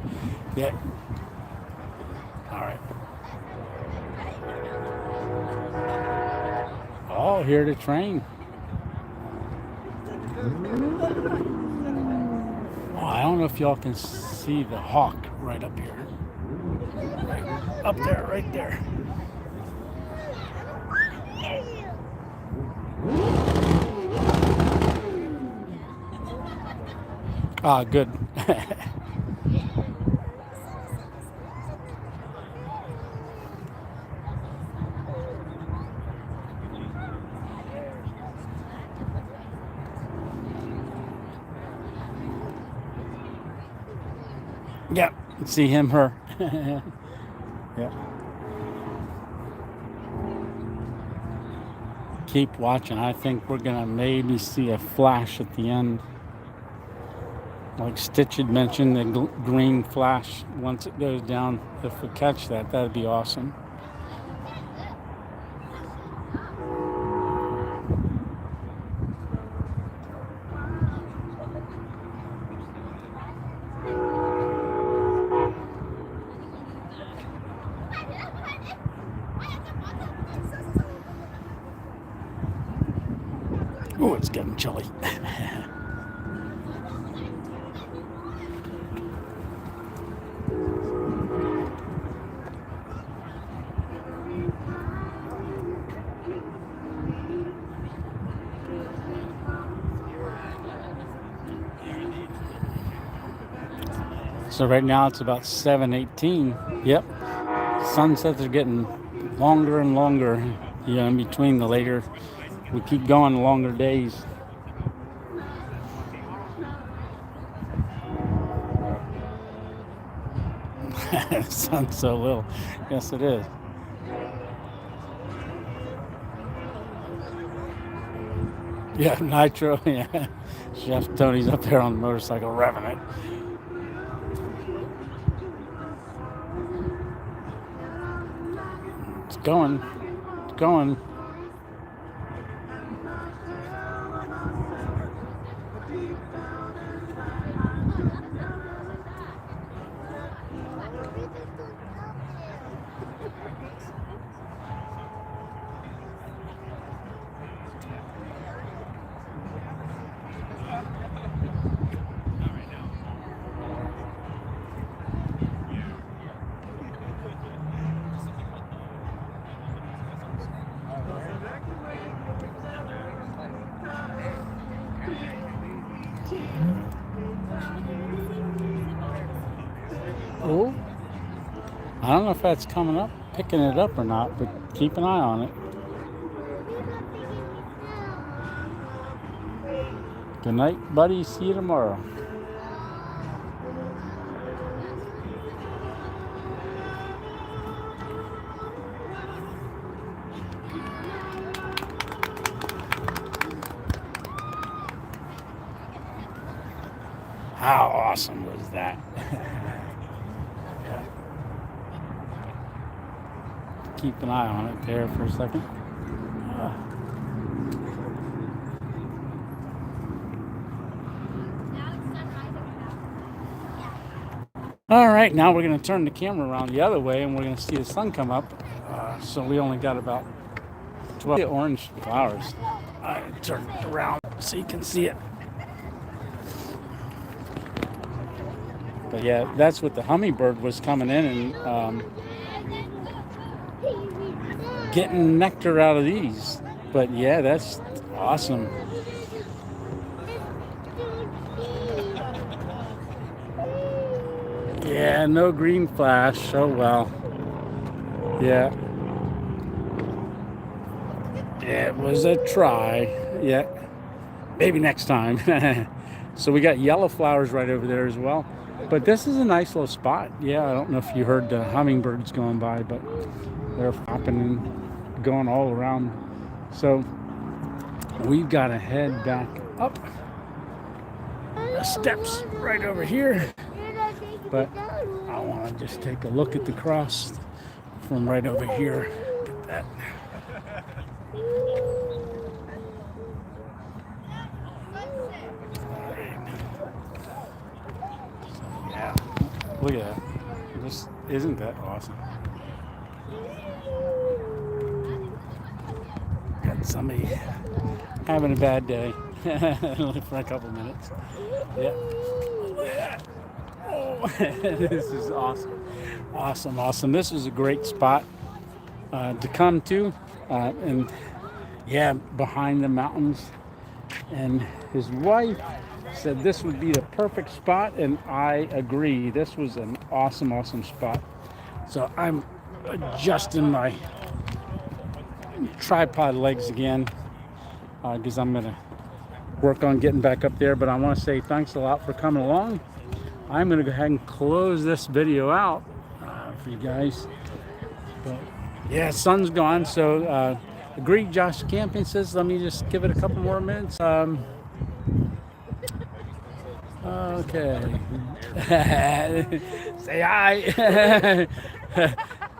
Yeah. All right. Oh, here the train. Oh, I don't know if y'all can see the hawk right up here. Right up there, right there. Ah, good. Yep. See him, her. Yeah. Keep watching. I think we're gonna maybe see a flash at the end. Like Stitch had mentioned, the green flash once it goes down. If we catch that, that'd be awesome. Oh, it's getting chilly. So right now it's about 7:18. Yep. Sunsets are getting longer and longer. You know, in between the later, we keep going longer days. The sun's so little. Yes, it is. Yeah, Nitro. Yeah. Chef Tony's up there on the motorcycle revving it. It's going. It's going. Oh, I don't know if that's coming up, picking it up or not, but keep an eye on it. Good night, buddy. See you tomorrow. How awesome was that? Keep an eye on it there for a second. All right, now we're going to turn the camera around the other way and we're going to see the sun come up. So we only got about 12 orange flowers. I turn it around so you can see it. But yeah, that's what the hummingbird was coming in and getting nectar out of these. But yeah, that's awesome. Yeah, no green flash. Oh well. Yeah. It was a try. Yeah. Maybe next time. So we got yellow flowers right over there as well. But this is a nice little spot. Yeah, I don't know if you heard the hummingbirds going by, but they're hopping and going all around. So we've got to head back up the steps right over here. But I want to just take a look at the cross from right over here. Look at that. Yeah. Look at that. This, isn't that awesome? Got somebody having a bad day for a couple minutes. Yeah. Look at that. Oh, this is awesome. Awesome, awesome. This is a great spot to come to. And yeah, behind the mountains. And his wife said this would be the perfect spot, and I agree. This was an awesome, awesome spot. So I'm adjusting my tripod legs again because I'm going to work on getting back up there. But I want to say thanks a lot for coming along. I'm going to go ahead and close this video out for you guys. But yeah, sun's gone. So agree, Josh Camping says, let me just give it a couple more minutes. Okay. Say hi.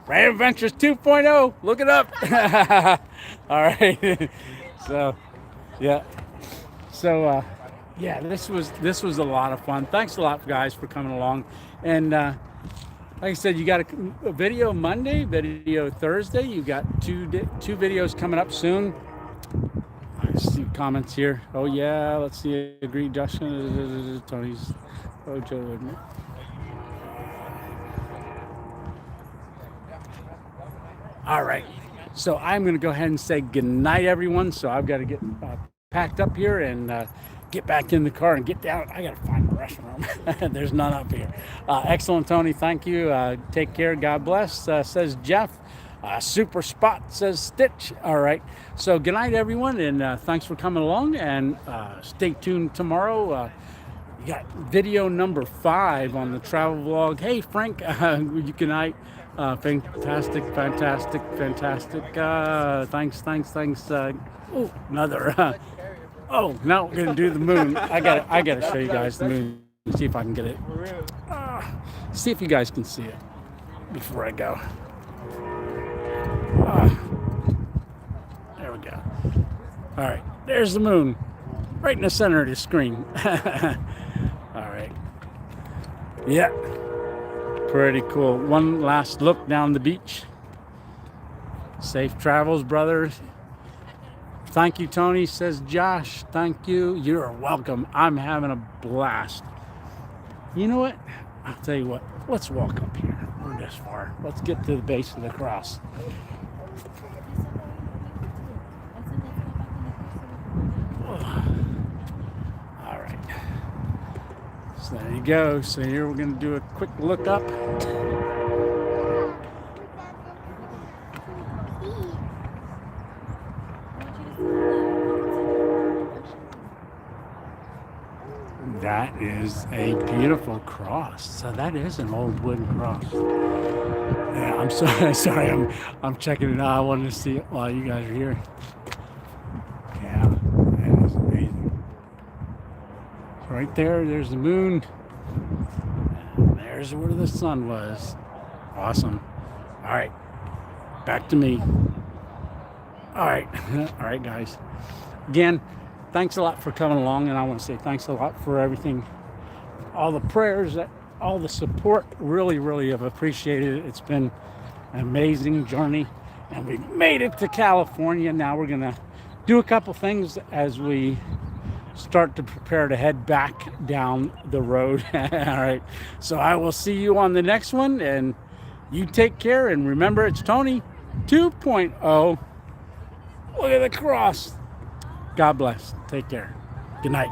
Brand Adventures 2.0. Look it up. All right. So, yeah. So, yeah, this was a lot of fun. Thanks a lot, guys, for coming along. And like I said, you got a video Monday, video Thursday. You got two videos coming up soon. I see comments here. Oh yeah, let's see. Agree, Justin. Tony's. Oh, Joe. All right. So I'm going to go ahead and say goodnight, everyone. So I've got to get packed up here and get back in the car and get down. I got to find a restroom. There's none up here. Excellent, Tony. Thank you. Take care. God bless. Says Jeff. Super spot, says Stitch. All right. So good night, everyone. And thanks for coming along. And stay tuned tomorrow. You got video number 5 on the travel vlog. Hey, Frank. Good night. Fantastic. Thanks. Oh, another. Oh, now we're gonna do the moon. I gotta show you guys the moon. See if I can get it. See if you guys can see it before I go. There we go. All right, there's the moon, right in the center of the screen. All right. Yeah. Pretty cool. One last look down the beach. Safe travels, brothers. Thank you, Tony, says Josh. Thank you. You're welcome. I'm having a blast. You know what? I'll tell you what. Let's walk up here. We're this far. Let's get to the base of the cross. All right. So there you go. So here we're going to do a quick look up. That is a beautiful cross. So that is an old wooden cross. Yeah, I'm sorry. I'm checking it out. I wanted to see it while you guys are here. Yeah, that is amazing. Right there's the moon. And there's where the sun was. Awesome. All right, back to me. All right, all right, guys. Again, thanks a lot for coming along, and I want to say thanks a lot for everything, all the prayers, all the support. Really have appreciated it. It's been an amazing journey, and we've made it to California. Now we're gonna do a couple things as we start to prepare to head back down the road. All right, so I will see you on the next one, and you take care. And remember, it's Tony 2.0. Look at the cross. God bless. Take care. Good night.